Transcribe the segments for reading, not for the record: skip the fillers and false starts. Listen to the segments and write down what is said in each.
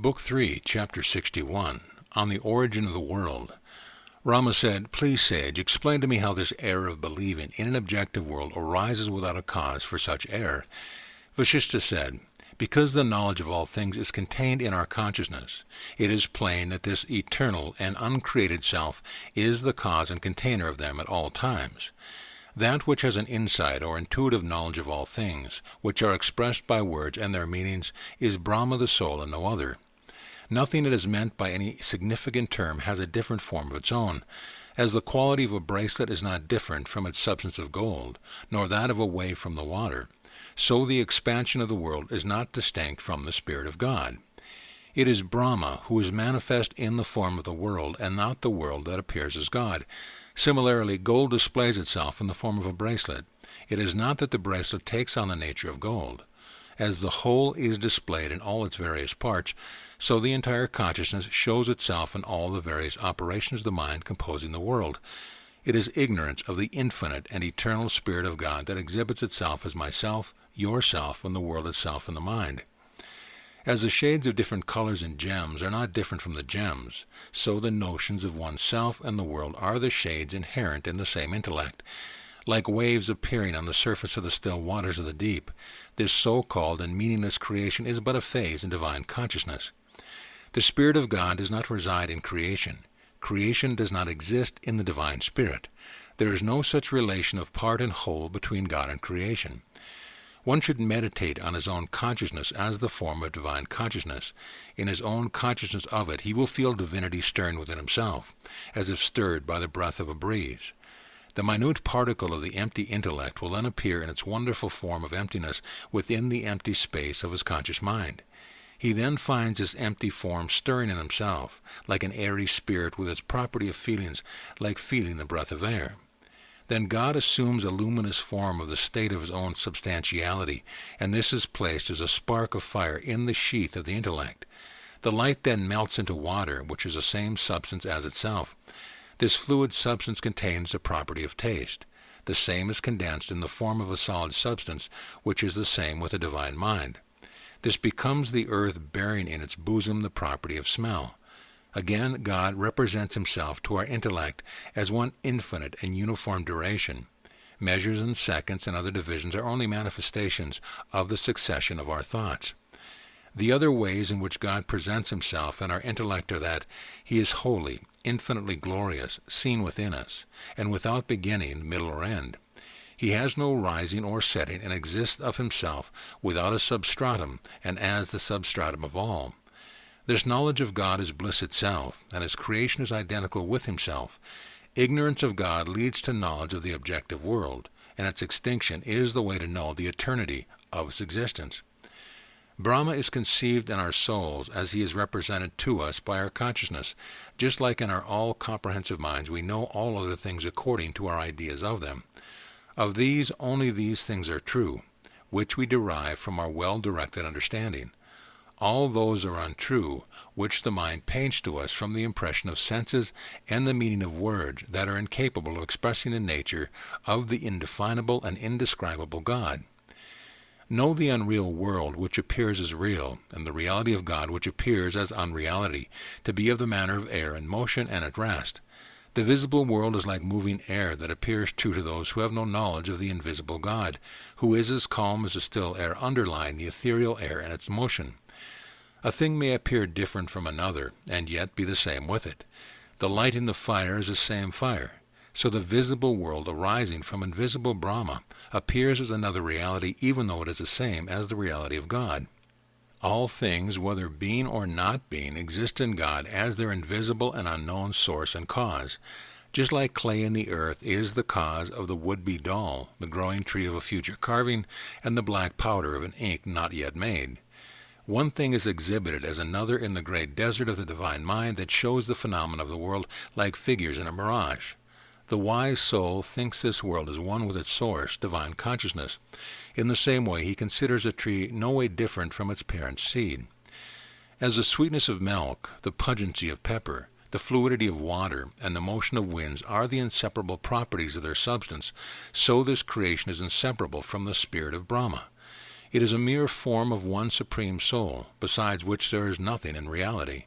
Book 3, Chapter 61, On the Origin of the World. Rama said, "Please, sage, explain to me how this error of believing in an objective world arises without a cause for such error." Vasistha said, "Because the knowledge of all things is contained in our consciousness, it is plain that this eternal and uncreated self is the cause and container of them at all times. That which has an insight or intuitive knowledge of all things, which are expressed by words and their meanings, is Brahma the soul and no other. Nothing that is meant by any significant term has a different form of its own, as the quality of a bracelet is not different from its substance of gold, nor that of a wave from the water. So the expansion of the world is not distinct from the Spirit of God. It is Brahma who is manifest in the form of the world, and not the world that appears as God. Similarly, gold displays itself in the form of a bracelet. It is not that the bracelet takes on the nature of gold. As the whole is displayed in all its various parts, so the entire consciousness shows itself in all the various operations of the mind composing the world. It is ignorance of the infinite and eternal Spirit of God that exhibits itself as myself, yourself, and the world itself in the mind. As the shades of different colors in gems are not different from the gems, so the notions of oneself and the world are the shades inherent in the same intellect. Like waves appearing on the surface of the still waters of the deep, this so-called and meaningless creation is but a phase in divine consciousness. The Spirit of God does not reside in creation. Creation does not exist in the divine Spirit. There is no such relation of part and whole between God and creation. One should meditate on his own consciousness as the form of divine consciousness. In his own consciousness of it, he will feel divinity stirring within himself, as if stirred by the breath of a breeze. The minute particle of the empty intellect will then appear in its wonderful form of emptiness within the empty space of his conscious mind. He then finds this empty form stirring in himself, like an airy spirit with its property of feelings, like feeling the breath of air. Then God assumes a luminous form of the state of his own substantiality, and this is placed as a spark of fire in the sheath of the intellect. The light then melts into water, which is the same substance as itself. This fluid substance contains the property of taste. The same is condensed in the form of a solid substance, which is the same with the divine mind. This becomes the earth bearing in its bosom the property of smell. Again, God represents himself to our intellect as one infinite and uniform duration. Measures and seconds and other divisions are only manifestations of the succession of our thoughts. The other ways in which God presents himself in our intellect are that he is holy, infinitely glorious, seen within us, and without beginning, middle, or end. He has no rising or setting, and exists of himself without a substratum, and as the substratum of all. This knowledge of God is bliss itself, and his creation is identical with himself. Ignorance of God leads to knowledge of the objective world, and its extinction is the way to know the eternity of its existence. Brahma is conceived in our souls as he is represented to us by our consciousness. Just like in our all-comprehensive minds, we know all other things according to our ideas of them. Of these, only these things are true, which we derive from our well-directed understanding. All those are untrue, which the mind paints to us from the impression of senses and the meaning of words that are incapable of expressing the nature of the indefinable and indescribable God. Know the unreal world which appears as real, and the reality of God which appears as unreality, to be of the manner of air in motion and at rest. The visible world is like moving air that appears true to those who have no knowledge of the invisible God, who is as calm as the still air underlying the ethereal air in its motion. A thing may appear different from another, and yet be the same with it. The light in the fire is the same fire. So the visible world arising from invisible Brahma appears as another reality, even though it is the same as the reality of God. All things, whether being or not being, exist in God as their invisible and unknown source and cause. Just like clay in the earth is the cause of the would-be doll, the growing tree of a future carving, and the black powder of an ink not yet made. One thing is exhibited as another in the great desert of the divine mind that shows the phenomena of the world like figures in a mirage. The wise soul thinks this world is one with its source, divine consciousness. In the same way, he considers a tree no way different from its parent seed. As the sweetness of milk, the pungency of pepper, the fluidity of water, and the motion of winds are the inseparable properties of their substance, so this creation is inseparable from the spirit of Brahma. It is a mere form of one supreme soul, besides which there is nothing in reality.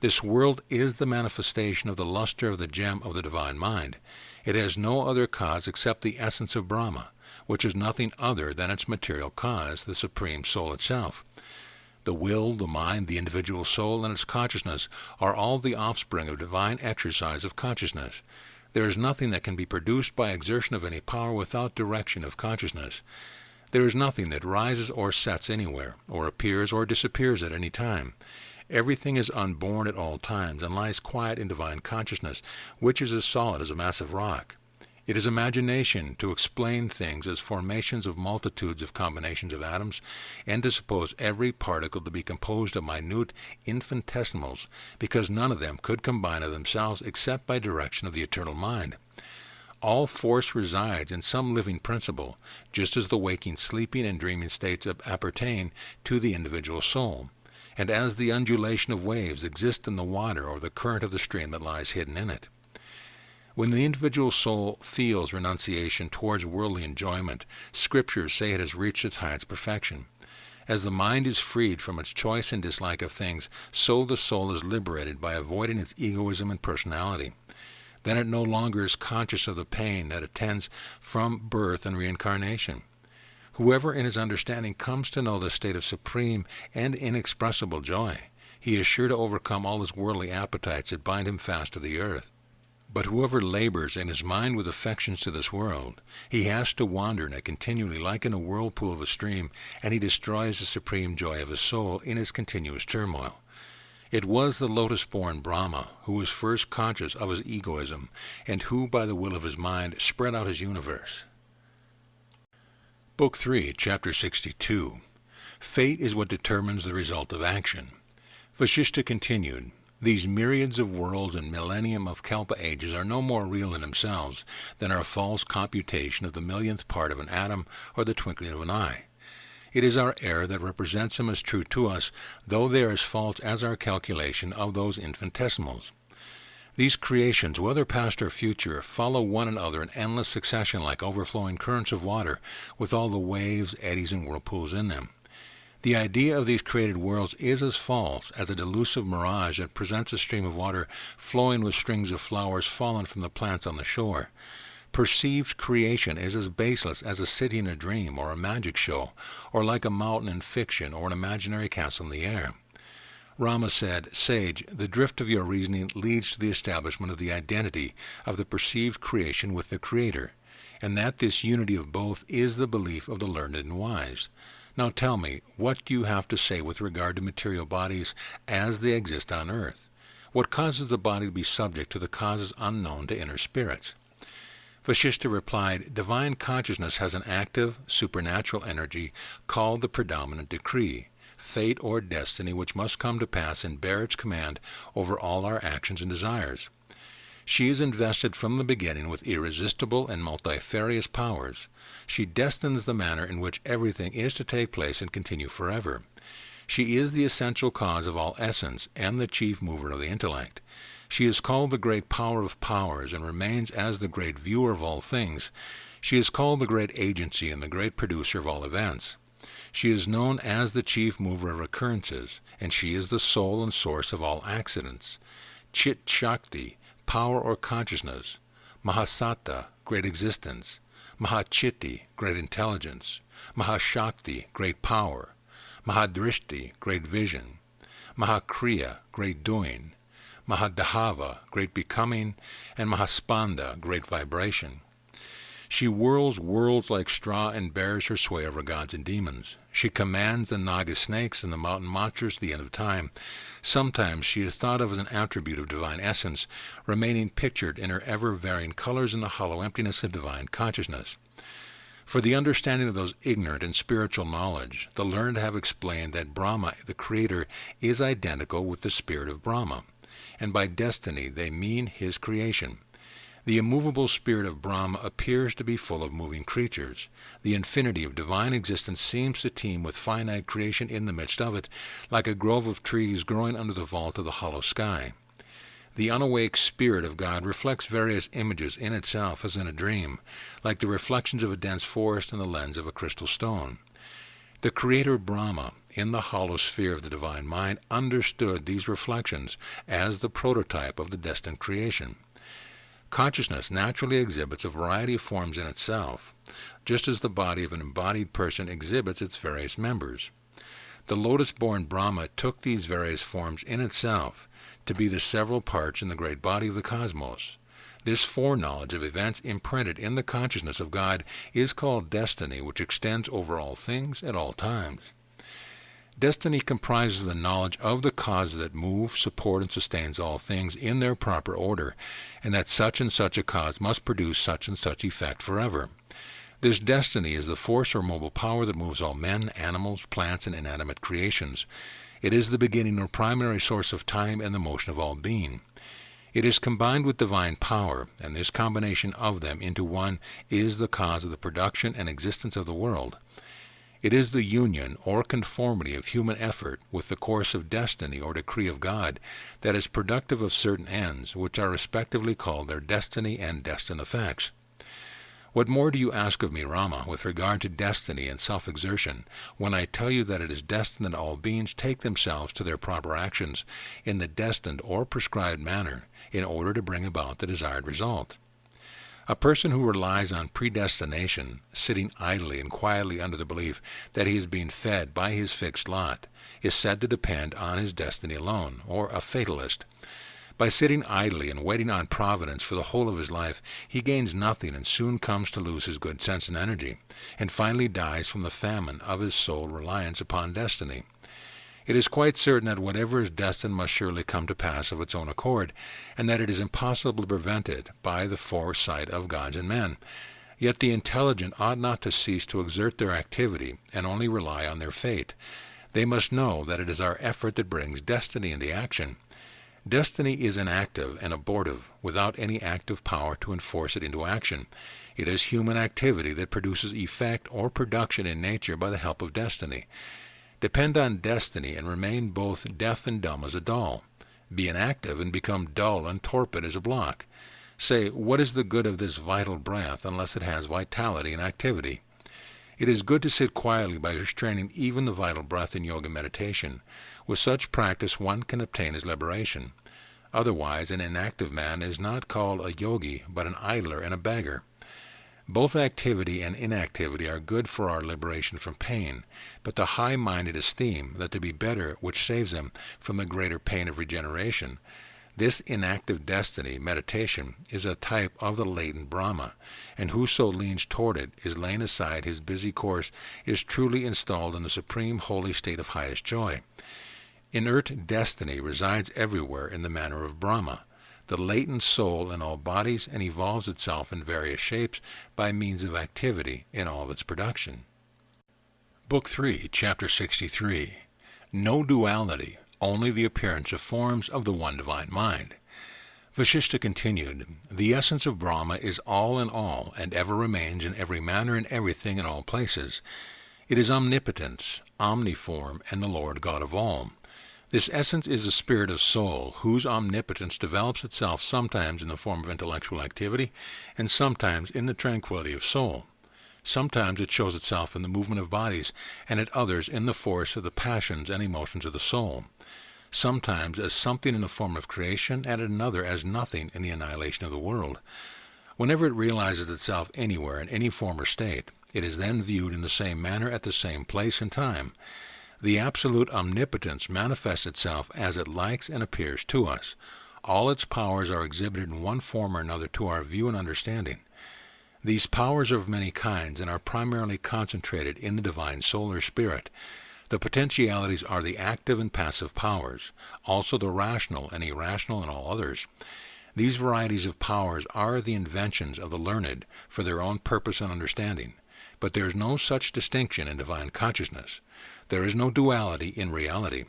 This world is the manifestation of the luster of the gem of the divine mind. It has no other cause except the essence of Brahma, which is nothing other than its material cause, the supreme soul itself. The will, the mind, the individual soul, and its consciousness are all the offspring of divine exercise of consciousness. There is nothing that can be produced by exertion of any power without direction of consciousness. There is nothing that rises or sets anywhere, or appears or disappears at any time. Everything is unborn at all times, and lies quiet in divine consciousness, which is as solid as a massive rock. It is imagination to explain things as formations of multitudes of combinations of atoms, and to suppose every particle to be composed of minute infinitesimals, because none of them could combine of themselves except by direction of the eternal mind. All force resides in some living principle, just as the waking, sleeping, and dreaming states appertain to the individual soul, and as the undulation of waves exist in the water or the current of the stream that lies hidden in it. When the individual soul feels renunciation towards worldly enjoyment, Scriptures say it has reached its highest perfection. As the mind is freed from its choice and dislike of things, so the soul is liberated by avoiding its egoism and personality. Then it no longer is conscious of the pain that attends from birth and reincarnation. Whoever in his understanding comes to know the state of supreme and inexpressible joy, he is sure to overcome all his worldly appetites that bind him fast to the earth. But whoever labors in his mind with affections to this world, he has to wander in it continually like in a whirlpool of a stream, and he destroys the supreme joy of his soul in his continuous turmoil. It was the lotus-born Brahma who was first conscious of his egoism, and who, by the will of his mind, spread out his universe. Book 3, Chapter 62. Fate is what determines the result of action. Vasistha continued, These myriads of worlds and millennium of Kalpa ages are no more real in themselves than are a false computation of the millionth part of an atom or the twinkling of an eye. It is our error that represents them as true to us, though they are as false as our calculation of those infinitesimals. These creations, whether past or future, follow one another in endless succession like overflowing currents of water, with all the waves, eddies, and whirlpools in them. The idea of these created worlds is as false as a delusive mirage that presents a stream of water flowing with strings of flowers fallen from the plants on the shore. Perceived creation is as baseless as a city in a dream or a magic show, or like a mountain in fiction or an imaginary castle in the air. Rama said, Sage, the drift of your reasoning leads to the establishment of the identity of the perceived creation with the Creator, and that this unity of both is the belief of the learned and wise. Now tell me, what do you have to say with regard to material bodies as they exist on earth? What causes the body to be subject to the causes unknown to inner spirits? Vasistha replied, Divine consciousness has an active, supernatural energy called the predominant decree, fate or destiny, which must come to pass and bear its command over all our actions and desires. She is invested from the beginning with irresistible and multifarious powers. She destines the manner in which everything is to take place and continue forever. She is the essential cause of all essence and the chief mover of the intellect. She is called the great power of powers and remains as the great viewer of all things. She is called the great agency and the great producer of all events. She is known as the chief mover of occurrences, and she is the soul and source of all accidents. Chit Shakti, power or consciousness. Mahasatta, great existence. Mahachitti, great intelligence. Mahashakti, great power. Mahadrishti, great vision. Mahakriya, great doing. Mahadhava, great becoming, and Mahaspanda, great vibration. She whirls worlds like straw and bears her sway over gods and demons. She commands the Naga snakes and the mountain monsters to the end of time. Sometimes she is thought of as an attribute of divine essence, remaining pictured in her ever-varying colors in the hollow emptiness of divine consciousness. For the understanding of those ignorant in spiritual knowledge, the learned have explained that Brahma, the Creator, is identical with the spirit of Brahma, and by destiny they mean his creation. The immovable spirit of Brahma appears to be full of moving creatures. The infinity of divine existence seems to teem with finite creation in the midst of it, like a grove of trees growing under the vault of the hollow sky. The unawake spirit of God reflects various images in itself as in a dream, like the reflections of a dense forest in the lens of a crystal stone. The Creator Brahma, in the hollow sphere of the divine mind, understood these reflections as the prototype of the destined creation. Consciousness naturally exhibits a variety of forms in itself, just as the body of an embodied person exhibits its various members. The lotus-born Brahma took these various forms in itself to be the several parts in the great body of the cosmos. This foreknowledge of events imprinted in the consciousness of God is called destiny, which extends over all things at all times. Destiny comprises the knowledge of the causes that move, support, and sustains all things in their proper order, and that such and such a cause must produce such and such effect forever. This destiny is the force or mobile power that moves all men, animals, plants, and inanimate creations. It is the beginning or primary source of time and the motion of all being. It is combined with divine power, and this combination of them into one is the cause of the production and existence of the world. It is the union or conformity of human effort with the course of destiny or decree of God that is productive of certain ends, which are respectively called their destiny and destined effects. What more do you ask of me, Rama, with regard to destiny and self-exertion, when I tell you that it is destined that all beings take themselves to their proper actions in the destined or prescribed manner in order to bring about the desired result? A person who relies on predestination, sitting idly and quietly under the belief that he is being fed by his fixed lot, is said to depend on his destiny alone, or a fatalist. By sitting idly and waiting on Providence for the whole of his life, he gains nothing and soon comes to lose his good sense and energy, and finally dies from the famine of his sole reliance upon destiny. It is quite certain that whatever is destined must surely come to pass of its own accord, and that it is impossible to prevent it by the foresight of gods and men. Yet the intelligent ought not to cease to exert their activity and only rely on their fate. They must know that it is our effort that brings destiny into action. Destiny is inactive and abortive, without any active power to enforce it into action. It is human activity that produces effect or production in nature by the help of destiny. Depend on destiny and remain both deaf and dumb as a doll. Be inactive and become dull and torpid as a block. Say, what is the good of this vital breath unless it has vitality and activity? It is good to sit quietly by restraining even the vital breath in yoga meditation. With such practice one can obtain his liberation. Otherwise, an inactive man is not called a yogi, but an idler and a beggar. Both activity and inactivity are good for our liberation from pain, but the high-minded esteem that to be better which saves them from the greater pain of regeneration. This inactive destiny, meditation, is a type of the latent Brahma, and whoso leans toward it is laying aside his busy course, is truly installed in the supreme holy state of highest joy. Inert destiny resides everywhere in the manner of Brahma, the latent soul in all bodies, and evolves itself in various shapes by means of activity in all of its production. Book 3, Chapter 63. No duality, only the appearance of forms of the one divine mind. Vasistha continued, the essence of Brahma is all in all, and ever remains in every manner and everything in all places. It is omnipotence, omniform, and the Lord God of all. This essence is the spirit of soul, whose omnipotence develops itself sometimes in the form of intellectual activity, and sometimes in the tranquility of soul. Sometimes it shows itself in the movement of bodies, and at others in the force of the passions and emotions of the soul. Sometimes as something in the form of creation, and at another as nothing in the annihilation of the world. Whenever it realizes itself anywhere in any form or state, it is then viewed in the same manner at the same place and time. The absolute omnipotence manifests itself as it likes and appears to us. All its powers are exhibited in one form or another to our view and understanding. These powers are of many kinds and are primarily concentrated in the divine soul or spirit. The potentialities are the active and passive powers, also the rational and irrational and all others. These varieties of powers are the inventions of the learned for their own purpose and understanding, but there is no such distinction in divine consciousness. There is no duality in reality.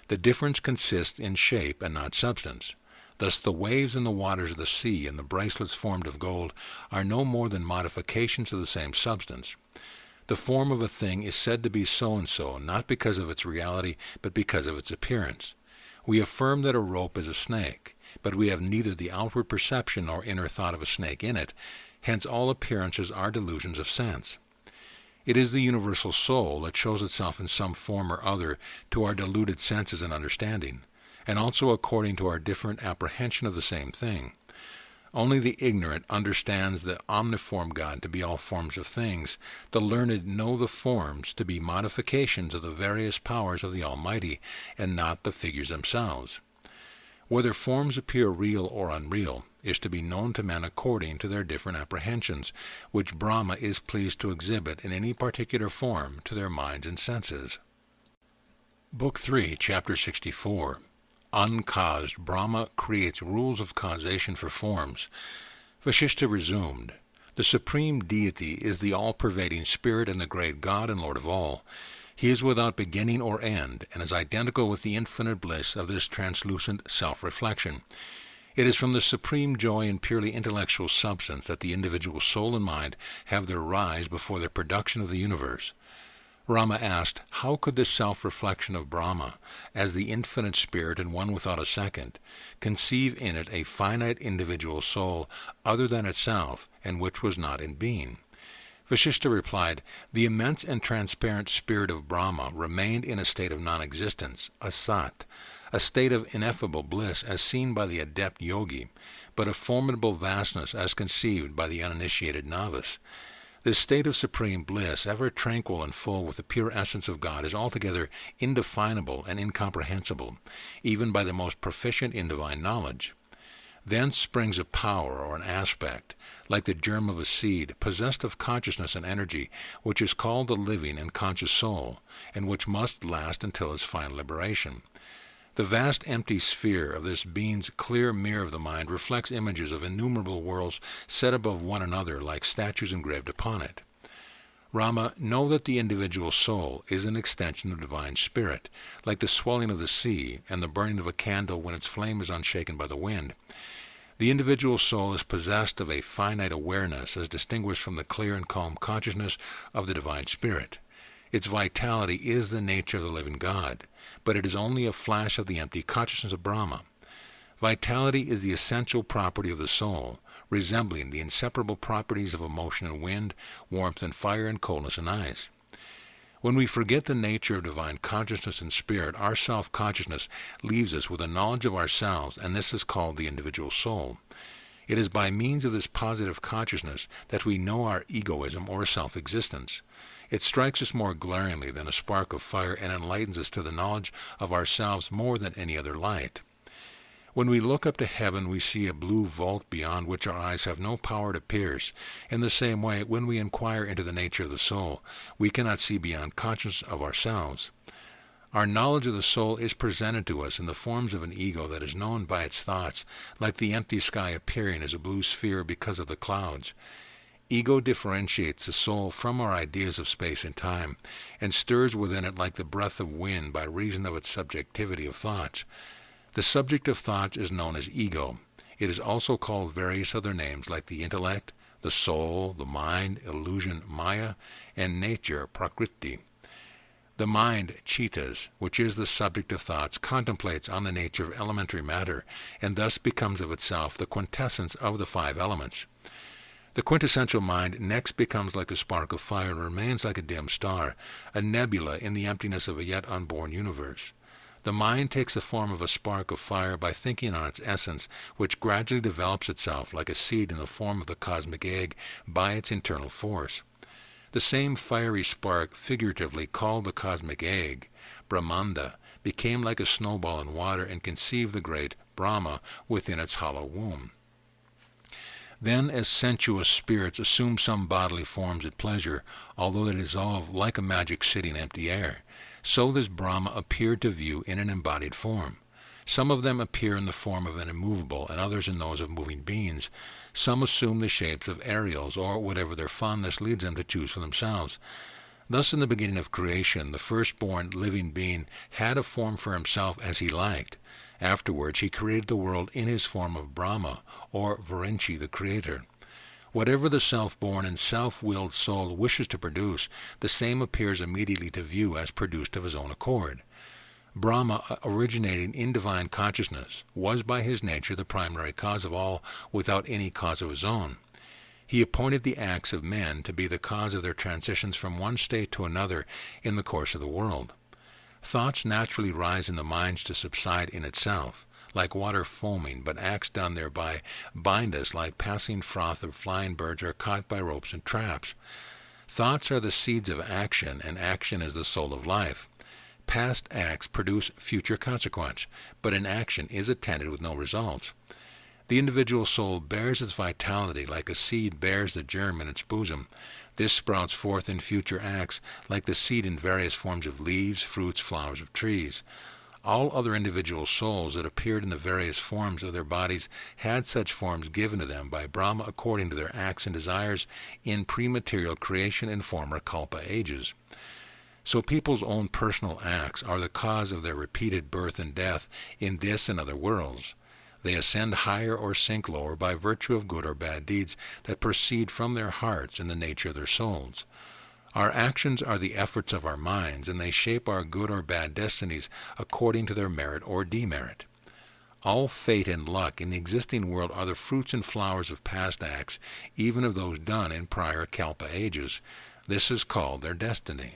The difference consists in shape and not substance. Thus the waves in the waters of the sea and the bracelets formed of gold are no more than modifications of the same substance. The form of a thing is said to be so-and-so, not because of its reality, but because of its appearance. We affirm that a rope is a snake, but we have neither the outward perception nor inner thought of a snake in it, hence all appearances are delusions of sense. It is the universal soul that shows itself in some form or other to our deluded senses and understanding, and also according to our different apprehension of the same thing. Only the ignorant understands the omniform God to be all forms of things. The learned know the forms to be modifications of the various powers of the Almighty, and not the figures themselves. Whether forms appear real or unreal is to be known to men according to their different apprehensions, which Brahma is pleased to exhibit in any particular form to their minds and senses. Book 3, Chapter 64. Uncaused, Brahma creates rules of causation for forms. Vasistha resumed, "The supreme deity is the all-pervading spirit and the great God and Lord of all. He is without beginning or end, and is identical with the infinite bliss of this translucent self-reflection. It is from the supreme joy and purely intellectual substance that the individual soul and mind have their rise before the production of the universe." Rama asked, how could this self-reflection of Brahma, as the infinite spirit and one without a second, conceive in it a finite individual soul other than itself, and which was not in being? Vasistha replied, the immense and transparent spirit of Brahma remained in a state of non-existence, a sat, a state of ineffable bliss as seen by the adept yogi, but of formidable vastness as conceived by the uninitiated novice. This state of supreme bliss, ever tranquil and full with the pure essence of God, is altogether indefinable and incomprehensible, even by the most proficient in divine knowledge. Thence springs a power or an aspect, like the germ of a seed, possessed of consciousness and energy, which is called the living and conscious soul, and which must last until its final liberation. The vast empty sphere of this being's clear mirror of the mind reflects images of innumerable worlds set above one another like statues engraved upon it. Rama, know that the individual soul is an extension of divine spirit, like the swelling of the sea and the burning of a candle when its flame is unshaken by the wind. The individual soul is possessed of a finite awareness as distinguished from the clear and calm consciousness of the divine spirit. Its vitality is the nature of the living God, but it is only a flash of the empty consciousness of Brahma. Vitality is the essential property of the soul, resembling the inseparable properties of a motion and wind, warmth and fire, and coldness and ice. When we forget the nature of divine consciousness and spirit, our self-consciousness leaves us with a knowledge of ourselves, and this is called the individual soul. It is by means of this positive consciousness that we know our egoism or self-existence. It strikes us more glaringly than a spark of fire and enlightens us to the knowledge of ourselves more than any other light. When we look up to heaven, we see a blue vault beyond which our eyes have no power to pierce. In the same way, when we inquire into the nature of the soul, we cannot see beyond consciousness of ourselves. Our knowledge of the soul is presented to us in the forms of an ego that is known by its thoughts, like the empty sky appearing as a blue sphere because of the clouds. Ego differentiates the soul from our ideas of space and time, and stirs within it like the breath of wind by reason of its subjectivity of thoughts. The subject of thoughts is known as ego. It is also called various other names like the intellect, the soul, the mind, illusion, maya, and nature, prakriti. The mind, chittas, which is the subject of thoughts, contemplates on the nature of elementary matter, and thus becomes of itself the quintessence of the five elements. The quintessential mind next becomes like a spark of fire and remains like a dim star, a nebula in the emptiness of a yet unborn universe. The mind takes the form of a spark of fire by thinking on its essence, which gradually develops itself like a seed in the form of the cosmic egg by its internal force. The same fiery spark, figuratively called the cosmic egg, Brahmanda, became like a snowball in water and conceived the great Brahma within its hollow womb. Then, as sensuous spirits assume some bodily forms at pleasure, although they dissolve like a magic city in empty air, so this Brahma appeared to view in an embodied form. Some of them appear in the form of an immovable, and others in those of moving beings. Some assume the shapes of Ariels, or whatever their fondness leads them to choose for themselves. Thus, in the beginning of creation, the firstborn living being had a form for himself as he liked. Afterwards, he created the world in his form of Brahma, or Varinchi, the creator. Whatever the self-born and self-willed soul wishes to produce, the same appears immediately to view as produced of his own accord. Brahma, originating in divine consciousness, was by his nature the primary cause of all, without any cause of his own. He appointed the acts of men to be the cause of their transitions from one state to another in the course of the world. Thoughts naturally rise in the minds to subside in itself, like water foaming, but acts done thereby bind us like passing froth of flying birds are caught by ropes and traps. Thoughts are the seeds of action, and action is the soul of life. Past acts produce future consequence, but inaction is attended with no results. The individual soul bears its vitality like a seed bears the germ in its bosom. This sprouts forth in future acts like the seed in various forms of leaves, fruits, flowers of trees. All other individual souls that appeared in the various forms of their bodies had such forms given to them by Brahma according to their acts and desires in pre-material creation in former Kalpa ages. So people's own personal acts are the cause of their repeated birth and death in this and other worlds. They ascend higher or sink lower by virtue of good or bad deeds that proceed from their hearts in the nature of their souls. Our actions are the efforts of our minds, and they shape our good or bad destinies according to their merit or demerit. All fate and luck in the existing world are the fruits and flowers of past acts, even of those done in prior Kalpa ages. This is called their destiny.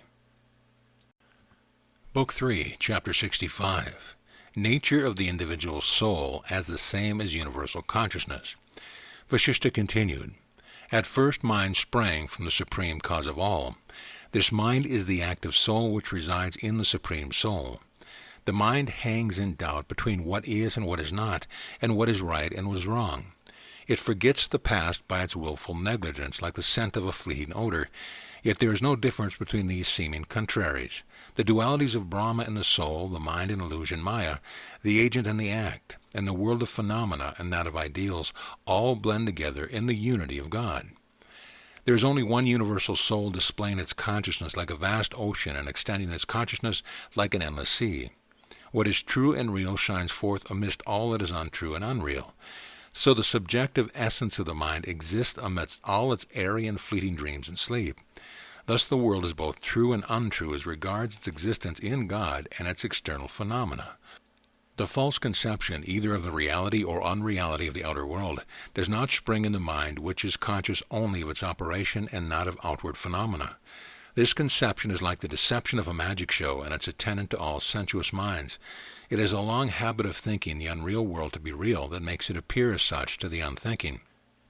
Book 3, Chapter 65. Nature of the individual soul as the same as universal consciousness. Vasistha continued, At first mind sprang from the supreme cause of all. This mind is the active soul which resides in the supreme soul. The mind hangs in doubt between what is and what is not, and what is right and what is wrong. It forgets the past by its willful negligence, like the scent of a fleeting odor. Yet there is no difference between these seeming contraries. The dualities of Brahma and the soul, the mind and illusion Maya, the agent and the act, and the world of phenomena and that of ideals, all blend together in the unity of God. There is only one universal soul displaying its consciousness like a vast ocean and extending its consciousness like an endless sea. What is true and real shines forth amidst all that is untrue and unreal. So the subjective essence of the mind exists amidst all its airy and fleeting dreams and sleep. Thus the world is both true and untrue as regards its existence in God and its external phenomena. The false conception either of the reality or unreality of the outer world does not spring in the mind, which is conscious only of its operation and not of outward phenomena. This conception is like the deception of a magic show and its attendant to all sensuous minds. It is a long habit of thinking the unreal world to be real that makes it appear as such to the unthinking.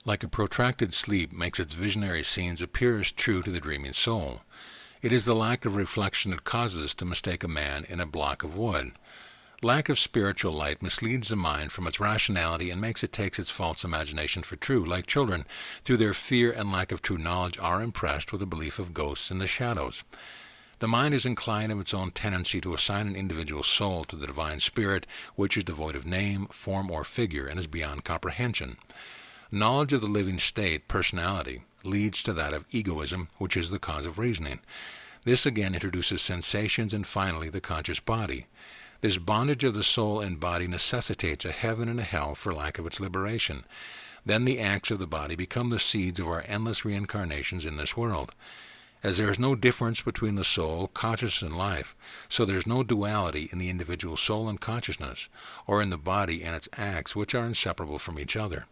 Like a protracted sleep makes its visionary scenes appear as true to the dreaming soul. It is the lack of reflection that causes us to mistake a man in a block of wood. Lack of spiritual light misleads the mind from its rationality and makes it take its false imagination for true. Like children, through their fear and lack of true knowledge, are impressed with the belief of ghosts and the shadows. The mind is inclined of its own tendency to assign an individual soul to the divine spirit, which is devoid of name, form, or figure, and is beyond comprehension. Knowledge of the living state, personality, leads to that of egoism, which is the cause of reasoning. This again introduces sensations and finally the conscious body. This bondage of the soul and body necessitates a heaven and a hell for lack of its liberation. Then the acts of the body become the seeds of our endless reincarnations in this world. As there is no difference between the soul, consciousness, and life, so there is no duality in the individual soul and consciousness, or in the body and its acts, which are inseparable from each other.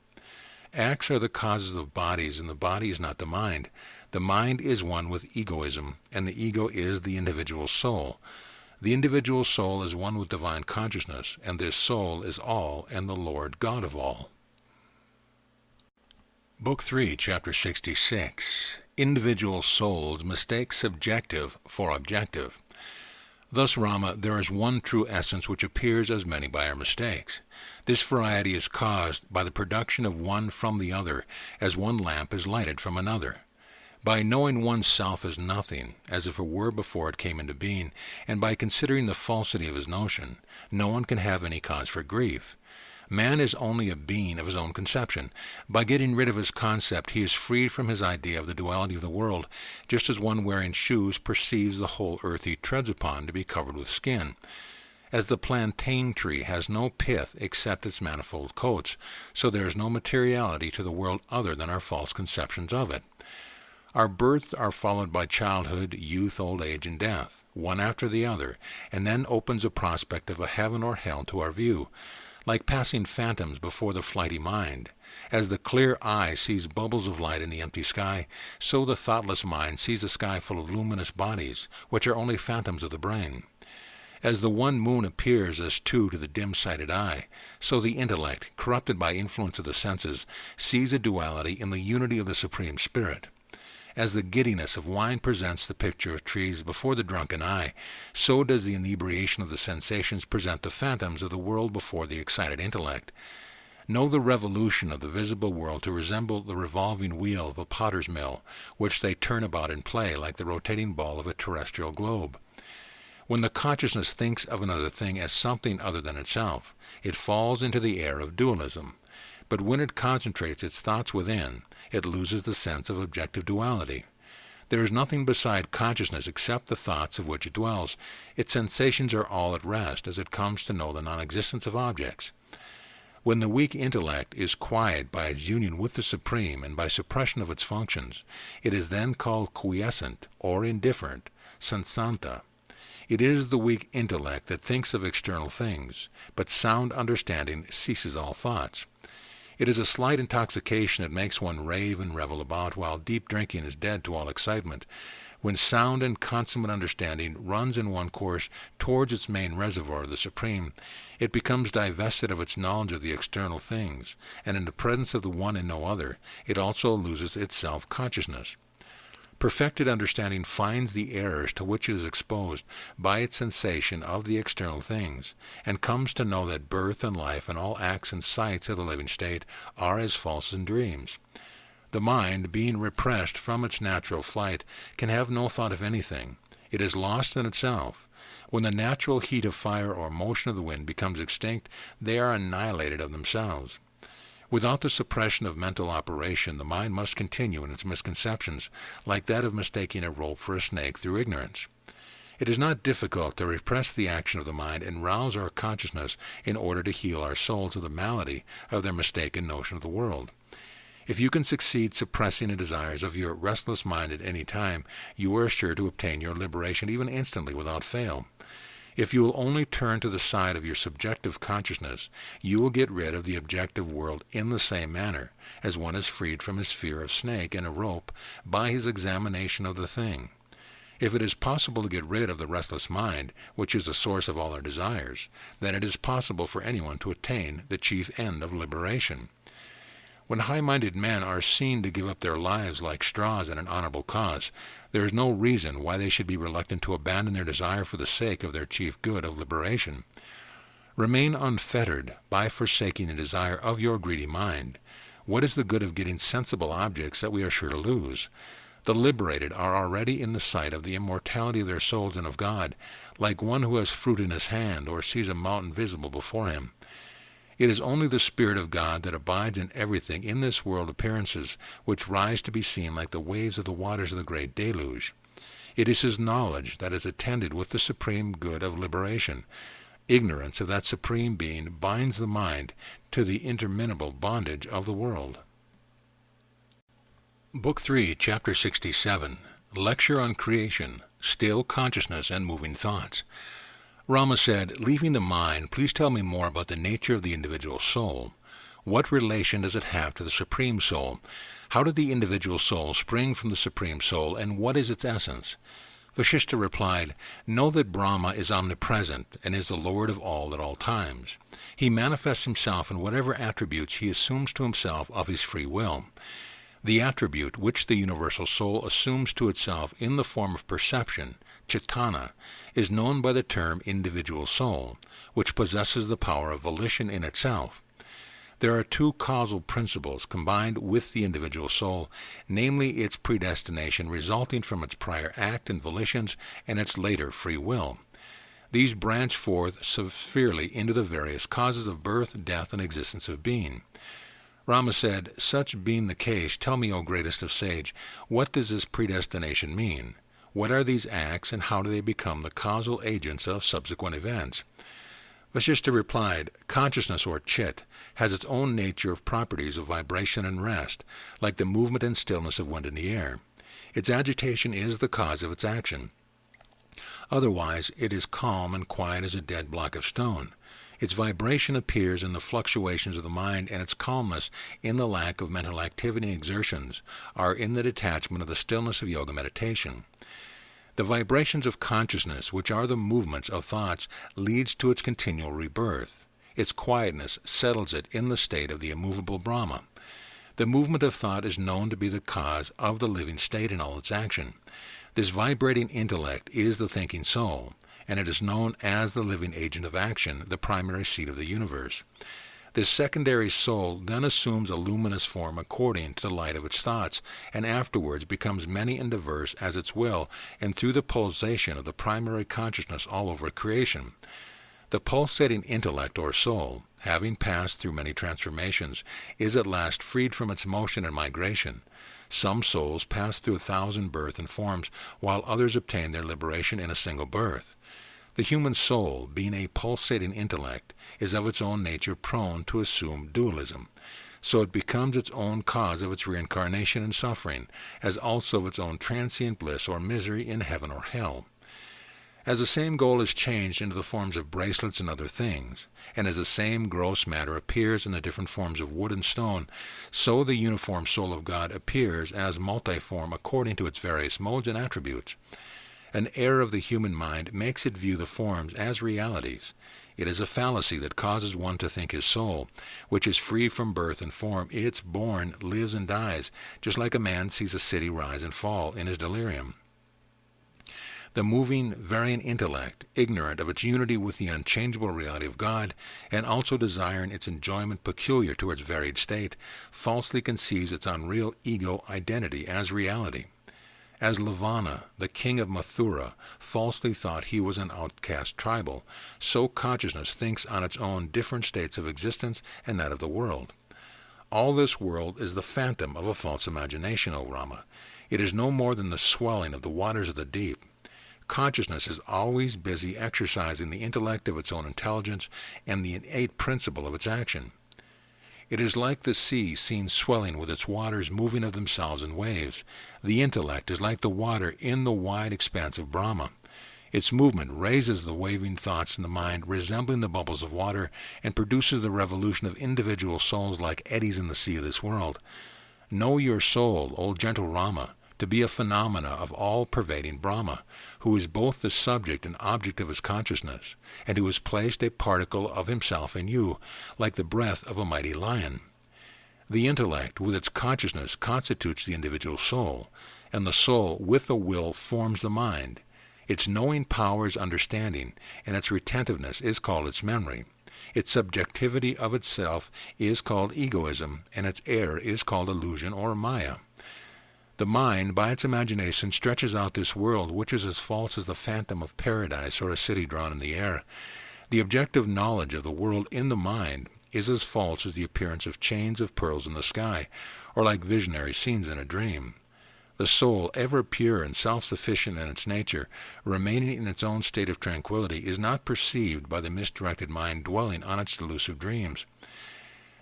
Acts are the causes of bodies, and the body is not the mind. The mind is one with egoism, and the ego is the individual soul. The individual soul is one with divine consciousness, and this soul is all and the Lord God of all. Book 3, Chapter 66. Individual souls mistake subjective for objective. Thus, Rama, there is one true essence which appears as many by our mistakes. This variety is caused by the production of one from the other, as one lamp is lighted from another. By knowing oneself as nothing, as if it were before it came into being, and by considering the falsity of his notion, no one can have any cause for grief. Man is only a being of his own conception. By getting rid of his concept, he is freed from his idea of the duality of the world, just as one wearing shoes perceives the whole earth he treads upon to be covered with skin. As the plantain tree has no pith except its manifold coats, so there is no materiality to the world other than our false conceptions of it. Our births are followed by childhood, youth, old age, and death, one after the other, and then opens a prospect of a heaven or hell to our view. like passing phantoms before the flighty mind. As the clear eye sees bubbles of light in the empty sky, so the thoughtless mind sees a sky full of luminous bodies, which are only phantoms of the brain. As the one moon appears as two to the dim-sighted eye, so the intellect, corrupted by influence of the senses, sees a duality in the unity of the Supreme Spirit. As the giddiness of wine presents the picture of trees before the drunken eye, so does the inebriation of the sensations present the phantoms of the world before the excited intellect. Know the revolution of the visible world to resemble the revolving wheel of a potter's mill, which they turn about in play like the rotating ball of a terrestrial globe. When the consciousness thinks of another thing as something other than itself, it falls into the error of dualism. But when it concentrates its thoughts within, it loses the sense of objective duality. There is nothing beside consciousness except the thoughts of which it dwells. Its sensations are all at rest as it comes to know the non-existence of objects. When the weak intellect is quieted by its union with the Supreme and by suppression of its functions, it is then called quiescent or indifferent, sansanta. It is the weak intellect that thinks of external things, but sound understanding ceases all thoughts. It is a slight intoxication that makes one rave and revel about, while deep drinking is dead to all excitement. When sound and consummate understanding runs in one course towards its main reservoir, the Supreme, it becomes divested of its knowledge of the external things, and in the presence of the one and no other, it also loses its self-consciousness. Perfected understanding finds the errors to which it is exposed by its sensation of the external things, and comes to know that birth and life and all acts and sights of the living state are as false as dreams. The mind, being repressed from its natural flight, can have no thought of anything. It is lost in itself. When the natural heat of fire or motion of the wind becomes extinct, they are annihilated of themselves. Without the suppression of mental operation, the mind must continue in its misconceptions, like that of mistaking a rope for a snake through ignorance. It is not difficult to repress the action of the mind and rouse our consciousness in order to heal our souls of the malady of their mistaken notion of the world. If you can succeed suppressing the desires of your restless mind at any time, you are sure to obtain your liberation even instantly without fail. If you will only turn to the side of your subjective consciousness, you will get rid of the objective world in the same manner as one is freed from his fear of snake and a rope by his examination of the thing. If it is possible to get rid of the restless mind, which is the source of all our desires, then it is possible for anyone to attain the chief end of liberation. When high-minded men are seen to give up their lives like straws in an honorable cause, there is no reason why they should be reluctant to abandon their desire for the sake of their chief good of liberation. Remain unfettered by forsaking the desire of your greedy mind. What is the good of getting sensible objects that we are sure to lose? The liberated are already in the sight of the immortality of their souls and of God, like one who has fruit in his hand or sees a mountain visible before him. It is only the Spirit of God that abides in everything in this world appearances, which rise to be seen like the waves of the waters of the great deluge. It is his knowledge that is attended with the supreme good of liberation. Ignorance of that supreme being binds the mind to the interminable bondage of the world. Book 3, Chapter 67, Lecture on Creation, Still Consciousness and Moving Thoughts. Rama said, "Leaving the mind, please tell me more about the nature of the individual soul. What relation does it have to the Supreme Soul? How did the individual soul spring from the Supreme Soul, and what is its essence?" Vasistha replied, "Know that Brahma is omnipresent and is the Lord of all at all times. He manifests himself in whatever attributes he assumes to himself of his free will. The attribute which the universal soul assumes to itself in the form of perception, Chaitana, is known by the term individual soul, which possesses the power of volition in itself. There are two causal principles combined with the individual soul, namely its predestination resulting from its prior act and volitions and its later free will. These branch forth severely into the various causes of birth, death, and existence of being. Rama said, "Such being the case, tell me, O greatest of sage, what does this predestination mean? What are these acts, and how do they become the causal agents of subsequent events?" Vasistha replied, "Consciousness, or Chit, has its own nature of properties of vibration and rest, like the movement and stillness of wind in the air. Its agitation is the cause of its action. Otherwise, it is calm and quiet as a dead block of stone. Its vibration appears in the fluctuations of the mind, and its calmness in the lack of mental activity and exertions are in the detachment of the stillness of yoga meditation. The vibrations of consciousness, which are the movements of thoughts, leads to its continual rebirth. Its quietness settles it in the state of the immovable Brahma. The movement of thought is known to be the cause of the living state in all its action. This vibrating intellect is the thinking soul, and it is known as the living agent of action, the primary seat of the universe. This secondary soul then assumes a luminous form according to the light of its thoughts, and afterwards becomes many and diverse as its will, and through the pulsation of the primary consciousness all over creation. The pulsating intellect or soul, having passed through many transformations, is at last freed from its motion and migration. Some souls pass through 1,000 births and forms, while others obtain their liberation in a single birth. The human soul, being a pulsating intellect, is of its own nature prone to assume dualism. So it becomes its own cause of its reincarnation and suffering, as also of its own transient bliss or misery in heaven or hell. As the same goal is changed into the forms of bracelets and other things, and as the same gross matter appears in the different forms of wood and stone, so the uniform soul of God appears as multiform according to its various modes and attributes. An error of the human mind makes it view the forms as realities. It is a fallacy that causes one to think his soul, which is free from birth and form, it's born, lives and dies, just like a man sees a city rise and fall in his delirium. The moving, varying intellect, ignorant of its unity with the unchangeable reality of God, and also desiring its enjoyment peculiar to its varied state, falsely conceives its unreal ego identity as reality. As Lavana, the king of Mathura, falsely thought he was an outcast tribal, so consciousness thinks on its own different states of existence and that of the world. All this world is the phantom of a false imagination, O Rama. It is no more than the swelling of the waters of the deep. Consciousness is always busy exercising the intellect of its own intelligence and the innate principle of its action. It is like the sea seen swelling with its waters moving of themselves in waves. The intellect is like the water in the wide expanse of Brahma. Its movement raises the waving thoughts in the mind, resembling the bubbles of water, and produces the revolution of individual souls like eddies in the sea of this world. Know your soul, O gentle Rama, to be a phenomena of all-pervading Brahma, who is both the subject and object of his consciousness, and who has placed a particle of himself in you, like the breath of a mighty lion. The intellect, with its consciousness, constitutes the individual soul, and the soul, with the will, forms the mind. Its knowing power is understanding, and its retentiveness is called its memory. Its subjectivity of itself is called egoism, and its error is called illusion or maya. The mind, by its imagination, stretches out this world, which is as false as the phantom of paradise or a city drawn in the air. The objective knowledge of the world in the mind is as false as the appearance of chains of pearls in the sky, or like visionary scenes in a dream. The soul, ever pure and self-sufficient in its nature, remaining in its own state of tranquility, is not perceived by the misdirected mind dwelling on its delusive dreams.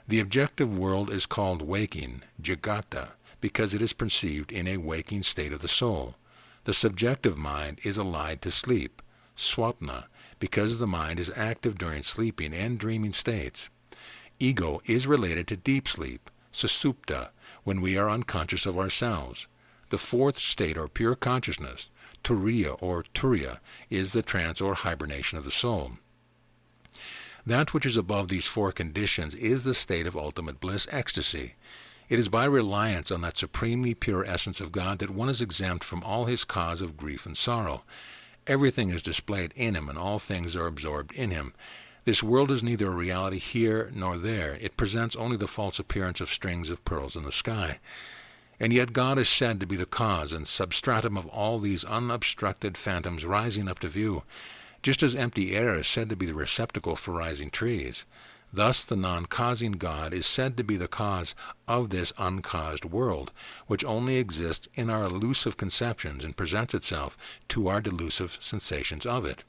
The objective world is called waking, jagata, because it is perceived in a waking state of the soul. The subjective mind is allied to sleep, swapna, because the mind is active during sleeping and dreaming states. Ego is related to deep sleep, susupta, when we are unconscious of ourselves. The fourth state, or pure consciousness, turiya or turiya, is the trance or hibernation of the soul. That which is above these four conditions is the state of ultimate bliss, ecstasy. It is by reliance on that supremely pure essence of God that one is exempt from all his cause of grief and sorrow. Everything is displayed in him, and all things are absorbed in him. This world is neither a reality here nor there. It presents only the false appearance of strings of pearls in the sky. And yet God is said to be the cause and substratum of all these unobstructed phantoms rising up to view, just as empty air is said to be the receptacle for rising trees. Thus the non-causing God is said to be the cause of this uncaused world, which only exists in our elusive conceptions and presents itself to our delusive sensations of it.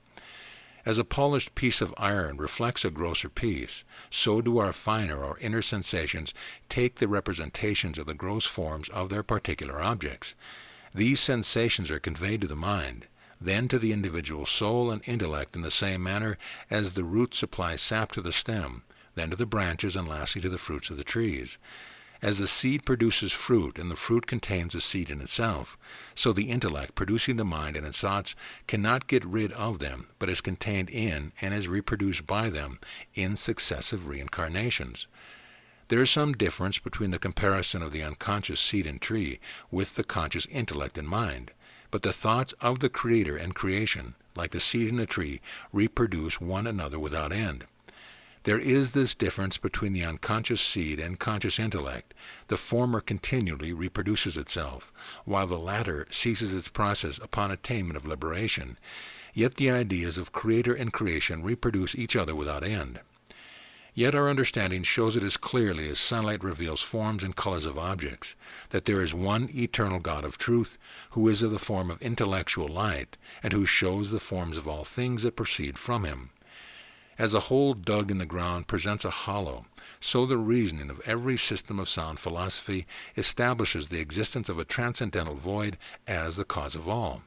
As a polished piece of iron reflects a grosser piece, so do our finer or inner sensations take the representations of the gross forms of their particular objects. These sensations are conveyed to the mind. then to the individual soul and intellect in the same manner as the root supplies sap to the stem, then to the branches, and lastly to the fruits of the trees. As the seed produces fruit, and the fruit contains the seed in itself, so the intellect, producing the mind and its thoughts, cannot get rid of them, but is contained in and is reproduced by them in successive reincarnations. There is some difference between the comparison of the unconscious seed and tree with the conscious intellect and mind, but the thoughts of the Creator and creation, like the seed in a tree, reproduce one another without end. There is this difference between the unconscious seed and conscious intellect. The former continually reproduces itself, while the latter ceases its process upon attainment of liberation. Yet the ideas of Creator and creation reproduce each other without end. Yet our understanding shows it as clearly as sunlight reveals forms and colors of objects, that there is one eternal God of truth, who is of the form of intellectual light, and who shows the forms of all things that proceed from him. As a hole dug in the ground presents a hollow, so the reasoning of every system of sound philosophy establishes the existence of a transcendental void as the cause of all.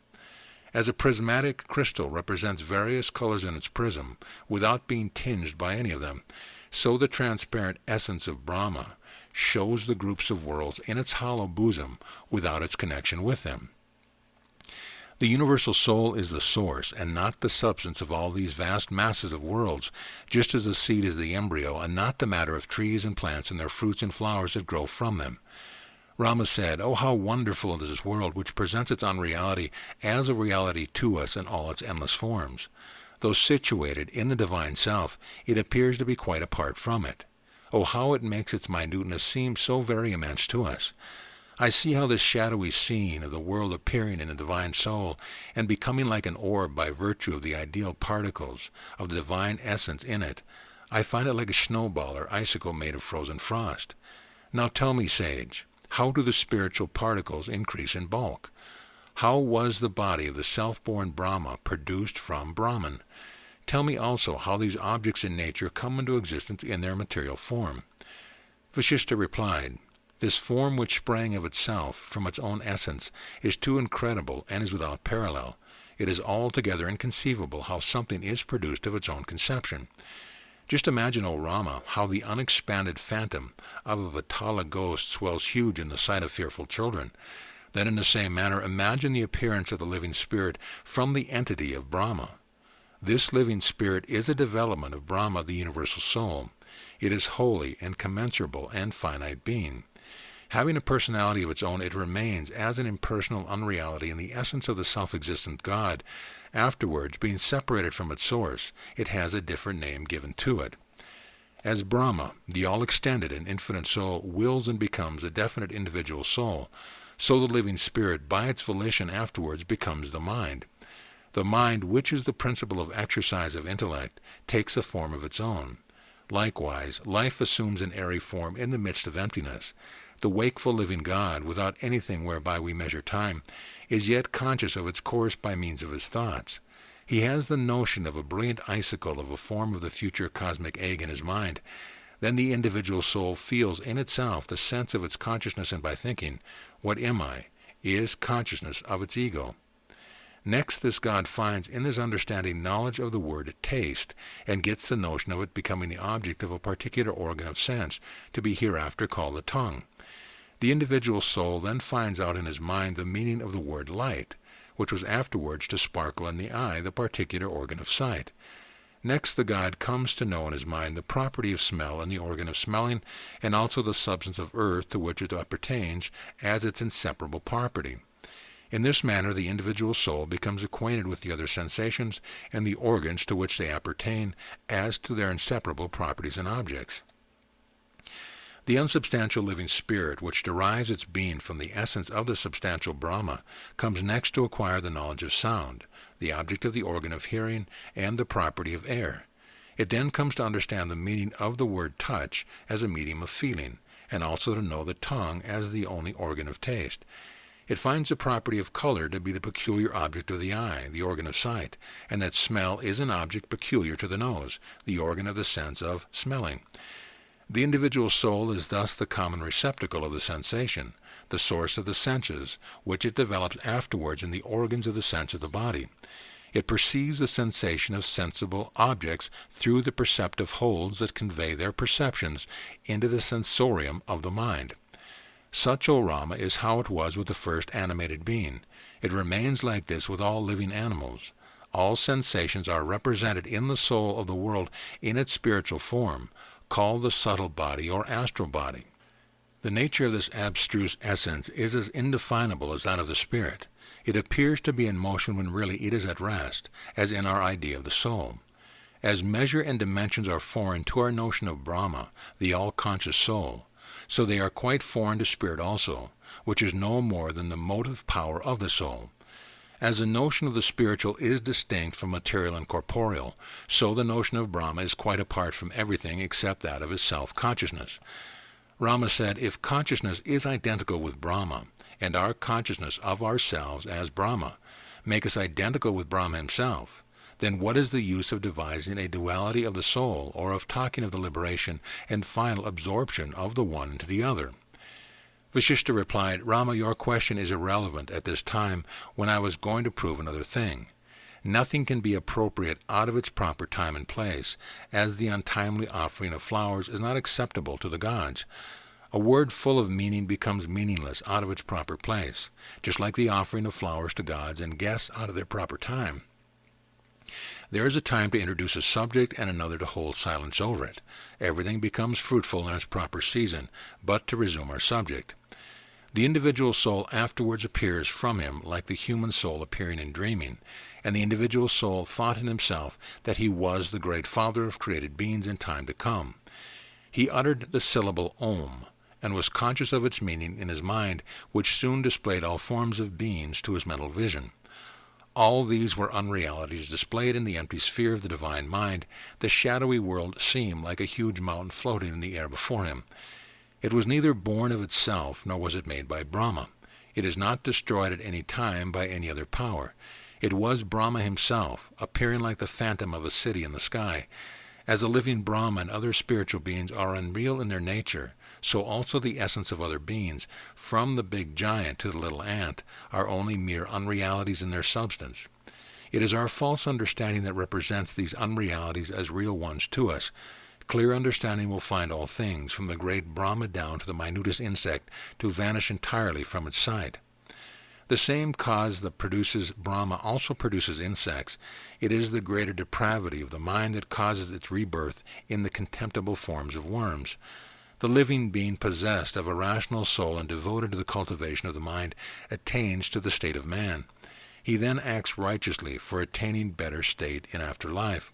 As a prismatic crystal represents various colors in its prism, without being tinged by any of them, so the transparent essence of Brahma shows the groups of worlds in its hollow bosom without its connection with them. The universal soul is the source, and not the substance of all these vast masses of worlds, just as the seed is the embryo, and not the matter of trees and plants and their fruits and flowers that grow from them. Rama said, "Oh, how wonderful is this world, which presents its unreality as a reality to us in all its endless forms. Though situated in the divine self, it appears to be quite apart from it. Oh, how it makes its minuteness seem so very immense to us. I see how this shadowy scene of the world appearing in the divine soul and becoming like an orb by virtue of the ideal particles of the divine essence in it. I find it like a snowball or icicle made of frozen frost. Now tell me, sage, how do the spiritual particles increase in bulk? How was the body of the self-born Brahma produced from Brahman? Tell me also how these objects in nature come into existence in their material form." Vasistha replied, "This form which sprang of itself from its own essence is too incredible and is without parallel. It is altogether inconceivable how something is produced of its own conception. Just imagine, O Rama, how the unexpanded phantom of a Vatala ghost swells huge in the sight of fearful children. Then in the same manner imagine the appearance of the living spirit from the entity of Brahma. This living spirit is a development of Brahma, the universal soul. It is holy and commensurable and finite being. Having a personality of its own, it remains as an impersonal unreality in the essence of the self-existent God. Afterwards, being separated from its source, it has a different name given to it. As Brahma, the all-extended and infinite soul, wills and becomes a definite individual soul, so the living spirit, by its volition afterwards, becomes the mind. The mind, which is the principle of exercise of intellect, takes a form of its own. Likewise, life assumes an airy form in the midst of emptiness. The wakeful living God, without anything whereby we measure time, is yet conscious of its course by means of his thoughts. He has the notion of a brilliant icicle of a form of the future cosmic egg in his mind. Then the individual soul feels in itself the sense of its consciousness, and by thinking, "What am I?" is consciousness of its ego. Next, this God finds in his understanding knowledge of the word taste, and gets the notion of it becoming the object of a particular organ of sense, to be hereafter called the tongue. The individual soul then finds out in his mind the meaning of the word light, which was afterwards to sparkle in the eye, the particular organ of sight. Next, the God comes to know in his mind the property of smell and the organ of smelling, and also the substance of earth to which it appertains as its inseparable property. In this manner, the individual soul becomes acquainted with the other sensations and the organs to which they appertain as to their inseparable properties and objects. The unsubstantial living spirit, which derives its being from the essence of the substantial Brahma, comes next to acquire the knowledge of sound, the object of the organ of hearing, and the property of air. It then comes to understand the meaning of the word touch as a medium of feeling, and also to know the tongue as the only organ of taste. It finds the property of color to be the peculiar object of the eye, the organ of sight, and that smell is an object peculiar to the nose, the organ of the sense of smelling. The individual soul is thus the common receptacle of the sensation. the source of the senses, which it develops afterwards in the organs of the sense of the body. It perceives the sensation of sensible objects through the perceptive holes that convey their perceptions into the sensorium of the mind. Such, O Rama, is how it was with the first animated being. It remains like this with all living animals. All sensations are represented in the soul of the world in its spiritual form, called the subtle body or astral body. The nature of this abstruse essence is as indefinable as that of the spirit. It appears to be in motion when really it is at rest, as in our idea of the soul. As measure and dimensions are foreign to our notion of Brahma, the all-conscious soul, so they are quite foreign to spirit also, which is no more than the motive power of the soul. As the notion of the spiritual is distinct from material and corporeal, so the notion of Brahma is quite apart from everything except that of his self-consciousness. Rama said, if consciousness is identical with Brahma, and our consciousness of ourselves as Brahma make us identical with Brahma himself, then what is the use of devising a duality of the soul, or of talking of the liberation and final absorption of the one into the other? Vasistha replied, Rama, your question is irrelevant at this time when I was going to prove another thing. Nothing can be appropriate out of its proper time and place, as the untimely offering of flowers is not acceptable to the gods. A word full of meaning becomes meaningless out of its proper place, just like the offering of flowers to gods and guests out of their proper time. There is a time to introduce a subject and another to hold silence over it. Everything becomes fruitful in its proper season, but to resume our subject. The individual soul afterwards appears from him like the human soul appearing in dreaming, and the individual soul thought in himself that he was the great Father of created beings in time to come. He uttered the syllable Om, and was conscious of its meaning in his mind, which soon displayed all forms of beings to his mental vision. All these were unrealities displayed in the empty sphere of the divine mind. The shadowy world seemed like a huge mountain floating in the air before him. It was neither born of itself, nor was it made by Brahma. It is not destroyed at any time by any other power. It was Brahma himself, appearing like the phantom of a city in the sky. As the living Brahma and other spiritual beings are unreal in their nature, so also the essence of other beings, from the big giant to the little ant, are only mere unrealities in their substance. It is our false understanding that represents these unrealities as real ones to us. Clear understanding will find all things, from the great Brahma down to the minutest insect, to vanish entirely from its sight. The same cause that produces Brahma also produces insects. It is the greater depravity of the mind that causes its rebirth in the contemptible forms of worms. The living being possessed of a rational soul and devoted to the cultivation of the mind attains to the state of man. He then acts righteously for attaining better state in after life.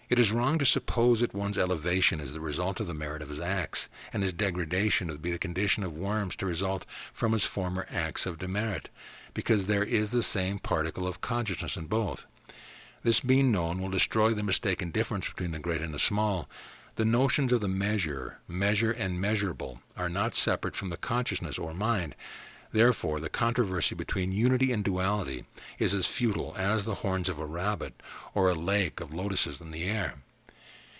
It is wrong to suppose that one's elevation is the result of the merit of his acts, and his degradation would be the condition of worms to result from his former acts of demerit, because there is the same particle of consciousness in both. This being known will destroy the mistaken difference between the great and the small. The notions of the measure and measurable are not separate from the consciousness or mind. Therefore, the controversy between unity and duality is as futile as the horns of a rabbit or a lake of lotuses in the air.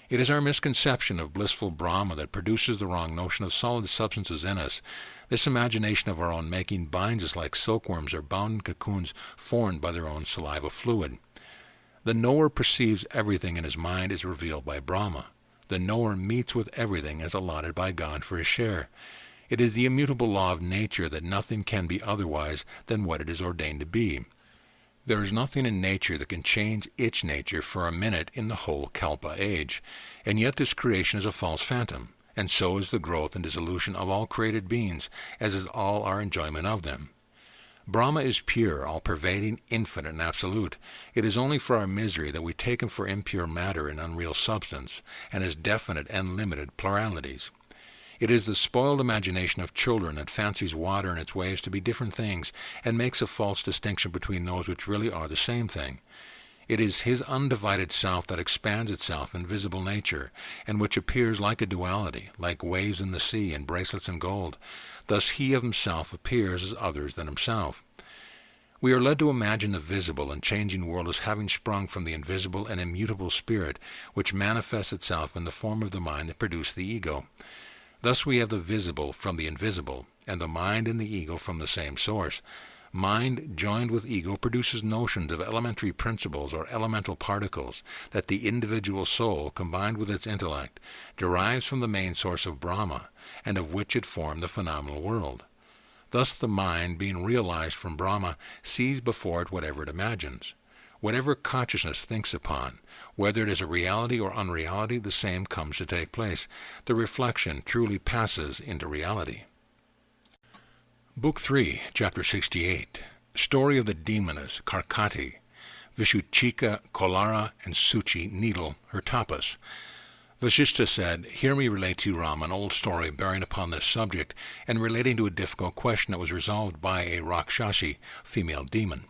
It is our misconception of blissful Brahma that produces the wrong notion of solid substances in us. This imagination of our own making binds us like silkworms are bound in cocoons formed by their own saliva fluid. The knower perceives everything in his mind is revealed by Brahma. The knower meets with everything as allotted by God for his share. It is the immutable law of nature that nothing can be otherwise than what it is ordained to be. There is nothing in nature that can change its nature for a minute in the whole Kalpa age, and yet this creation is a false phantom, and so is the growth and dissolution of all created beings, as is all our enjoyment of them. Brahma is pure, all-pervading, infinite, and absolute. It is only for our misery that we take him for impure matter and unreal substance, and as definite and limited pluralities. It is the spoiled imagination of children that fancies water and its waves to be different things, and makes a false distinction between those which really are the same thing. It is his undivided self that expands itself in visible nature, and which appears like a duality, like waves in the sea and bracelets in gold. Thus he of himself appears as others than himself. We are led to imagine the visible and changing world as having sprung from the invisible and immutable spirit, which manifests itself in the form of the mind that produced the ego. Thus we have the visible from the invisible, and the mind and the ego from the same source. Mind joined with ego produces notions of elementary principles or elemental particles that the individual soul, combined with its intellect, derives from the main source of Brahma, and of which it formed the phenomenal world. Thus the mind, being realized from Brahma, sees before it whatever it imagines. Whatever consciousness thinks upon, whether it is a reality or unreality, the same comes to take place. The reflection truly passes into reality. Book 3, Chapter 68. Story of the Demoness, Karkati, Vishuchika, Kolara, and Suchi, Needle, her tapas. Vasistha said, "Hear me relate to you, Ram, an old story bearing upon this subject, and relating to a difficult question that was resolved by a Rakshasi, female demon.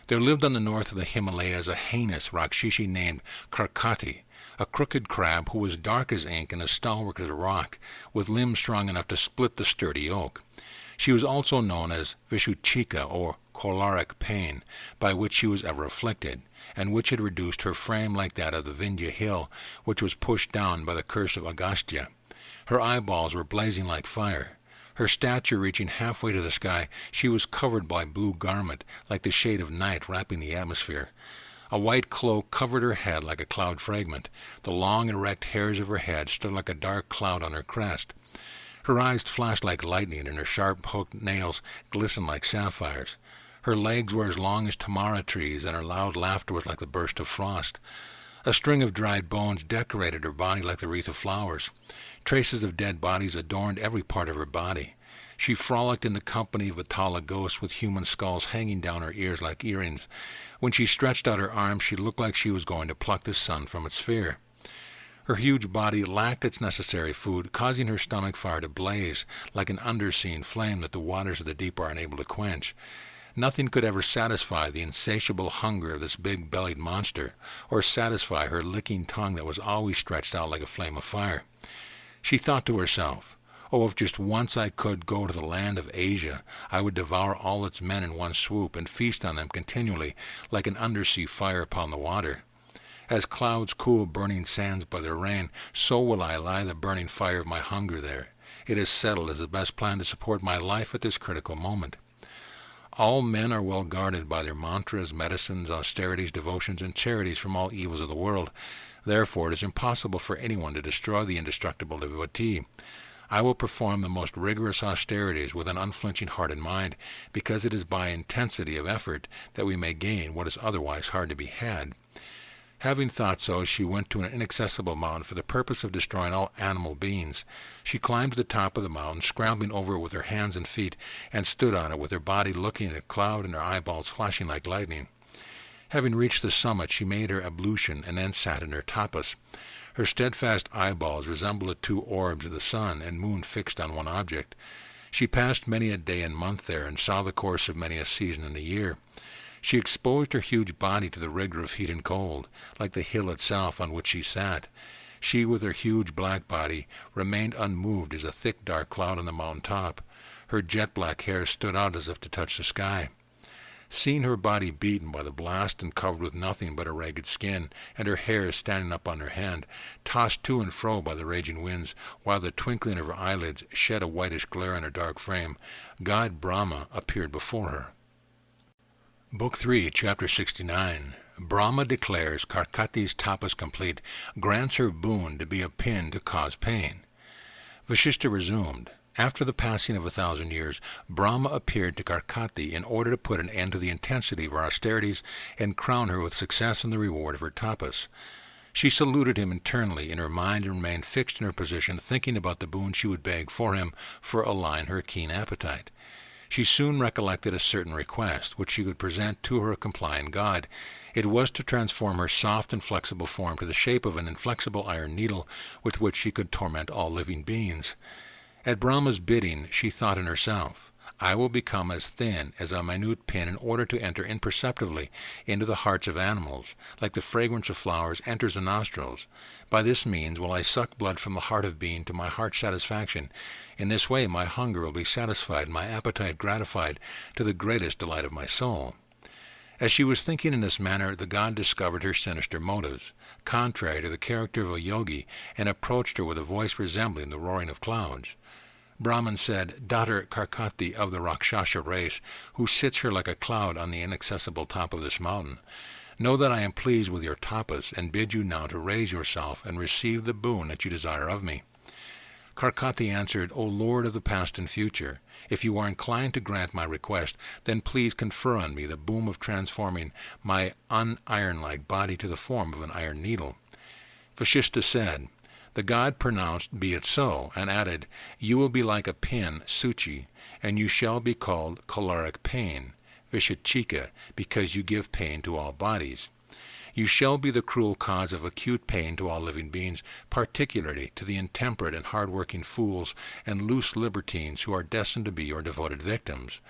There lived on the north of the Himalayas a heinous Rakshasi named Karkati, a crooked crab who was dark as ink and as stalwart as a rock, with limbs strong enough to split the sturdy oak. She was also known as Vishuchika, or choleric pain, by which she was ever afflicted, and which had reduced her frame like that of the Vindhya hill, which was pushed down by the curse of Agastya. Her eyeballs were blazing like fire. Her stature reaching halfway to the sky, she was covered by a blue garment, like the shade of night wrapping the atmosphere. A white cloak covered her head like a cloud fragment. The long erect hairs of her head stood like a dark cloud on her crest. Her eyes flashed like lightning, and her sharp hooked nails glistened like sapphires. Her legs were as long as tamara trees, and her loud laughter was like the burst of frost. A string of dried bones decorated her body like the wreath of flowers. Traces of dead bodies adorned every part of her body. She frolicked in the company of Vatala ghosts with human skulls hanging down her ears like earrings. When she stretched out her arms, she looked like she was going to pluck the sun from its sphere. Her huge body lacked its necessary food, causing her stomach fire to blaze like an underseen flame that the waters of the deep are unable to quench. Nothing could ever satisfy the insatiable hunger of this big-bellied monster, or satisfy her licking tongue that was always stretched out like a flame of fire. She thought to herself, "Oh, if just once I could go to the land of Asia, I would devour all its men in one swoop, and feast on them continually, like an undersea fire upon the water. As clouds cool burning sands by their rain, so will I lie the burning fire of my hunger there. It is settled as the best plan to support my life at this critical moment. All men are well guarded by their mantras, medicines, austerities, devotions, and charities from all evils of the world. Therefore it is impossible for anyone to destroy the indestructible devotee. I will perform the most rigorous austerities with an unflinching heart and mind, because it is by intensity of effort that we may gain what is otherwise hard to be had." Having thought so, she went to an inaccessible mountain for the purpose of destroying all animal beings. She climbed to the top of the mountain, scrambling over it with her hands and feet, and stood on it with her body looking at a cloud and her eyeballs flashing like lightning. Having reached the summit, she made her ablution and then sat in her tapas. Her steadfast eyeballs resembled the two orbs of the sun and moon fixed on one object. She passed many a day and month there, and saw the course of many a season in a year. She exposed her huge body to the rigor of heat and cold, like the hill itself on which she sat. She, with her huge black body, remained unmoved as a thick dark cloud on the mountain top. Her jet-black hair stood out as if to touch the sky. Seeing her body beaten by the blast and covered with nothing but a ragged skin, and her hair standing up on her hand, tossed to and fro by the raging winds, while the twinkling of her eyelids shed a whitish glare on her dark frame, God Brahma appeared before her. Book 3, Chapter 69. Brahma declares Karkati's tapas complete, grants her boon to be a pin to cause pain. Vasistha resumed, "After the passing of 1,000 years, Brahma appeared to Karkati in order to put an end to the intensity of her austerities and crown her with success in the reward of her tapas. She saluted him internally in her mind and remained fixed in her position, thinking about the boon she would beg for him for allaying her keen appetite. She soon recollected a certain request, which she would present to her complying god. It was to transform her soft and flexible form to the shape of an inflexible iron needle with which she could torment all living beings. At Brahma's bidding, she thought in herself, "I will become as thin as a minute pin in order to enter imperceptibly into the hearts of animals, like the fragrance of flowers enters the nostrils. By this means will I suck blood from the heart of being to my heart's satisfaction. In this way my hunger will be satisfied and my appetite gratified to the greatest delight of my soul." As she was thinking in this manner, the god discovered her sinister motives, contrary to the character of a yogi, and approached her with a voice resembling the roaring of clouds. Brahman said, "Daughter Karkati of the Rakshasa race, who sits here like a cloud on the inaccessible top of this mountain, know that I am pleased with your tapas, and bid you now to raise yourself and receive the boon that you desire of me." Karkati answered, "O Lord of the past and future, if you are inclined to grant my request, then please confer on me the boon of transforming my un-iron-like body to the form of an iron needle." Vasistha said, the god pronounced, "Be it so," and added, "You will be like a pin, Suchi, and you shall be called choleric pain, Vishachika, because you give pain to all bodies. You shall be the cruel cause of acute pain to all living beings, particularly to the intemperate and hard-working fools and loose libertines who are destined to be your devoted victims.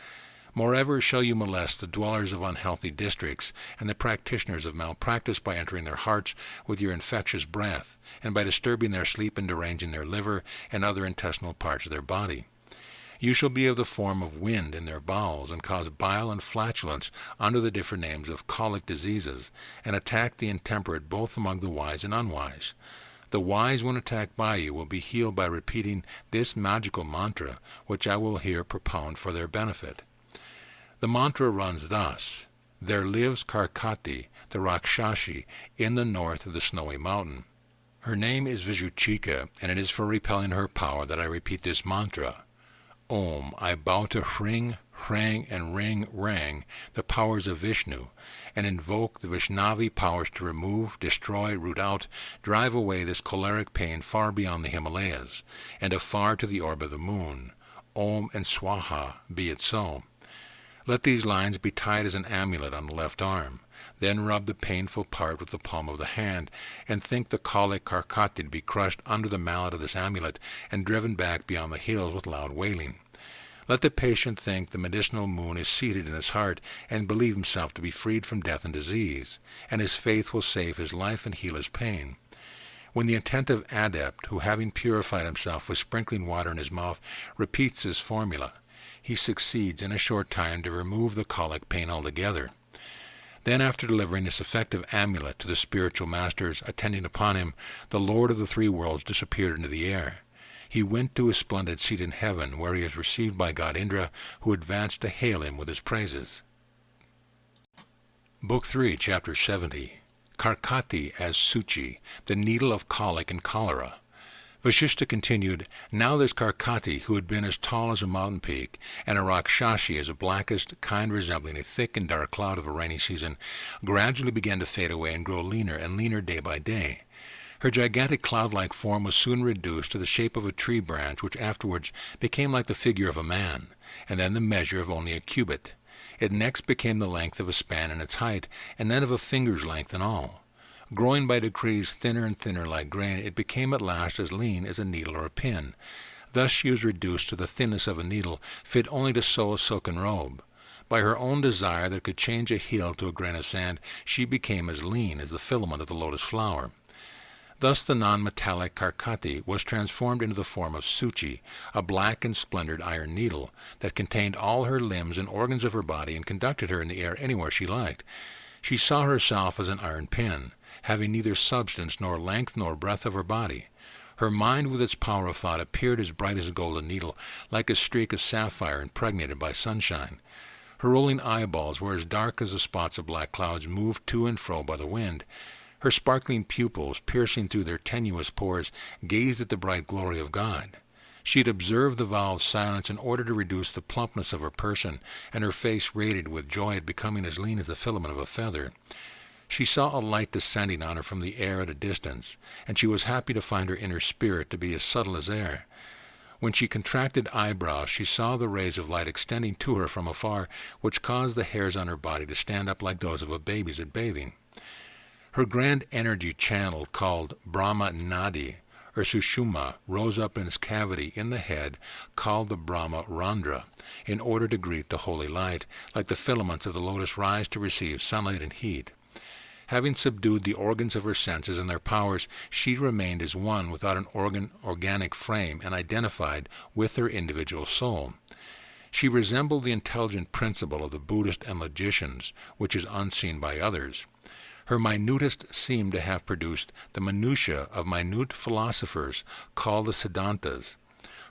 Moreover, shall you molest the dwellers of unhealthy districts and the practitioners of malpractice by entering their hearts with your infectious breath, and by disturbing their sleep and deranging their liver and other intestinal parts of their body. You shall be of the form of wind in their bowels, and cause bile and flatulence under the different names of colic diseases, and attack the intemperate both among the wise and unwise. The wise, when attacked by you, will be healed by repeating this magical mantra, which I will here propound for their benefit. The mantra runs thus: There lives Karkati, the Rakshasi, in the north of the snowy mountain. Her name is Vishachika, and it is for repelling her power that I repeat this mantra. Om, I bow to Hring, Hrang, and Ring, Rang, the powers of Vishnu, and invoke the Vaishnavi powers to remove, destroy, root out, drive away this choleric pain far beyond the Himalayas, and afar to the orb of the moon. Om and Swaha, be it so. Let these lines be tied as an amulet on the left arm. Then rub the painful part with the palm of the hand, and think the colic Karkati to be crushed under the mallet of this amulet, and driven back beyond the hills with loud wailing. Let the patient think the medicinal moon is seated in his heart, and believe himself to be freed from death and disease, and his faith will save his life and heal his pain. When the attentive adept, who having purified himself with sprinkling water in his mouth, repeats this formula, he succeeds in a short time to remove the colic pain altogether. Then, after delivering this effective amulet to the spiritual masters attending upon him, the Lord of the three worlds disappeared into the air. He went to his splendid seat in heaven, where he is received by God Indra, who advanced to hail him with his praises. Book 3, Chapter 70. Karkati as Suchi, the needle of colic and cholera. Vasistha continued, Now this Karkati, who had been as tall as a mountain peak, and a Rakshasi as a blackest, kind resembling a thick and dark cloud of a rainy season, gradually began to fade away and grow leaner and leaner day by day. Her gigantic cloud-like form was soon reduced to the shape of a tree branch, which afterwards became like the figure of a man, and then the measure of only a cubit. It next became the length of a span in its height, and then of a finger's length in all. Growing by degrees thinner and thinner like grain, it became at last as lean as a needle or a pin. Thus she was reduced to the thinness of a needle, fit only to sew a silken robe. By her own desire that could change a heel to a grain of sand, she became as lean as the filament of the lotus flower. Thus the non-metallic Karkati was transformed into the form of Suchi, a black and splendid iron needle, that contained all her limbs and organs of her body and conducted her in the air anywhere she liked. She saw herself as an iron pin, having neither substance nor length nor breadth of her body. Her mind with its power of thought appeared as bright as a golden needle, like a streak of sapphire impregnated by sunshine. Her rolling eyeballs were as dark as the spots of black clouds moved to and fro by the wind. Her sparkling pupils, piercing through their tenuous pores, gazed at the bright glory of God. She had observed the vow of silence in order to reduce the plumpness of her person, and her face radiated with joy at becoming as lean as the filament of a feather. She saw a light descending on her from the air at a distance, and she was happy to find her inner spirit to be as subtle as air. When she contracted eyebrows, she saw the rays of light extending to her from afar, which caused the hairs on her body to stand up like those of a baby's at bathing. Her grand energy channel, called Brahma Nadi, or Sushumna, rose up in its cavity in the head, called the Brahma Randra, in order to greet the holy light, like the filaments of the lotus rise to receive sunlight and heat. Having subdued the organs of her senses and their powers, she remained as one without an organic frame and identified with her individual soul. She resembled the intelligent principle of the Buddhist and logicians, which is unseen by others. Her minutest seemed to have produced the minutiae of minute philosophers called the Siddhantas.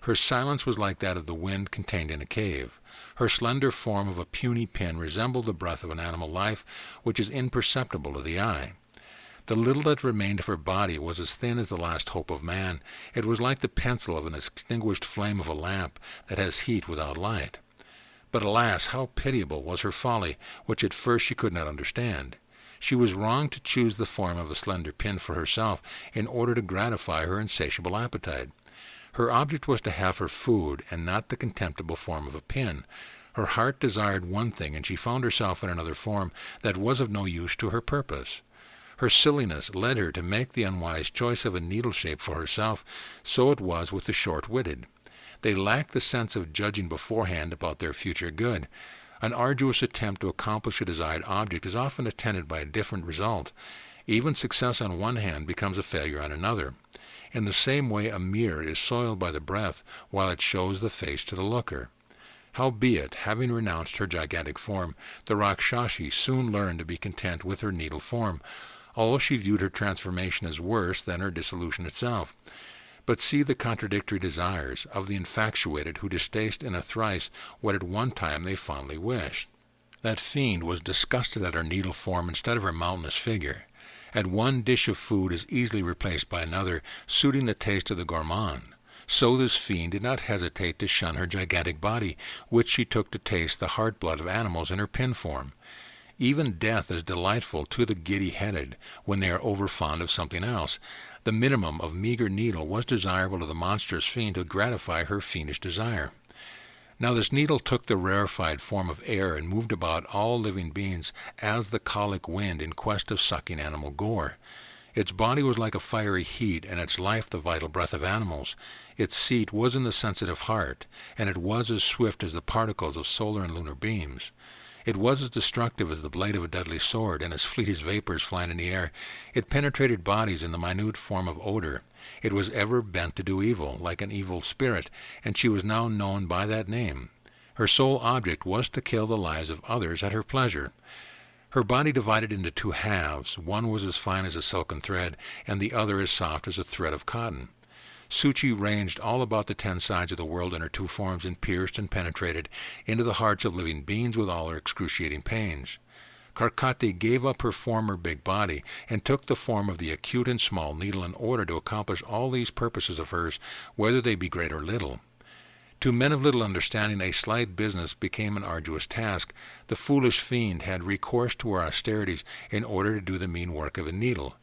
Her silence was like that of the wind contained in a cave. Her slender form of a puny pin resembled the breath of an animal life, which is imperceptible to the eye. The little that remained of her body was as thin as the last hope of man. It was like the pencil of an extinguished flame of a lamp that has heat without light. But alas, how pitiable was her folly, which at first she could not understand. She was wrong to choose the form of a slender pin for herself in order to gratify her insatiable appetite. Her object was to have her food, and not the contemptible form of a pin. Her heart desired one thing, and she found herself in another form that was of no use to her purpose. Her silliness led her to make the unwise choice of a needle shape for herself. So it was with the short-witted. They lacked the sense of judging beforehand about their future good. An arduous attempt to accomplish a desired object is often attended by a different result. Even success on one hand becomes a failure on another. In the same way a mirror is soiled by the breath while it shows the face to the looker. Howbeit, having renounced her gigantic form, the Rakshasi soon learned to be content with her needle form, although she viewed her transformation as worse than her dissolution itself. But see the contradictory desires of the infatuated who distaste in a thrice what at one time they fondly wished. That fiend was disgusted at her needle form instead of her mountainous figure. At one dish of food is easily replaced by another, suiting the taste of the gourmand. So this fiend did not hesitate to shun her gigantic body, which she took to taste the heart-blood of animals in her pin form. Even death is delightful to the giddy-headed when they are over-fond of something else. The minimum of meager needle was desirable to the monstrous fiend to gratify her fiendish desire. Now this needle took the rarefied form of air and moved about all living beings as the colic wind in quest of sucking animal gore. Its body was like a fiery heat, and its life the vital breath of animals. Its seat was in the sensitive heart, and it was as swift as the particles of solar and lunar beams. It was as destructive as the blade of a deadly sword, and as fleet as vapors flying in the air. It penetrated bodies in the minute form of odor. It was ever bent to do evil, like an evil spirit, and she was now known by that name. Her sole object was to kill the lives of others at her pleasure. Her body divided into two halves. One was as fine as a silken thread, and the other as soft as a thread of cotton. Suchi ranged all about the 10 sides of the world in her two forms, and pierced and penetrated into the hearts of living beings with all her excruciating pains. Karkati gave up her former big body, and took the form of the acute and small needle in order to accomplish all these purposes of hers, whether they be great or little. To men of little understanding, a slight business became an arduous task. The foolish fiend had recourse to her austerities in order to do the mean work of a needle.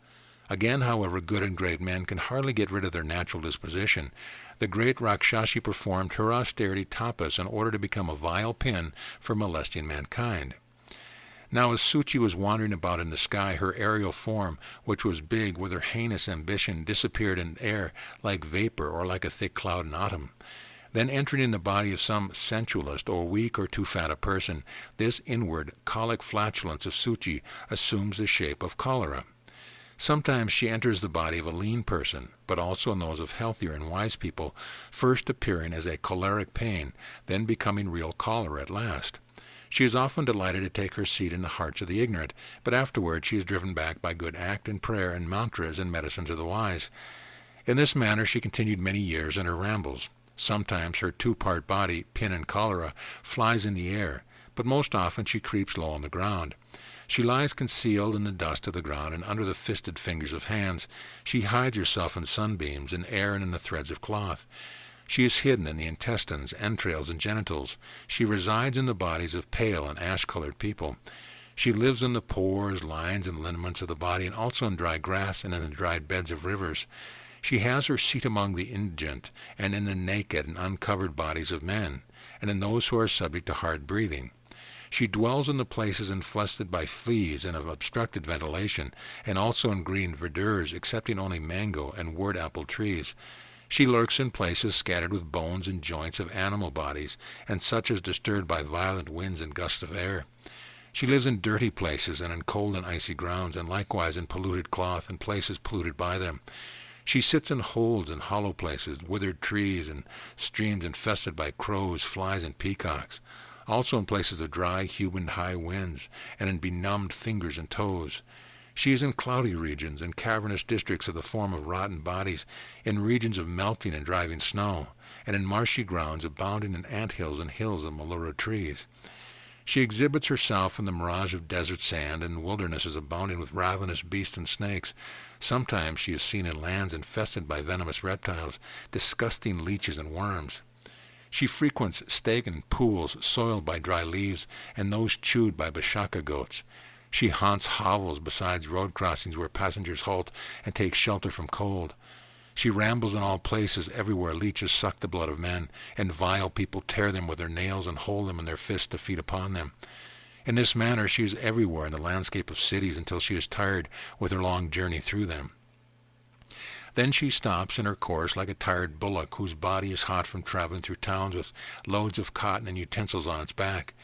Again, however, good and great men can hardly get rid of their natural disposition. The great Rakshasi performed her austerity tapas in order to become a vile pin for molesting mankind. Now as Suchi was wandering about in the sky, her aerial form, which was big with her heinous ambition, disappeared in air like vapor or like a thick cloud in autumn. Then entering in the body of some sensualist or weak or too fat a person, this inward colic flatulence of Suchi assumes the shape of cholera. Sometimes she enters the body of a lean person, but also in those of healthier and wise people, first appearing as a choleric pain, then becoming real cholera at last. She is often delighted to take her seat in the hearts of the ignorant, but afterward she is driven back by good act and prayer and mantras and medicines of the wise. In this manner she continued many years in her rambles. Sometimes her 2-part body, pin and cholera, flies in the air, but most often she creeps low on the ground. She lies concealed in the dust of the ground and under the fisted fingers of hands. She hides herself in sunbeams, in air, and in the threads of cloth. She is hidden in the intestines, entrails, and genitals. She resides in the bodies of pale and ash-colored people. She lives in the pores, lines, and lineaments of the body, and also in dry grass and in the dried beds of rivers. She has her seat among the indigent, and in the naked and uncovered bodies of men, and in those who are subject to hard breathing. She dwells in the places infested by fleas and of obstructed ventilation, and also in green verdures, excepting only mango and word-apple trees. She lurks in places scattered with bones and joints of animal bodies, and such as disturbed by violent winds and gusts of air. She lives in dirty places and in cold and icy grounds, and likewise in polluted cloth and places polluted by them. She sits in holes and hollow places, withered trees and streams infested by crows, flies, and peacocks, also in places of dry, humid high winds, and in benumbed fingers and toes. She is in cloudy regions and cavernous districts of the form of rotten bodies, in regions of melting and driving snow, and in marshy grounds abounding in anthills and hills of malura trees. She exhibits herself in the mirage of desert sand and wildernesses abounding with ravenous beasts and snakes. Sometimes she is seen in lands infested by venomous reptiles, disgusting leeches and worms. She frequents stagnant pools soiled by dry leaves and those chewed by bashaka goats. She haunts hovels besides road crossings where passengers halt and take shelter from cold. She rambles in all places everywhere leeches suck the blood of men, and vile people tear them with their nails and hold them in their fists to feed upon them. In this manner she is everywhere in the landscape of cities until she is tired with her long journey through them. Then she stops in her course like a tired bullock whose body is hot from traveling through towns with loads of cotton and utensils on its back.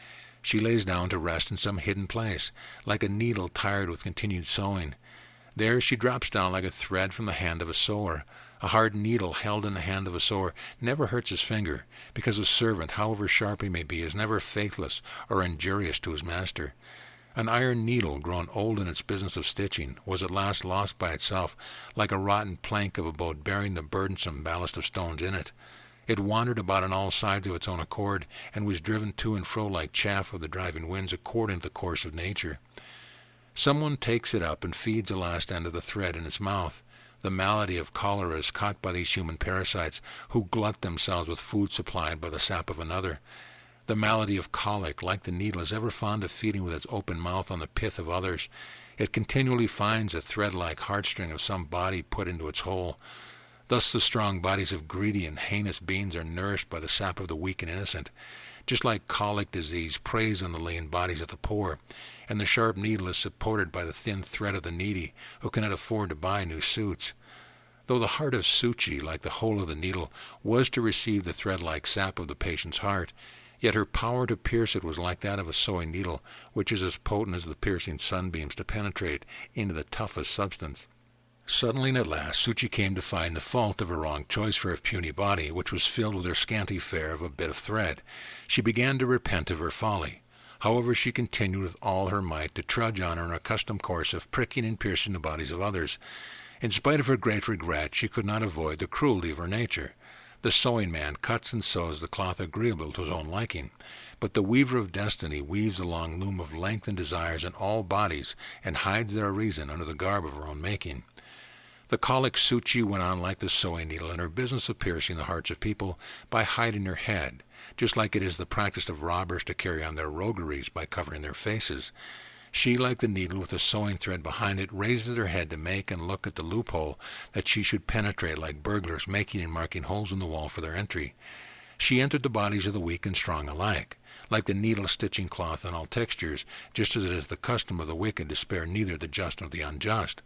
She lays down to rest in some hidden place, like a needle tired with continued sewing. There she drops down like a thread from the hand of a sewer. A hard needle held in the hand of a sewer never hurts his finger, because a servant, however sharp he may be, is never faithless or injurious to his master. An iron needle, grown old in its business of stitching, was at last lost by itself, like a rotten plank of a boat bearing the burdensome ballast of stones in it. It wandered about on all sides of its own accord, and was driven to and fro like chaff of the driving winds according to the course of nature. Someone takes it up and feeds the last end of the thread in its mouth. The malady of cholera is caught by these human parasites, who glut themselves with food supplied by the sap of another. The malady of colic, like the needle, is ever fond of feeding with its open mouth on the pith of others. It continually finds a thread-like heartstring of some body put into its hole. Thus the strong bodies of greedy and heinous beings are nourished by the sap of the weak and innocent, just like colic disease preys on the lean bodies of the poor, and the sharp needle is supported by the thin thread of the needy, who cannot afford to buy new suits. Though the heart of Suchi, like the whole of the needle, was to receive the thread-like sap of the patient's heart, yet her power to pierce it was like that of a sewing needle, which is as potent as the piercing sunbeams to penetrate into the toughest substance. Suddenly and at last Suchi came to find the fault of her wrong choice for her puny body, which was filled with her scanty fare of a bit of thread. She began to repent of her folly. However, she continued with all her might to trudge on her accustomed course of pricking and piercing the bodies of others. In spite of her great regret, she could not avoid the cruelty of her nature. The sewing man cuts and sews the cloth agreeable to his own liking, but the weaver of destiny weaves a long loom of length and desires in all bodies, and hides their reason under the garb of her own making. The colic Suchi went on like the sewing needle in her business of piercing the hearts of people by hiding her head, just like it is the practice of robbers to carry on their rogueries by covering their faces. She, like the needle with the sewing thread behind it, raises her head to make and look at the loophole that she should penetrate like burglars, making and marking holes in the wall for their entry. She entered the bodies of the weak and strong alike, like the needle stitching cloth on all textures, just as it is the custom of the wicked to spare neither the just nor the unjust.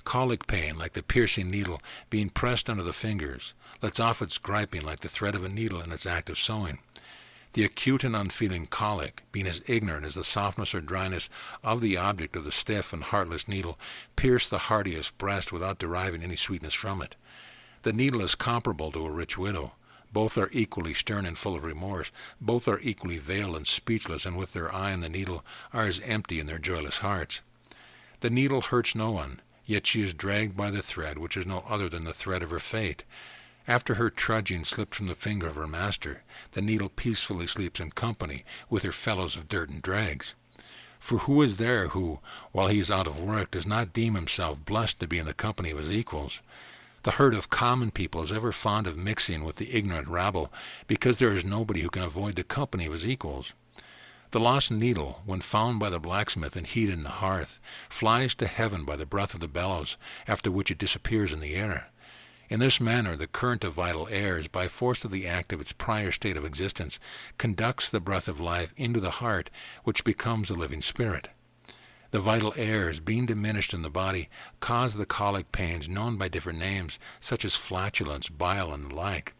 Colic pain, like the piercing needle, being pressed under the fingers, lets off its griping like the thread of a needle in its act of sewing. The acute and unfeeling colic, being as ignorant as the softness or dryness of the object of the stiff and heartless needle, pierced the hardiest breast without deriving any sweetness from it. The needle is comparable to a rich widow. Both are equally stern and full of remorse. Both are equally veiled and speechless, and with their eye on the needle are as empty in their joyless hearts. The needle hurts no one, yet she is dragged by the thread, which is no other than the thread of her fate. After her trudging slipped from the finger of her master, the needle peacefully sleeps in company with her fellows of dirt and dregs. For who is there who, while he is out of work, does not deem himself blessed to be in the company of his equals? The herd of common people is ever fond of mixing with the ignorant rabble, because there is nobody who can avoid the company of his equals. The lost needle, when found by the blacksmith and heated in the hearth, flies to heaven by the breath of the bellows, after which it disappears in the air. In this manner the current of vital airs, by force of the act of its prior state of existence, conducts the breath of life into the heart, which becomes a living spirit. The vital airs, being diminished in the body, cause the colic pains known by different names, such as flatulence, bile, and the like.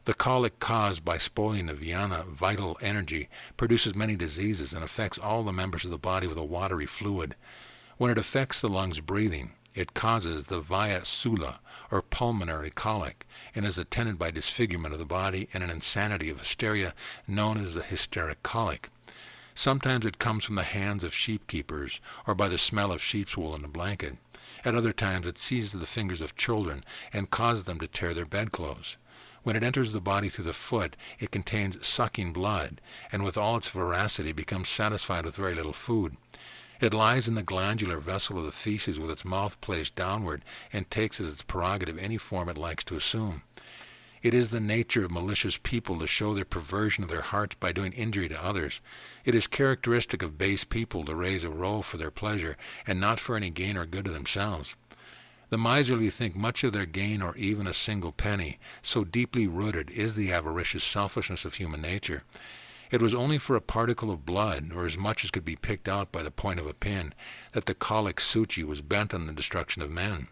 The colic caused by spoiling of vijnana, vital energy, produces many diseases and affects all the members of the body with a watery fluid. When it affects the lungs' breathing, It causes the via sula, or pulmonary colic, and is attended by disfigurement of the body and an insanity of hysteria known as the hysteric colic. Sometimes it comes from the hands of sheep-keepers, or by the smell of sheep's wool in a blanket. At other times it seizes the fingers of children and causes them to tear their bedclothes. When it enters the body through the foot, it contains sucking blood, and with all its voracity becomes satisfied with very little food. It lies in the glandular vessel of the feces with its mouth placed downward, and takes as its prerogative any form it likes to assume. It is the nature of malicious people to show their perversion of their hearts by doing injury to others. It is characteristic of base people to raise a row for their pleasure, and not for any gain or good to themselves. The miserly think much of their gain or even a single penny, so deeply rooted is the avaricious selfishness of human nature. It was only for a particle of blood, or as much as could be picked out by the point of a pin, that the colic Suchi was bent on the destruction of men.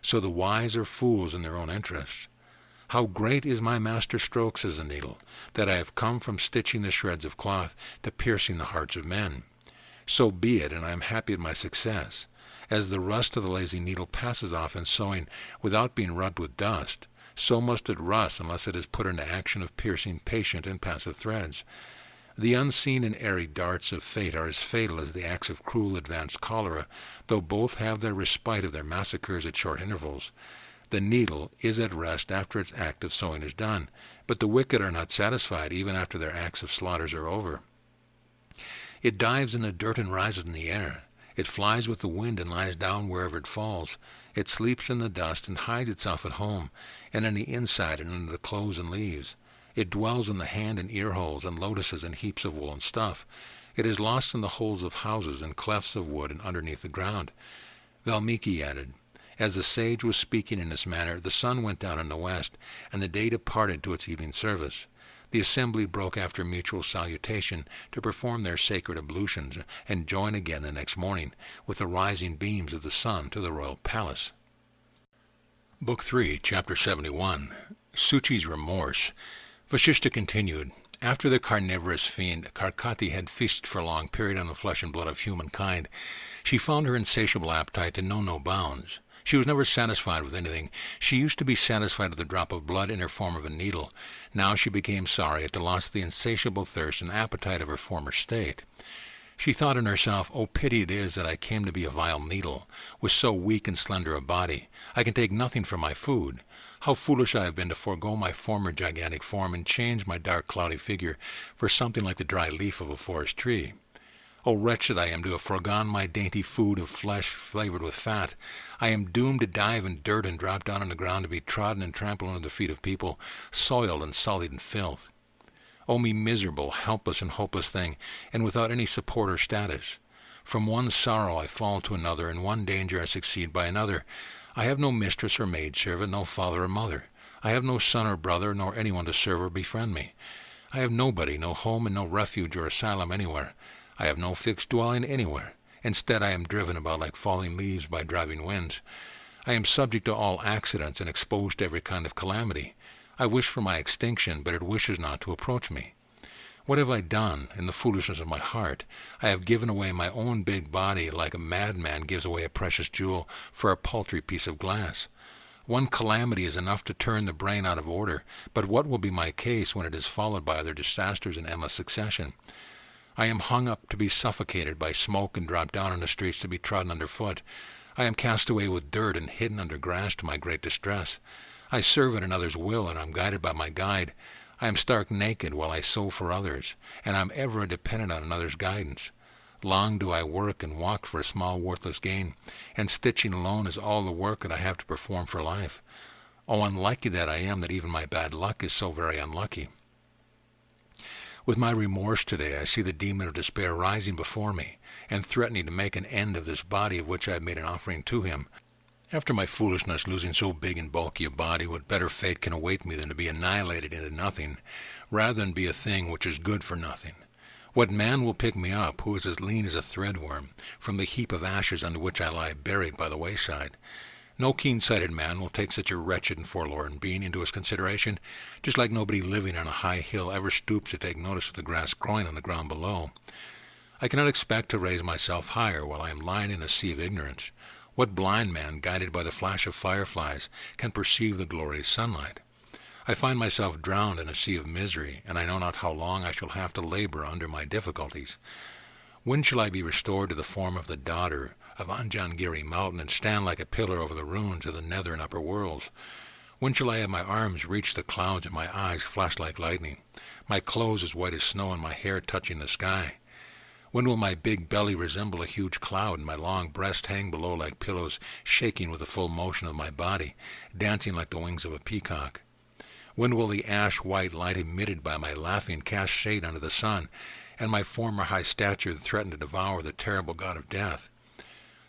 So the wise are fools in their own interests. How great is my master stroke, says the needle, that I have come from stitching the shreds of cloth to piercing the hearts of men. So be it, and I am happy at my success. As the rust of the lazy needle passes off in sewing without being rubbed with dust, so must it rust unless it is put into action of piercing patient and passive threads. The unseen and airy darts of fate are as fatal as the acts of cruel advanced cholera, though both have their respite of their massacres at short intervals. The needle is at rest after its act of sewing is done, but the wicked are not satisfied even after their acts of slaughters are over. It dives in the dirt and rises in the air. It flies with the wind and lies down wherever it falls. It sleeps in the dust and hides itself at home, and in the inside and under the clothes and leaves. It dwells in the hand and ear holes and lotuses and heaps of woolen stuff. It is lost in the holes of houses and clefts of wood and underneath the ground. Valmiki added, as the sage was speaking in this manner, the sun went down in the west, and the day departed to its evening service. The assembly broke after mutual salutation to perform their sacred ablutions, and join again the next morning with the rising beams of the sun to the royal palace. Book 3, Chapter 71. Suchi's Remorse. Vasistha continued, after the carnivorous fiend Karkati had feasted for a long period on the flesh and blood of humankind, she found her insatiable appetite to know no bounds. She was never satisfied with anything. She used to be satisfied with a drop of blood in her form of a needle. Now she became sorry at the loss of the insatiable thirst and appetite of her former state. She thought in herself, "Oh, pity it is that I came to be a vile needle, with so weak and slender a body. I can take nothing for my food. How foolish I have been to forego my former gigantic form and change my dark cloudy figure for something like the dry leaf of a forest tree. Oh, wretched I am to have foregone my dainty food of flesh flavored with fat. I am doomed to dive in dirt and drop down on the ground to be trodden and trampled under the feet of people, soiled and sullied in filth. Oh, me miserable, helpless and hopeless thing, and without any support or status. From one sorrow I fall to another, and one danger I succeed by another. I have no mistress or maidservant, no father or mother. I have no son or brother, nor anyone to serve or befriend me. I have nobody, no home, and no refuge or asylum anywhere. I have no fixed dwelling anywhere. Instead, I am driven about like falling leaves by driving winds. I am subject to all accidents and exposed to every kind of calamity. I wish for my extinction, but it wishes not to approach me. What have I done in the foolishness of my heart? I have given away my own big body like a madman gives away a precious jewel for a paltry piece of glass. One calamity is enough to turn the brain out of order, but what will be my case when it is followed by other disasters in endless succession? I am hung up to be suffocated by smoke and dropped down in the streets to be trodden underfoot. I am cast away with dirt and hidden under grass to my great distress. I serve at another's will, and am guided by my guide. I am stark naked while I sew for others, and I am ever dependent on another's guidance. Long do I work and walk for a small worthless gain, and stitching alone is all the work that I have to perform for life. Oh, unlucky that I am that even my bad luck is so very unlucky. With my remorse today, I see the demon of despair rising before me, and threatening to make an end of this body of which I have made an offering to him. After my foolishness losing so big and bulky a body, what better fate can await me than to be annihilated into nothing, rather than be a thing which is good for nothing? What man will pick me up, who is as lean as a threadworm, from the heap of ashes under which I lie buried by the wayside? No keen-sighted man will take such a wretched and forlorn being into his consideration, just like nobody living on a high hill ever stoops to take notice of the grass growing on the ground below. I cannot expect to raise myself higher while I am lying in a sea of ignorance. What blind man, guided by the flash of fireflies, can perceive the glorious sunlight? I find myself drowned in a sea of misery, and I know not how long I shall have to labor under my difficulties. When shall I be restored to the form of the daughter of Anjangiri mountain and stand like a pillar over the ruins of the nether and upper worlds? When shall I have my arms reach the clouds and my eyes flash like lightning, my clothes as white as snow and my hair touching the sky? When will my big belly resemble a huge cloud and my long breast hang below like pillows, shaking with the full motion of my body, dancing like the wings of a peacock? When will the ash-white light emitted by my laughing cast shade under the sun, and my former high stature threaten to devour the terrible god of death?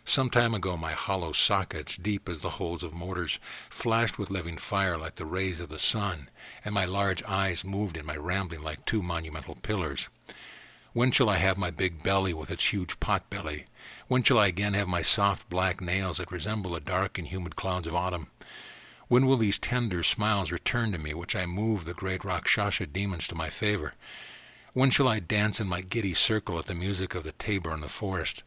Some time ago my hollow sockets, deep as the holes of mortars, flashed with living fire like the rays of the sun, and my large eyes moved in my rambling like two monumental pillars. When shall I have my big belly with its huge pot-belly? When shall I again have my soft black nails that resemble the dark and humid clouds of autumn? When will these tender smiles return to me, which I move the great Rakshasa demons to my favor? When shall I dance in my giddy circle at the music of the tabor in the forest?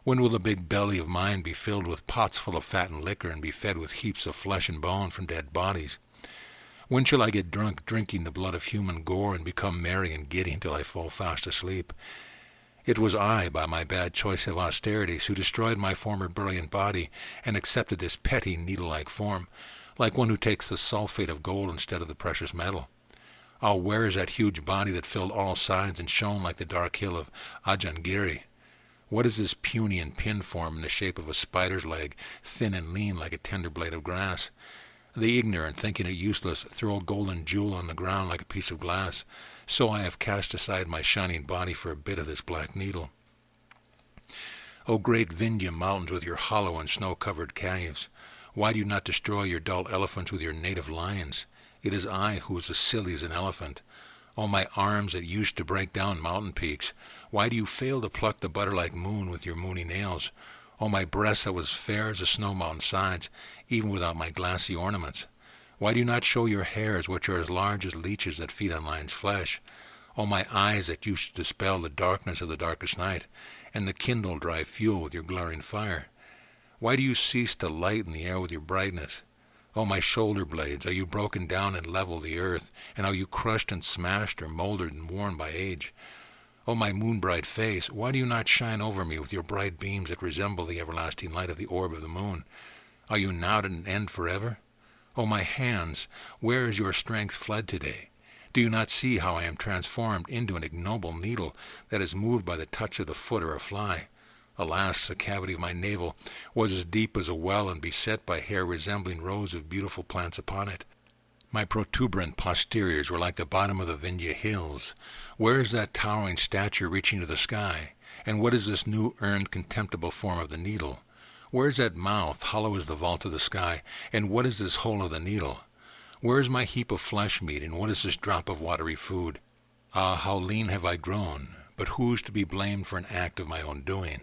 When will the big belly of mine be filled with pots full of fattened liquor and be fed with heaps of flesh and bone from dead bodies? When shall I get drunk drinking the blood of human gore and become merry and giddy until I fall fast asleep? It was I, by my bad choice of austerities, who destroyed my former brilliant body and accepted this petty needle-like form, like one who takes the sulfate of gold instead of the precious metal. Oh, where is that huge body that filled all sides and shone like the dark hill of Ajangiri? What is this puny and pinned form in the shape of a spider's leg, thin and lean like a tender blade of grass? The ignorant, thinking it useless, throw a golden jewel on the ground like a piece of glass. So I have cast aside my shining body for a bit of this black needle. O great Vindhya mountains with your hollow and snow-covered caves, why do you not destroy your dull elephants with your native lions? It is I who is as silly as an elephant. O my arms that used to break down mountain peaks, why do you fail to pluck the butter-like moon with your moony nails? O my breast that was fair as the snow mountain sides, even without my glassy ornaments, why do you not show your hairs, which are as large as leeches that feed on lion's flesh? O my eyes that used to dispel the darkness of the darkest night, and to kindle dry fuel with your glaring fire, why do you cease to lighten the air with your brightness? O my shoulder blades, are you broken down and level the earth, and are you crushed and smashed or mouldered and worn by age? O my moon-bright face, why do you not shine over me with your bright beams that resemble the everlasting light of the orb of the moon? Are you now at an end forever? O my hands, where is your strength fled today? Do you not see how I am transformed into an ignoble needle that is moved by the touch of the foot or a fly? Alas, the cavity of my navel was as deep as a well and beset by hair resembling rows of beautiful plants upon it. My protuberant posteriors were like the bottom of the Vindhya hills. Where is that towering stature reaching to the sky? And what is this new earned contemptible form of the needle? Where is that mouth, hollow as the vault of the sky? And what is this hole of the needle? Where is my heap of flesh meat, and what is this drop of watery food? Ah, how lean have I grown, but who's to be blamed for an act of my own doing?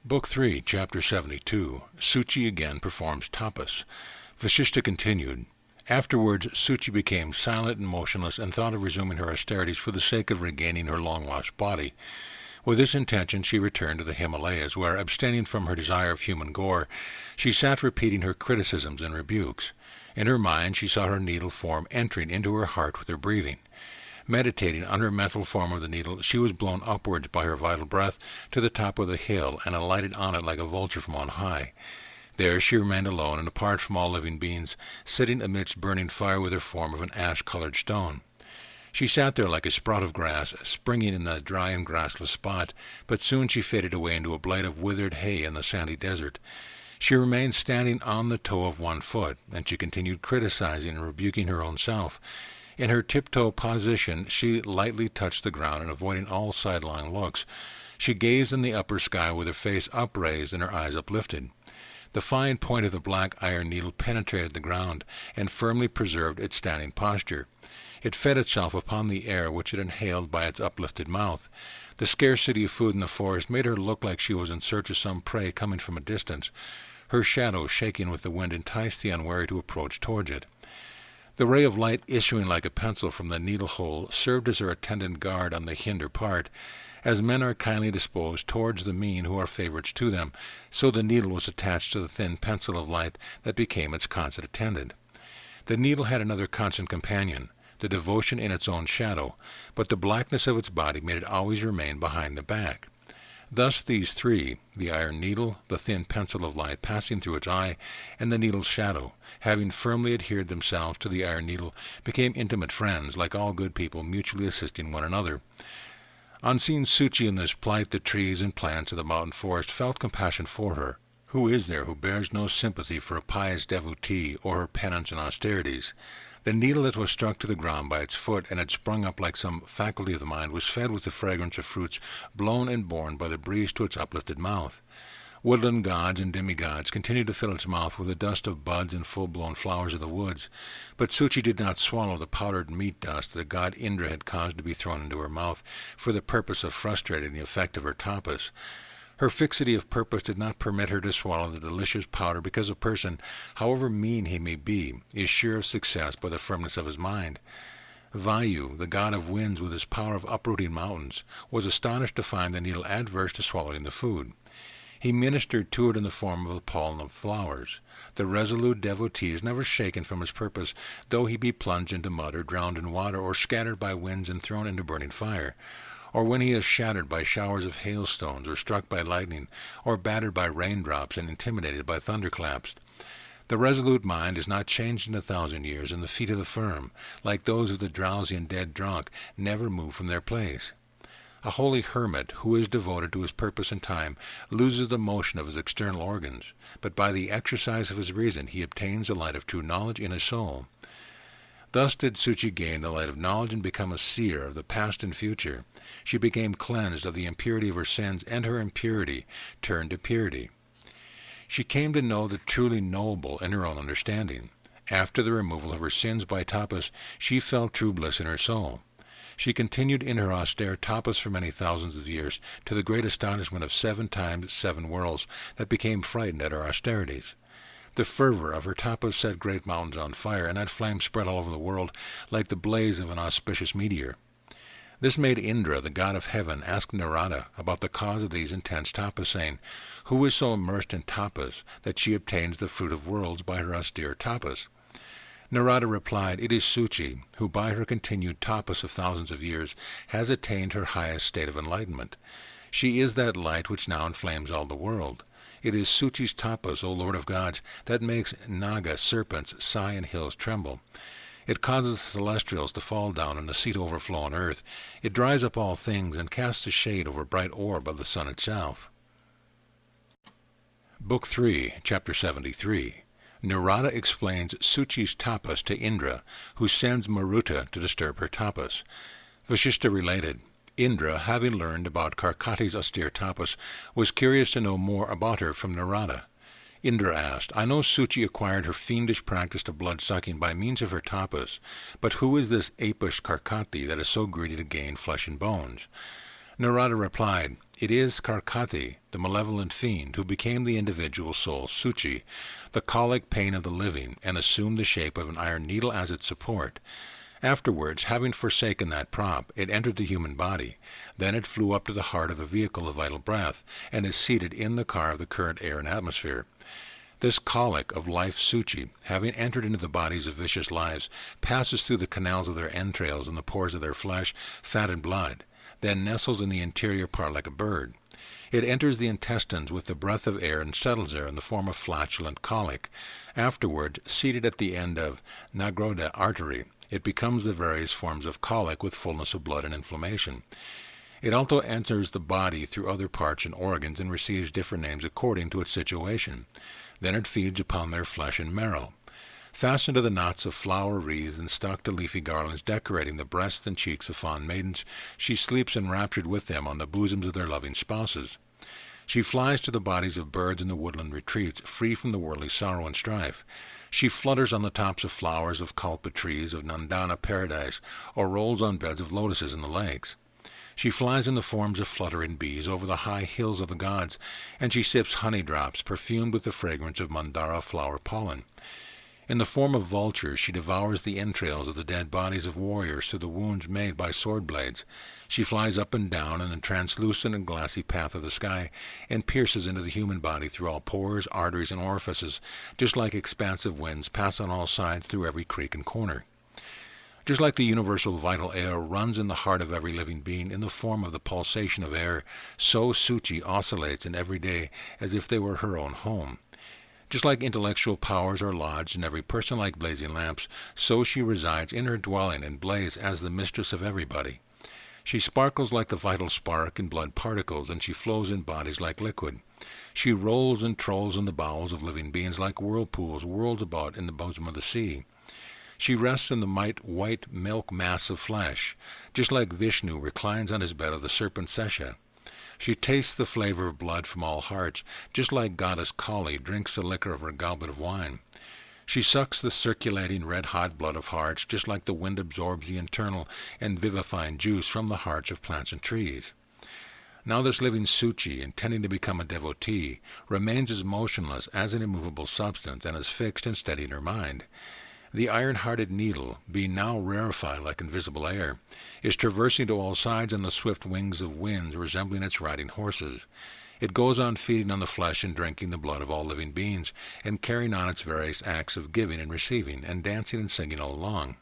Book 3, Chapter 72. Suchi again performs tapas. Vasistha continued. Afterwards, Suchi became silent and motionless and thought of resuming her austerities for the sake of regaining her long-lost body. With this intention, she returned to the Himalayas, where, abstaining from her desire of human gore, she sat repeating her criticisms and rebukes. In her mind, she saw her needle form entering into her heart with her breathing. Meditating on her mental form of the needle, she was blown upwards by her vital breath to the top of the hill, and alighted on it like a vulture from on high. There she remained alone and apart from all living beings, sitting amidst burning fire with her form of an ash-colored stone. She sat there like a sprout of grass, springing in the dry and grassless spot, but soon she faded away into a blade of withered hay in the sandy desert. She remained standing on the toe of one foot, and she continued criticizing and rebuking her own self. In her tiptoe position, she lightly touched the ground, and avoiding all sidelong looks, she gazed in the upper sky with her face upraised and her eyes uplifted. The fine point of the black iron needle penetrated the ground and firmly preserved its standing posture. It fed itself upon the air which it inhaled by its uplifted mouth. The scarcity of food in the forest made her look like she was in search of some prey coming from a distance. Her shadow, shaking with the wind, enticed the unwary to approach towards it. The ray of light issuing like a pencil from the needle hole served as her attendant guard on the hinder part, As men are kindly disposed towards the mean who are favorites to them, so the needle was attached to the thin pencil of light that became its constant attendant. The needle had another constant companion, the devotion in its own shadow, but the blackness of its body made it always remain behind the back. Thus these three, the iron needle, the thin pencil of light passing through its eye, and the needle's shadow, having firmly adhered themselves to the iron needle, became intimate friends, like all good people mutually assisting one another. On seeing Suchi in this plight, the trees and plants of the mountain forest felt compassion for her. Who is there who bears no sympathy for a pious devotee or her penance and austerities? The needle that was struck to the ground by its foot and had sprung up like some faculty of the mind was fed with the fragrance of fruits blown and borne by the breeze to its uplifted mouth. Woodland gods and demigods continued to fill its mouth with the dust of buds and full-blown flowers of the woods, but Suchi did not swallow the powdered meat dust that god Indra had caused to be thrown into her mouth for the purpose of frustrating the effect of her tapas. Her fixity of purpose did not permit her to swallow the delicious powder because a person, however mean he may be, is sure of success by the firmness of his mind. Vayu, the god of winds with his power of uprooting mountains, was astonished to find the needle adverse to swallowing the food. He ministered to it in the form of the pollen of flowers. The resolute devotee is never shaken from his purpose, though he be plunged into mud or drowned in water or scattered by winds and thrown into burning fire, or when he is shattered by showers of hailstones, or struck by lightning, or battered by raindrops and intimidated by thunderclaps. The resolute mind is not changed in 1,000 years, and the feet of the firm, like those of the drowsy and dead drunk, never move from their place. A holy hermit, who is devoted to his purpose and time, loses the motion of his external organs, but by the exercise of his reason he obtains the light of true knowledge in his soul. Thus did Suchi gain the light of knowledge and become a seer of the past and future. She became cleansed of the impurity of her sins, and her impurity turned to purity. She came to know the truly knowable in her own understanding. After the removal of her sins by tapas, she felt true bliss in her soul. She continued in her austere tapas for many thousands of years, to the great astonishment of 7 times 7 worlds that became frightened at her austerities. The fervor of her tapas set great mountains on fire, and that flame spread all over the world like the blaze of an auspicious meteor. This made Indra, the god of heaven, ask Narada about the cause of these intense tapas, saying, "Who is so immersed in tapas that she obtains the fruit of worlds by her austere tapas?" Narada replied, "It is Suchi, who by her continued tapas of thousands of years has attained her highest state of enlightenment. She is that light which now inflames all the world. It is Suchi's tapas, O Lord of gods, that makes naga, serpents, sigh and hills tremble. It causes the celestials to fall down and the sea to overflow on earth. It dries up all things and casts a shade over a bright orb of the sun itself." Book 3, Chapter 73. Narada explains Suchi's tapas to Indra, who sends Maruta to disturb her tapas. Vasistha related, Indra, having learned about Karkati's austere tapas, was curious to know more about her from Narada. Indra asked, "I know Suchi acquired her fiendish practice of blood-sucking by means of her tapas, but who is this apish Karkati that is so greedy to gain flesh and bones?" Narada replied, "It is Karkati, the malevolent fiend, who became the individual soul Suchi, the colic pain of the living, and assumed the shape of an iron needle as its support. Afterwards, having forsaken that prop, it entered the human body. Then it flew up to the heart of the vehicle of vital breath, and is seated in the car of the current air and atmosphere. This colic of life Suchi, having entered into the bodies of vicious lives, passes through the canals of their entrails and the pores of their flesh, fat and blood, then nestles in the interior part like a bird. It enters the intestines with the breath of air and settles there in the form of flatulent colic. Afterwards, seated at the end of Nagroda artery, it becomes the various forms of colic with fullness of blood and inflammation. It also enters the body through other parts and organs and receives different names according to its situation. Then it feeds upon their flesh and marrow. Fastened to the knots of flower wreaths and stuck to leafy garlands decorating the breasts and cheeks of fond maidens, she sleeps enraptured with them on the bosoms of their loving spouses. She flies to the bodies of birds in the woodland retreats, free from the worldly sorrow and strife. She flutters on the tops of flowers of kalpa trees of Nandana paradise, or rolls on beds of lotuses in the lakes. She flies in the forms of fluttering bees over the high hills of the gods, and she sips honey drops perfumed with the fragrance of mandara flower pollen. In the form of vultures, she devours the entrails of the dead bodies of warriors through the wounds made by sword blades. She flies up and down in the translucent and glassy path of the sky and pierces into the human body through all pores, arteries, and orifices, just like expansive winds pass on all sides through every creek and corner. Just like the universal vital air runs in the heart of every living being in the form of the pulsation of air, so Suchi oscillates in every day as if they were her own home. Just like intellectual powers are lodged in every person like blazing lamps, so she resides in her dwelling and blaze as the mistress of everybody. She sparkles like the vital spark in blood particles, and she flows in bodies like liquid. She rolls and trolls in the bowels of living beings like whirlpools whirls about in the bosom of the sea. She rests in the white milk mass of flesh, just like Vishnu reclines on his bed of the serpent Sesha. She tastes the flavor of blood from all hearts, just like goddess Kali drinks the liquor of her goblet of wine. She sucks the circulating red-hot blood of hearts, just like the wind absorbs the internal and vivifying juice from the hearts of plants and trees. Now this living Suchi, intending to become a devotee, remains as motionless as an immovable substance and as fixed and steady in her mind. The iron-hearted needle, being now rarefied like invisible air, is traversing to all sides on the swift wings of winds resembling its riding horses. It goes on feeding on the flesh and drinking the blood of all living beings, and carrying on its various acts of giving and receiving, and dancing and singing all along.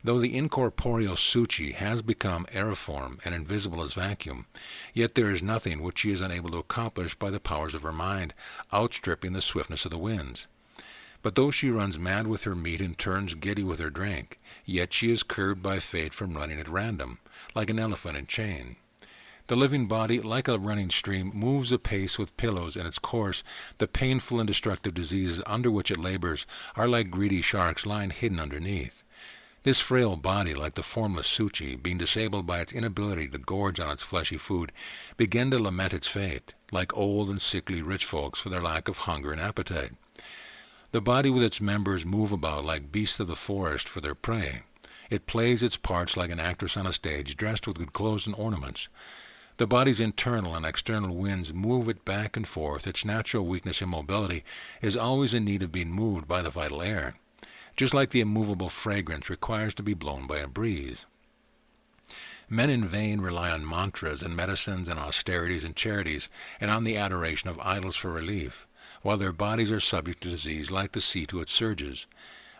Though the incorporeal Suchi has become aeriform and invisible as vacuum, yet there is nothing which she is unable to accomplish by the powers of her mind, outstripping the swiftness of the winds. But though she runs mad with her meat and turns giddy with her drink, yet she is curbed by fate from running at random, like an elephant in chain. The living body, like a running stream, moves apace with pillows in its course. The painful and destructive diseases under which it labors are like greedy sharks lying hidden underneath. This frail body, like the formless Suchi, being disabled by its inability to gorge on its fleshy food, began to lament its fate, like old and sickly rich folks for their lack of hunger and appetite. The body with its members move about like beasts of the forest for their prey. It plays its parts like an actress on a stage, dressed with good clothes and ornaments. The body's internal and external winds move it back and forth. Its natural weakness and mobility is always in need of being moved by the vital air, just like the immovable fragrance requires to be blown by a breeze. Men in vain rely on mantras and medicines and austerities and charities, and on the adoration of idols for relief, while their bodies are subject to disease like the sea to its surges.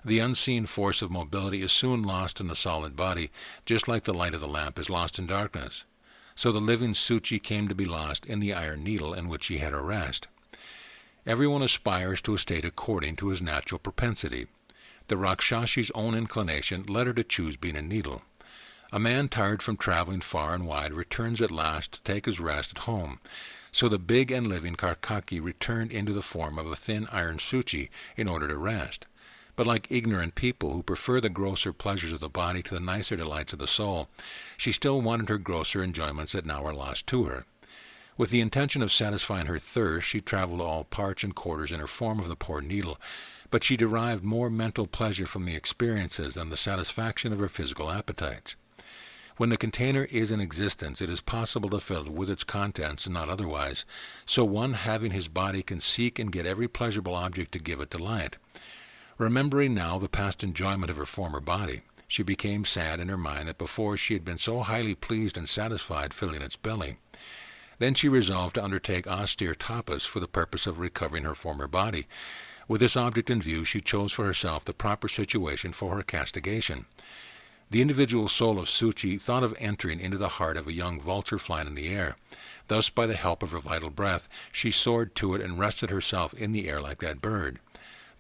The unseen force of mobility is soon lost in the solid body, just like the light of the lamp is lost in darkness. So the living Suchi came to be lost in the iron needle in which she had her rest. Everyone aspires to a state according to his natural propensity. The Rakshashi's own inclination led her to choose being a needle. A man tired from traveling far and wide returns at last to take his rest at home. So the big and living Karkaki returned into the form of a thin iron Suchi in order to rest. But like ignorant people who prefer the grosser pleasures of the body to the nicer delights of the soul, she still wanted her grosser enjoyments that now are lost to her. With the intention of satisfying her thirst, she traveled to all parts and quarters in her form of the poor needle, but she derived more mental pleasure from the experiences than the satisfaction of her physical appetites. When the container is in existence, it is possible to fill it with its contents and not otherwise, so one having his body can seek and get every pleasurable object to give it delight. Remembering now the past enjoyment of her former body, she became sad in her mind that before she had been so highly pleased and satisfied filling its belly. Then she resolved to undertake austere tapas for the purpose of recovering her former body. With this object in view, she chose for herself the proper situation for her castigation. The individual soul of Suchi thought of entering into the heart of a young vulture flying in the air. Thus, by the help of her vital breath, she soared to it and rested herself in the air like that bird.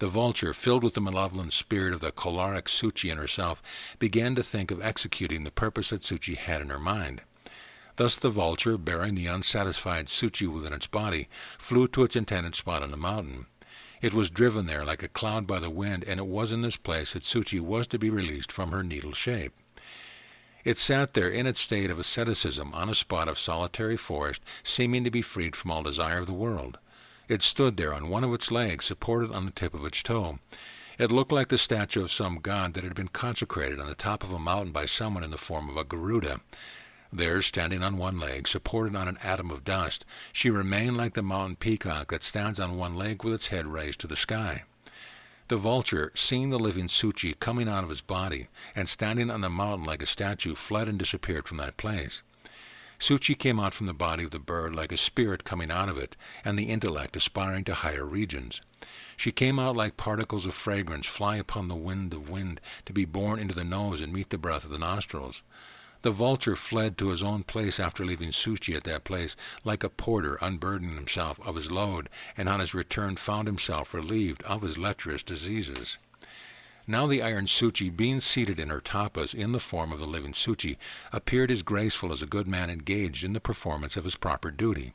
The vulture, filled with the malevolent spirit of the choleric Suchi in herself, began to think of executing the purpose that Suchi had in her mind. Thus the vulture, bearing the unsatisfied Suchi within its body, flew to its intended spot on the mountain. It was driven there like a cloud by the wind, and it was in this place that Suchi was to be released from her needle shape. It sat there in its state of asceticism on a spot of solitary forest, seeming to be freed from all desire of the world. It stood there on one of its legs, supported on the tip of its toe. It looked like the statue of some god that had been consecrated on the top of a mountain by someone in the form of a Garuda. There, standing on one leg, supported on an atom of dust, she remained like the mountain peacock that stands on one leg with its head raised to the sky. The vulture, seeing the living Suchi coming out of his body and standing on the mountain like a statue, fled and disappeared from that place. Suchi came out from the body of the bird like a spirit coming out of it, and the intellect aspiring to higher regions. She came out like particles of fragrance fly upon the wind of wind to be borne into the nose and meet the breath of the nostrils. The vulture fled to his own place after leaving Suchi at that place, like a porter unburdening himself of his load, and on his return found himself relieved of his lecherous diseases. Now the iron Suchi, being seated in her tapas in the form of the living Suchi, appeared as graceful as a good man engaged in the performance of his proper duty.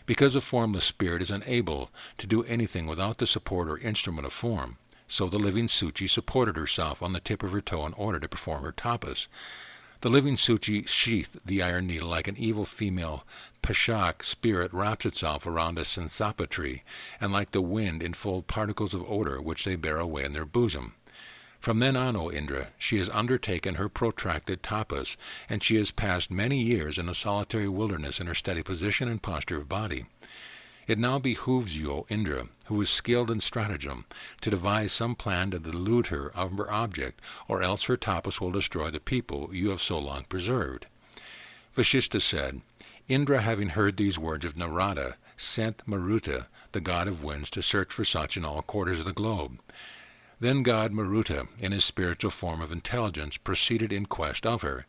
Because a formless spirit is unable to do anything without the support or instrument of form, so the living Suchi supported herself on the tip of her toe in order to perform her tapas. The living Suchi sheathed the iron needle like an evil female Pashak spirit wraps itself around a Sansapa tree, and like the wind enfold particles of odor which they bear away in their bosom. From then on, O Indra, she has undertaken her protracted tapas, and she has passed many years in a solitary wilderness in her steady position and posture of body. It now behooves you, O Indra, who is skilled in stratagem, to devise some plan to delude her of her object, or else her tapas will destroy the people you have so long preserved. Vasistha said, Indra, having heard these words of Narada, sent Maruta, the god of winds, to search for such in all quarters of the globe. Then god Maruta, in his spiritual form of intelligence, proceeded in quest of her.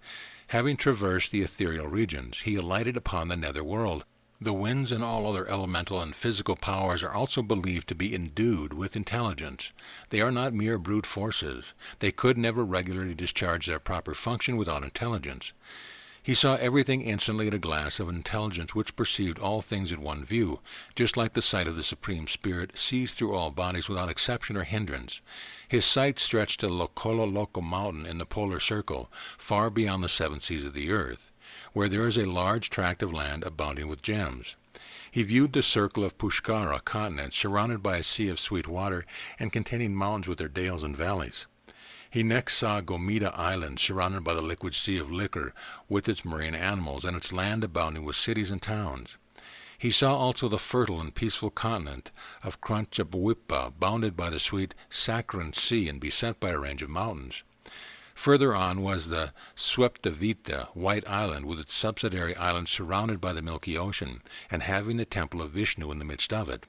Having traversed the ethereal regions, he alighted upon the nether world. The winds and all other elemental and physical powers are also believed to be endued with intelligence. They are not mere brute forces. They could never regularly discharge their proper function without intelligence. He saw everything instantly at a glass of intelligence which perceived all things at one view, just like the sight of the Supreme Spirit sees through all bodies without exception or hindrance. His sight stretched to Lokololoko mountain in the polar circle, far beyond the seven seas of the earth, where there is a large tract of land abounding with gems. He viewed the circle of Pushkara continent, surrounded by a sea of sweet water and containing mountains with their dales and valleys. He next saw Gomida Island, surrounded by the liquid sea of liquor, with its marine animals, and its land abounding with cities and towns. He saw also the fertile and peaceful continent of Kranchabuipa, bounded by the sweet saccharine sea and beset by a range of mountains. Further on was the Sweptavita, White Island, with its subsidiary islands surrounded by the Milky Ocean, and having the temple of Vishnu in the midst of it.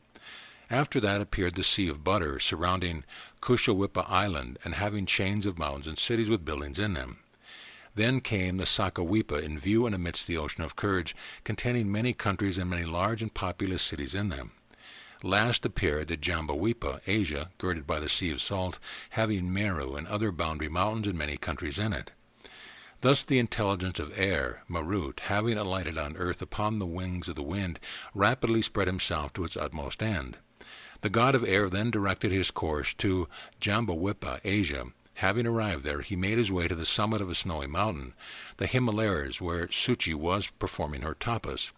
After that appeared the Sea of Butter, surrounding Kushawipa Island, and having chains of mountains and cities with buildings in them. Then came the Sakawipa in view and amidst the ocean of curds, containing many countries and many large and populous cities in them. Last appeared the Jambawipa, Asia, girded by the Sea of Salt, having Meru and other boundary mountains and many countries in it. Thus the intelligence of air, Marut, having alighted on earth upon the wings of the wind, rapidly spread himself to its utmost end. The god of air then directed his course to Jambawipa, Asia. Having arrived there, he made his way to the summit of a snowy mountain, the Himalayas, where Suchi was performing her tapas.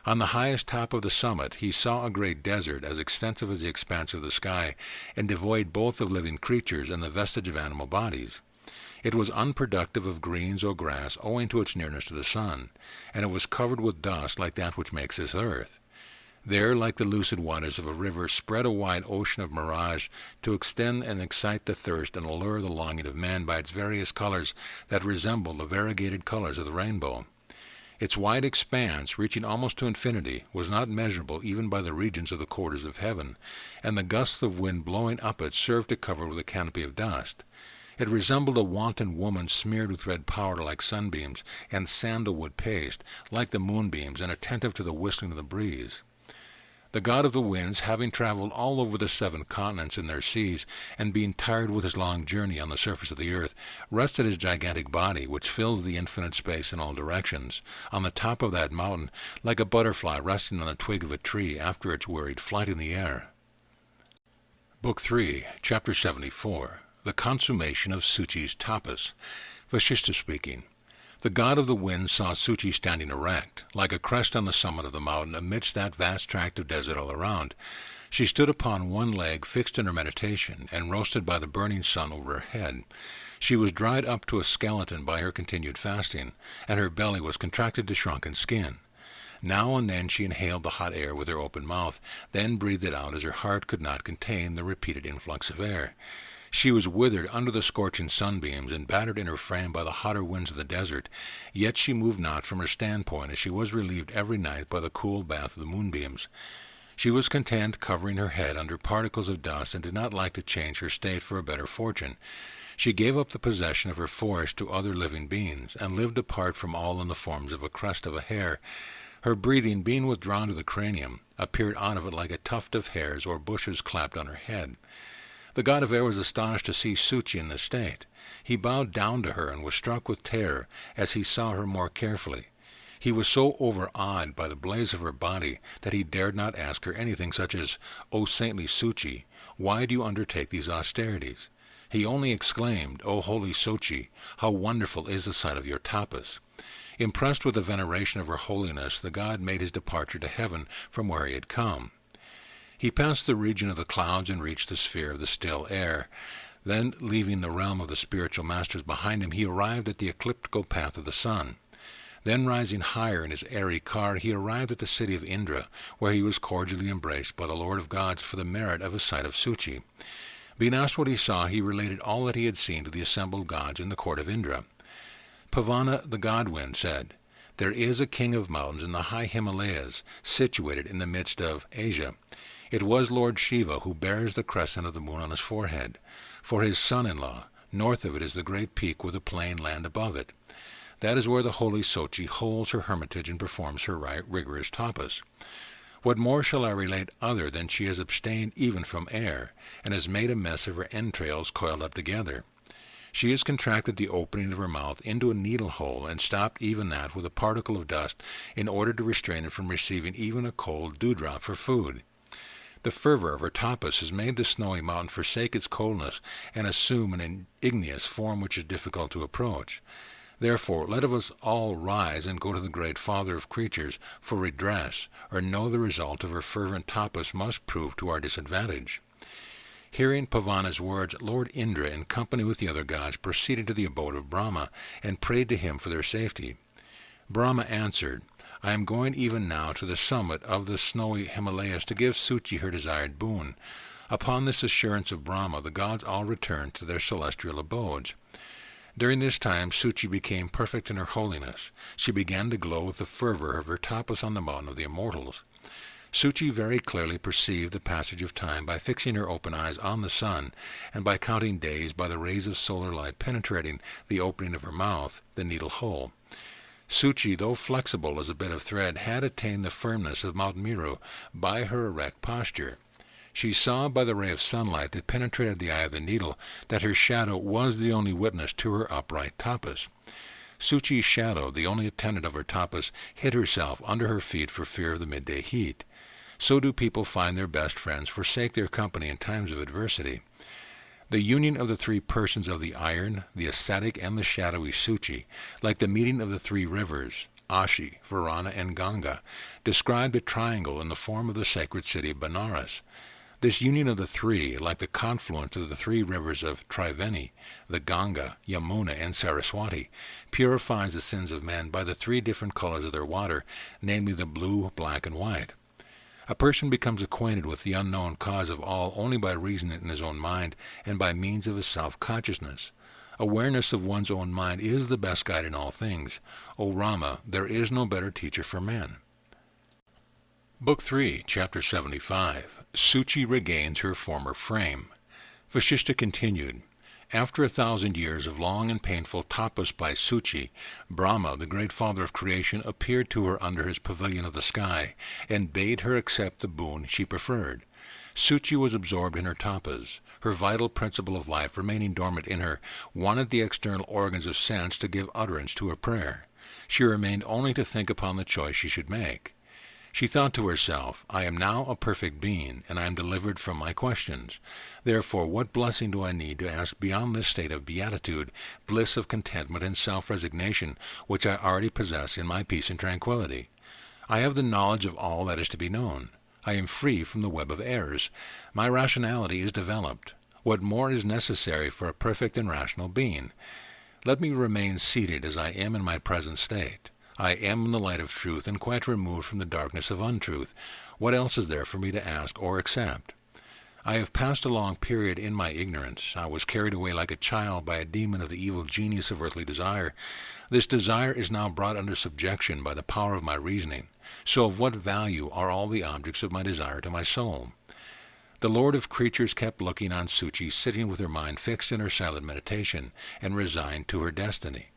On the highest top of the summit he saw a great desert as extensive as the expanse of the sky, and devoid both of living creatures and the vestige of animal bodies. It was unproductive of greens or grass owing to its nearness to the sun, and it was covered with dust like that which makes this earth. There, like the lucid waters of a river, spread a wide ocean of mirage to extend and excite the thirst and allure the longing of man by its various colors that resemble the variegated colors of the rainbow. Its wide expanse, reaching almost to infinity, was not measurable even by the regions of the quarters of heaven, and the gusts of wind blowing up it served to cover with a canopy of dust. It resembled a wanton woman smeared with red powder like sunbeams, and sandalwood paste, like the moonbeams, and attentive to the whistling of the breeze. The god of the winds, having traveled all over the seven continents and their seas, and being tired with his long journey on the surface of the earth, rested his gigantic body, which fills the infinite space in all directions, on the top of that mountain, like a butterfly resting on the twig of a tree after its wearied flight in the air. Book 3, Chapter 74, The Consummation of Suchi's Tapas. Vasistha speaking. The god of the wind saw Suchi standing erect, like a crest on the summit of the mountain, amidst that vast tract of desert all around. She stood upon one leg, fixed in her meditation, and roasted by the burning sun over her head. She was dried up to a skeleton by her continued fasting, and her belly was contracted to shrunken skin. Now and then she inhaled the hot air with her open mouth, then breathed it out as her heart could not contain the repeated influx of air. She was withered under the scorching sunbeams and battered in her frame by the hotter winds of the desert, yet she moved not from her standpoint as she was relieved every night by the cool bath of the moonbeams. She was content covering her head under particles of dust and did not like to change her state for a better fortune. She gave up the possession of her forest to other living beings, and lived apart from all in the forms of a crest of a hair. Her breathing, being withdrawn to the cranium, appeared out of it like a tuft of hairs or bushes clapped on her head. The god of air was astonished to see Suchi in this state. He bowed down to her and was struck with terror as he saw her more carefully. He was so overawed by the blaze of her body that he dared not ask her anything such as, "O saintly Suchi, why do you undertake these austerities?" He only exclaimed, "O holy Suchi, how wonderful is the sight of your tapas!" Impressed with the veneration of her holiness, the god made his departure to heaven from where he had come. He passed the region of the clouds and reached the sphere of the still air. Then, leaving the realm of the spiritual masters behind him, he arrived at the ecliptical path of the sun. Then, rising higher in his airy car, he arrived at the city of Indra, where he was cordially embraced by the Lord of Gods for the merit of his sight of Suchi. Being asked what he saw, he related all that he had seen to the assembled gods in the court of Indra. Pavana, the god-wind, said, "There is a king of mountains in the high Himalayas, situated in the midst of Asia. It was Lord Shiva who bears the crescent of the moon on his forehead. For his son-in-law, north of it is the great peak with a plain land above it. That is where the holy Sochi holds her hermitage and performs her rigorous tapas. What more shall I relate other than she has abstained even from air, and has made a mess of her entrails coiled up together? She has contracted the opening of her mouth into a needle hole, and stopped even that with a particle of dust, in order to restrain it from receiving even a cold dewdrop for food. The fervor of her tapas has made the snowy mountain forsake its coldness, and assume an igneous form which is difficult to approach. Therefore, let us all rise and go to the great Father of creatures for redress, or know the result of her fervent tapas must prove to our disadvantage." Hearing Pavana's words, Lord Indra, in company with the other gods, proceeded to the abode of Brahma, and prayed to him for their safety. Brahma answered, "I am going even now to the summit of the snowy Himalayas to give Suchi her desired boon." Upon this assurance of Brahma, the gods all returned to their celestial abodes. During this time, Suchi became perfect in her holiness. She began to glow with the fervor of her tapas on the mountain of the immortals. Suchi very clearly perceived the passage of time by fixing her open eyes on the sun, and by counting days by the rays of solar light penetrating the opening of her mouth, the needle hole. Suchi, though flexible as a bit of thread, had attained the firmness of Mount Meru by her erect posture. She saw by the ray of sunlight that penetrated the eye of the needle that her shadow was the only witness to her upright tapas. Suchi's shadow, the only attendant of her tapas, hid herself under her feet for fear of the midday heat. So do people find their best friends forsake their company in times of adversity. The union of the three persons of the iron, the ascetic, and the shadowy Suchi, like the meeting of the three rivers, Ashi, Varana, and Ganga, described a triangle in the form of the sacred city of Benares. This union of the three, like the confluence of the three rivers of Triveni, the Ganga, Yamuna, and Saraswati, purifies the sins of men by the three different colors of their water, namely the blue, black, and white. A person becomes acquainted with the unknown cause of all only by reasoning in his own mind and by means of his self-consciousness. Awareness of one's own mind is the best guide in all things. O Rama, there is no better teacher for men. Book 3, Chapter 75. Suchi regains her former frame. Vasistha continued, After 1,000 years of long and painful tapas by Suchi, Brahma, the great father of creation, appeared to her under his pavilion of the sky, and bade her accept the boon she preferred. Suchi was absorbed in her tapas. Her vital principle of life, remaining dormant in her, wanted the external organs of sense to give utterance to her prayer. She remained only to think upon the choice she should make. She thought to herself, I am now a perfect being, and I am delivered from my questions. Therefore, what blessing do I need to ask beyond this state of beatitude, bliss of contentment and self-resignation, which I already possess in my peace and tranquility? I have the knowledge of all that is to be known. I am free from the web of errors. My rationality is developed. What more is necessary for a perfect and rational being? Let me remain seated as I am in my present state. I am in the light of truth and quite removed from the darkness of untruth. What else is there for me to ask or accept? I have passed a long period in my ignorance. I was carried away like a child by a demon of the evil genius of earthly desire. This desire is now brought under subjection by the power of my reasoning. So of what value are all the objects of my desire to my soul? The Lord of creatures kept looking on Suchi, sitting with her mind fixed in her silent meditation, and resigned to her destiny.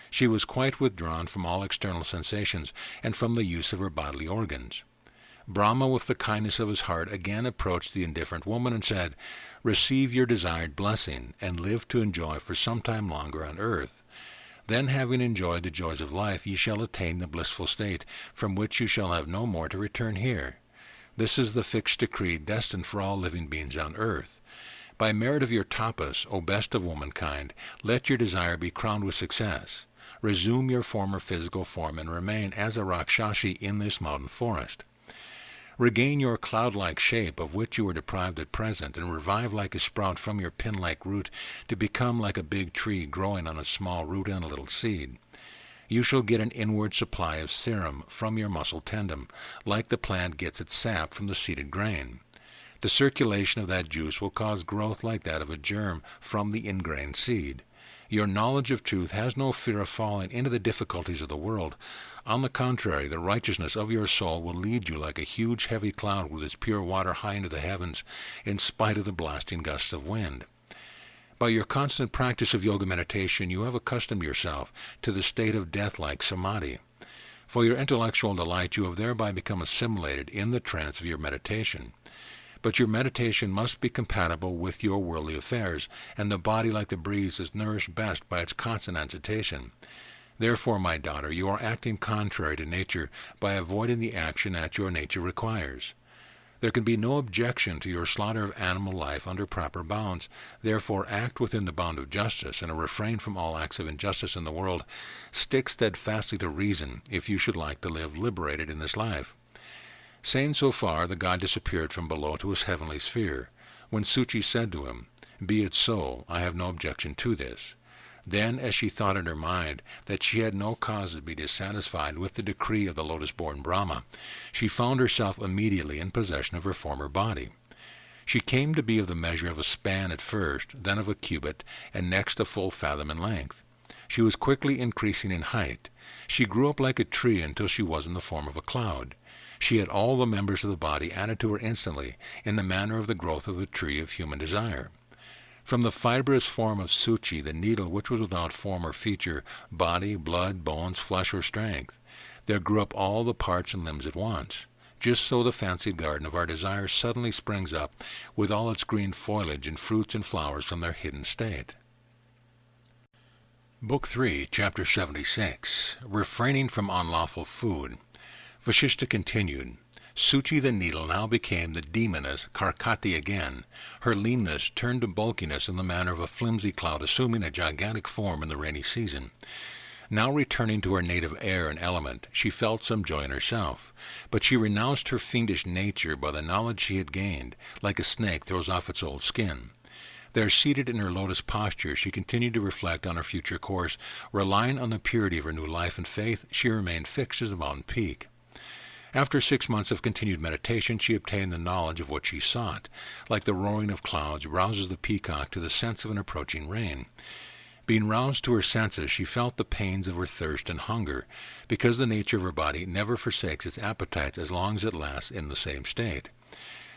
She was quite withdrawn from all external sensations, and from the use of her bodily organs. Brahma, with the kindness of his heart, again approached the indifferent woman and said, "Receive your desired blessing, and live to enjoy for some time longer on earth. Then, having enjoyed the joys of life, ye shall attain the blissful state, from which you shall have no more to return here. This is the fixed decree destined for all living beings on earth. By merit of your tapas, O best of womankind, let your desire be crowned with success. Resume your former physical form and remain as a Rakshashi in this mountain forest. Regain your cloud-like shape of which you were deprived at present, and revive like a sprout from your pin-like root to become like a big tree growing on a small root and a little seed. You shall get an inward supply of serum from your muscle tendon, like the plant gets its sap from the seeded grain. The circulation of that juice will cause growth like that of a germ from the ingrained seed. Your knowledge of truth has no fear of falling into the difficulties of the world. On the contrary, the righteousness of your soul will lead you like a huge heavy cloud with its pure water high into the heavens, in spite of the blasting gusts of wind. By your constant practice of yoga meditation, you have accustomed yourself to the state of death-like samadhi. For your intellectual delight, you have thereby become assimilated in the trance of your meditation. But your meditation must be compatible with your worldly affairs, and the body, like the breeze, is nourished best by its constant agitation. Therefore, my daughter, you are acting contrary to nature by avoiding the action that your nature requires. There can be no objection to your slaughter of animal life under proper bounds. Therefore, act within the bound of justice, and refrain from all acts of injustice in the world. Stick steadfastly to reason, if you should like to live liberated in this life." Saying so far, the god disappeared from below to his heavenly sphere, when Suchi said to him, "Be it so, I have no objection to this." Then, as she thought in her mind that she had no cause to be dissatisfied with the decree of the lotus-born Brahma, she found herself immediately in possession of her former body. She came to be of the measure of a span at first, then of a cubit, and next a full fathom in length. She was quickly increasing in height. She grew up like a tree until she was in the form of a cloud. She had all the members of the body added to her instantly, in the manner of the growth of the tree of human desire. From the fibrous form of Suchi, the needle, which was without form or feature, body, blood, bones, flesh, or strength, there grew up all the parts and limbs at once. Just so the fancied garden of our desire suddenly springs up, with all its green foliage and fruits and flowers from their hidden state. Book 3, Chapter 76, Refraining from Unlawful Food. Vasistha continued, Suchi the needle now became the demoness Karkati again. Her leanness turned to bulkiness in the manner of a flimsy cloud assuming a gigantic form in the rainy season. Now returning to her native air and element, she felt some joy in herself, but she renounced her fiendish nature by the knowledge she had gained, like a snake throws off its old skin. There, seated in her lotus posture, she continued to reflect on her future course. Relying on the purity of her new life and faith, she remained fixed as the mountain peak. After 6 months of continued meditation, she obtained the knowledge of what she sought. Like the roaring of clouds rouses the peacock to the sense of an approaching rain. Being roused to her senses, she felt the pains of her thirst and hunger, because the nature of her body never forsakes its appetites as long as it lasts in the same state.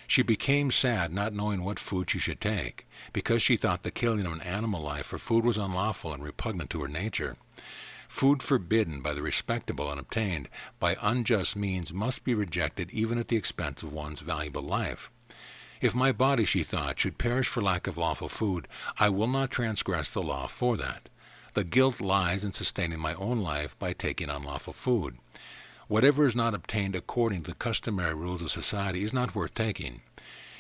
She became sad, not knowing what food she should take, because she thought the killing of an animal life for food was unlawful and repugnant to her nature. Food forbidden by the respectable and obtained by unjust means must be rejected even at the expense of one's valuable life. If my body, she thought, should perish for lack of lawful food, I will not transgress the law for that. The guilt lies in sustaining my own life by taking unlawful food. Whatever is not obtained according to the customary rules of society is not worth taking.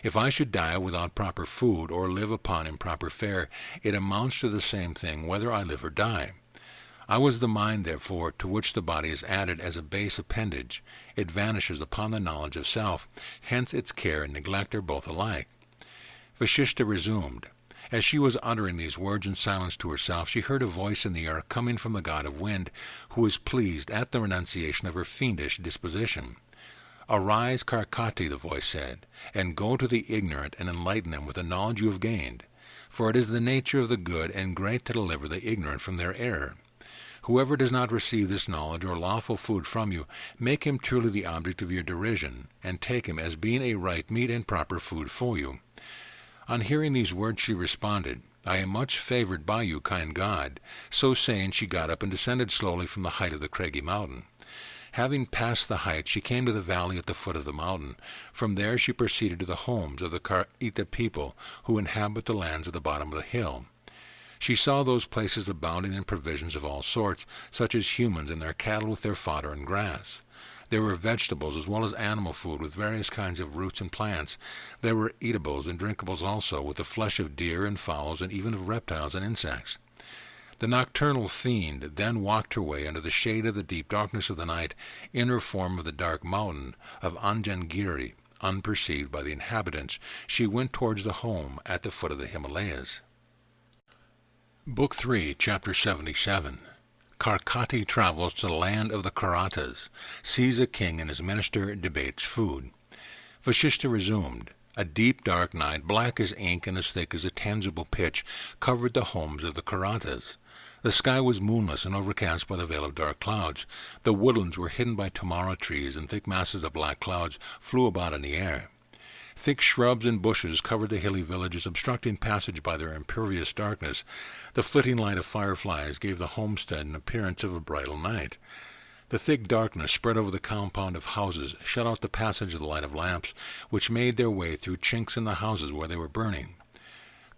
If I should die without proper food or live upon improper fare, it amounts to the same thing whether I live or die. I was the mind, therefore, to which the body is added as a base appendage. It vanishes upon the knowledge of self, hence its care and neglect are both alike. Vasistha resumed, As she was uttering these words in silence to herself, she heard a voice in the air coming from the god of wind, who was pleased at the renunciation of her fiendish disposition. "Arise, Karkati," the voice said, "and go to the ignorant and enlighten them with the knowledge you have gained. For it is the nature of the good and great to deliver the ignorant from their error. Whoever does not receive this knowledge or lawful food from you, make him truly the object of your derision, and take him as being a right meet and proper food for you." On hearing these words she responded, "I am much favored by you, kind God." So saying, she got up and descended slowly from the height of the craggy mountain. Having passed the height, she came to the valley at the foot of the mountain. From there she proceeded to the homes of the Karita people, who inhabit the lands at the bottom of the hill. She saw those places abounding in provisions of all sorts, such as humans and their cattle with their fodder and grass. There were vegetables as well as animal food, with various kinds of roots and plants. There were eatables and drinkables also, with the flesh of deer and fowls, and even of reptiles and insects. The nocturnal fiend then walked her way under the shade of the deep darkness of the night, in her form of the dark mountain of Anjangiri. Unperceived by the inhabitants, she went towards the home at the foot of the Himalayas. Book 3, Chapter 77. Karkati travels to the land of the Karatas, sees a king and his minister, debates food. Vasistha resumed. A deep dark night, black as ink and as thick as a tangible pitch, covered the homes of the Karatas. The sky was moonless and overcast by the veil of dark clouds. The woodlands were hidden by tamara trees, and thick masses of black clouds flew about in the air. Thick shrubs and bushes covered the hilly villages, obstructing passage by their impervious darkness. The flitting light of fireflies gave the homestead an appearance of a bridal night. The thick darkness spread over the compound of houses, shut out the passage of the light of lamps, which made their way through chinks in the houses where they were burning.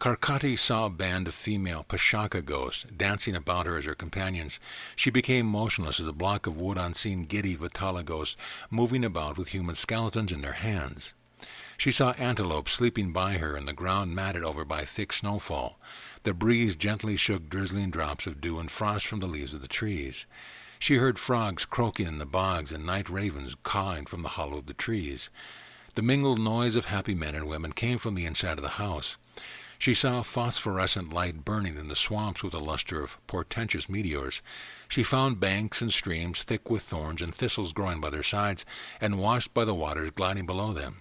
Karkati saw a band of female Pashaka ghosts dancing about her as her companions. She became motionless as a block of wood, unseen giddy Vatala ghosts moving about with human skeletons in their hands. She saw antelopes sleeping by her and the ground matted over by thick snowfall. The breeze gently shook drizzling drops of dew and frost from the leaves of the trees. She heard frogs croaking in the bogs and night ravens cawing from the hollow of the trees. The mingled noise of happy men and women came from the inside of the house. She saw a phosphorescent light burning in the swamps with the luster of portentous meteors. She found banks and streams thick with thorns and thistles growing by their sides, and washed by the waters gliding below them.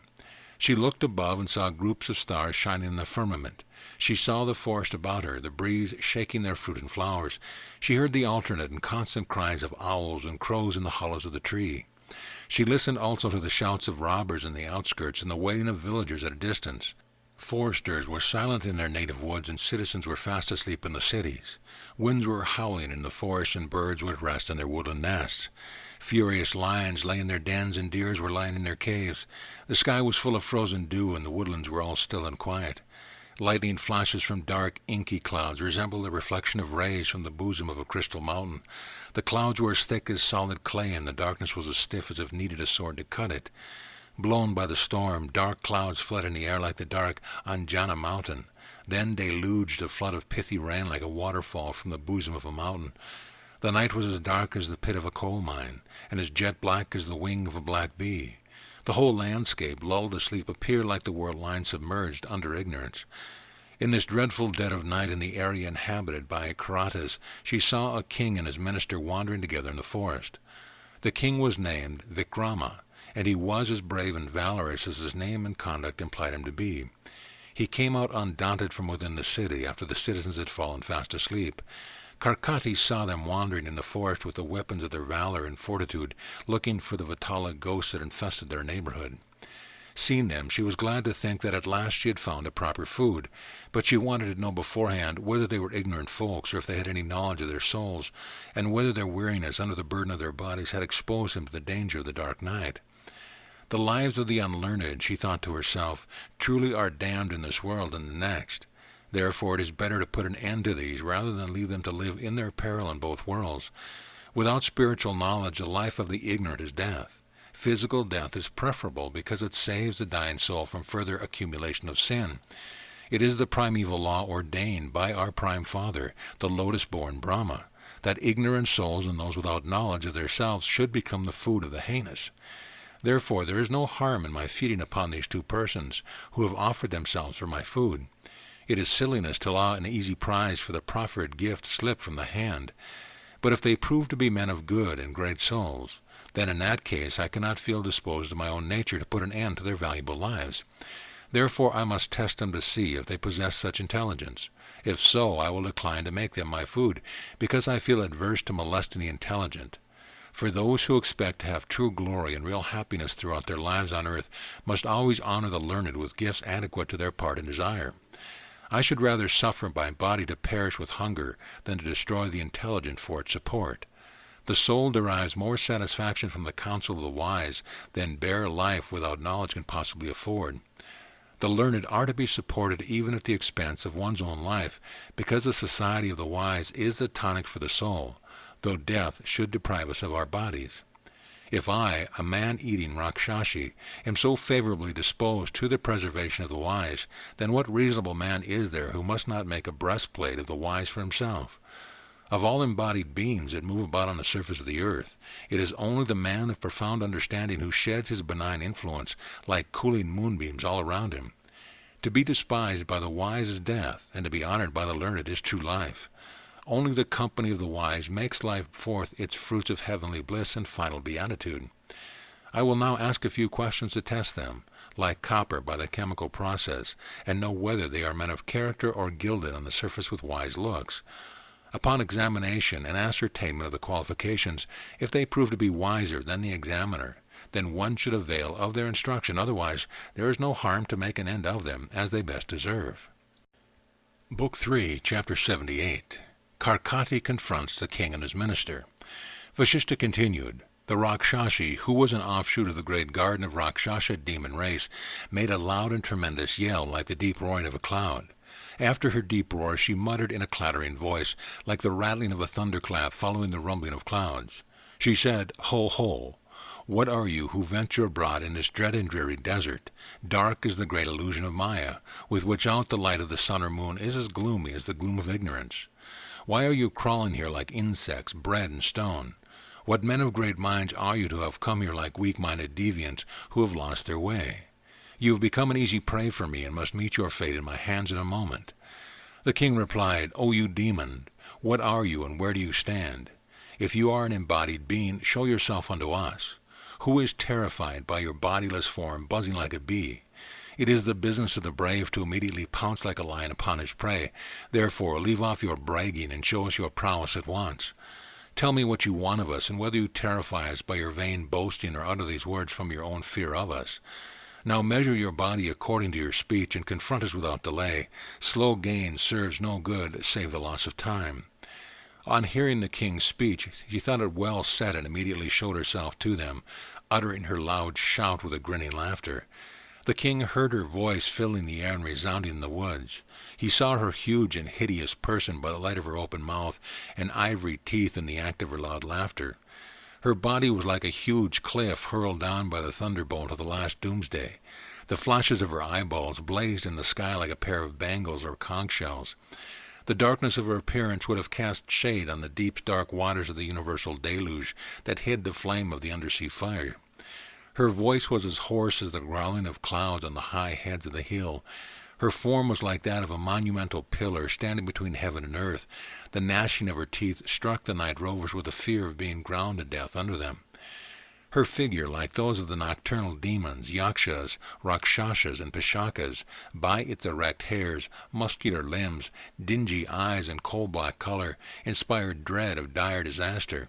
She looked above and saw groups of stars shining in the firmament. She saw the forest about her, the breeze shaking their fruit and flowers. She heard the alternate and constant cries of owls and crows in the hollows of the tree. She listened also to the shouts of robbers in the outskirts and the wailing of villagers at a distance. Foresters were silent in their native woods, and citizens were fast asleep in the cities. Winds were howling in the forests, and birds were at rest in their woodland nests. Furious lions lay in their dens, and deers were lying in their caves. The sky was full of frozen dew, and the woodlands were all still and quiet. Lightning flashes from dark, inky clouds resembled the reflection of rays from the bosom of a crystal mountain. The clouds were as thick as solid clay, and the darkness was as stiff as if needed a sword to cut it. Blown by the storm, dark clouds fled in the air like the dark Anjana mountain. Then deluged a flood of pithy rain like a waterfall from the bosom of a mountain. The night was as dark as the pit of a coal mine, and as jet black as the wing of a black bee. The whole landscape, lulled to sleep, appeared like the world lying submerged under ignorance. In this dreadful dead of night, in the area inhabited by Karatas, she saw a king and his minister wandering together in the forest. The king was named Vikrama, and he was as brave and valorous as his name and conduct implied him to be. He came out undaunted from within the city after the citizens had fallen fast asleep. Karkati saw them wandering in the forest with the weapons of their valor and fortitude, looking for the Vatala ghosts that infested their neighborhood. Seeing them, she was glad to think that at last she had found a proper food, but she wanted to know beforehand whether they were ignorant folks, or if they had any knowledge of their souls, and whether their weariness under the burden of their bodies had exposed them to the danger of the dark night. The lives of the unlearned, she thought to herself, truly are damned in this world and the next. Therefore it is better to put an end to these rather than leave them to live in their peril in both worlds. Without spiritual knowledge, the life of the ignorant is death. Physical death is preferable because it saves the dying soul from further accumulation of sin. It is the primeval law ordained by our prime father, the lotus-born Brahma, that ignorant souls and those without knowledge of themselves should become the food of the heinous. Therefore there is no harm in my feeding upon these two persons, who have offered themselves for my food. It is silliness to allow an easy prize for the proffered gift slip from the hand. But if they prove to be men of good and great souls, then in that case I cannot feel disposed of my own nature to put an end to their valuable lives. Therefore I must test them to see if they possess such intelligence. If so, I will decline to make them my food, because I feel adverse to molesting the intelligent. For those who expect to have true glory and real happiness throughout their lives on earth must always honor the learned with gifts adequate to their part and desire. I should rather suffer my body to perish with hunger than to destroy the intelligent for its support. The soul derives more satisfaction from the counsel of the wise than bare life without knowledge can possibly afford. The learned are to be supported even at the expense of one's own life, because the society of the wise is the tonic for the soul, though death should deprive us of our bodies. If I, a man-eating Rakshasi, am so favorably disposed to the preservation of the wise, then what reasonable man is there who must not make a breastplate of the wise for himself? Of all embodied beings that move about on the surface of the earth, it is only the man of profound understanding who sheds his benign influence like cooling moonbeams all around him. To be despised by the wise is death, and to be honored by the learned is true life. Only the company of the wise makes life forth its fruits of heavenly bliss and final beatitude. I will now ask a few questions to test them, like copper by the chemical process, and know whether they are men of character or gilded on the surface with wise looks. Upon examination and ascertainment of the qualifications, if they prove to be wiser than the examiner, then one should avail of their instruction. Otherwise, there is no harm to make an end of them, as they best deserve. Book 3, Chapter 78. Karkati confronts the king and his minister. Vasistha continued. The Rakshasi, who was an offshoot of the great garden of Rakshasa demon race, made a loud and tremendous yell like the deep roaring of a cloud. After her deep roar she muttered in a clattering voice, like the rattling of a thunderclap following the rumbling of clouds. She said, Ho, ho! What are you who venture abroad in this dread and dreary desert? Dark is the great illusion of Maya, with which out the light of the sun or moon is as gloomy as the gloom of ignorance. Why are you crawling here like insects, bread and stone? What men of great minds are you to have come here like weak-minded deviants who have lost their way? You have become an easy prey for me, and must meet your fate in my hands in a moment. The king replied, O you demon, what are you, and where do you stand? If you are an embodied being, show yourself unto us. Who is terrified by your bodiless form, buzzing like a bee? It is the business of the brave to immediately pounce like a lion upon his prey. Therefore, leave off your bragging and show us your prowess at once. Tell me what you want of us, and whether you terrify us by your vain boasting or utter these words from your own fear of us. Now measure your body according to your speech, and confront us without delay. Slow gain serves no good, save the loss of time. On hearing the king's speech, she thought it well said, and immediately showed herself to them, uttering her loud shout with a grinning laughter. The king heard her voice filling the air and resounding in the woods. He saw her huge and hideous person by the light of her open mouth, and ivory teeth in the act of her loud laughter. Her body was like a huge cliff hurled down by the thunderbolt of the last doomsday. The flashes of her eyeballs blazed in the sky like a pair of bangles or conch shells. The darkness of her appearance would have cast shade on the deep, dark waters of the universal deluge that hid the flame of the undersea fire. Her voice was as hoarse as the growling of clouds on the high heads of the hill. Her form was like that of a monumental pillar standing between heaven and earth. The gnashing of her teeth struck the night rovers with the fear of being ground to death under them. Her figure, like those of the nocturnal demons, yakshas, rakshasas, and pishakas, by its erect hairs, muscular limbs, dingy eyes, and coal-black color, inspired dread of dire disaster.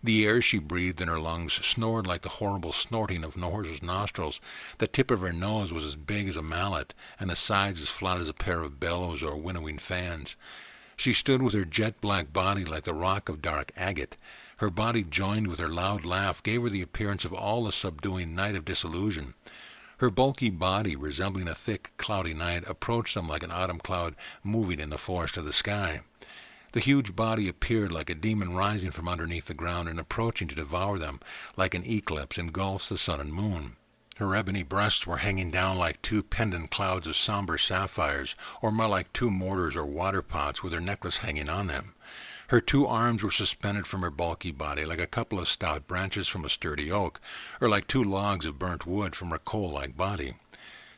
The air she breathed in her lungs snored like the horrible snorting of horses' nostrils. The tip of her nose was as big as a mallet, and the sides as flat as a pair of bellows or winnowing fans. She stood with her jet-black body like the rock of dark agate. Her body, joined with her loud laugh, gave her the appearance of all the subduing night of disillusion. Her bulky body, resembling a thick, cloudy night, approached them like an autumn cloud moving in the forest of the sky. The huge body appeared like a demon rising from underneath the ground and approaching to devour them, like an eclipse engulfs the sun and moon. Her ebony breasts were hanging down like two pendant clouds of somber sapphires, or more like two mortars or water pots with her necklace hanging on them. Her 2 arms were suspended from her bulky body like a couple of stout branches from a sturdy oak, or like 2 logs of burnt wood from her coal-like body.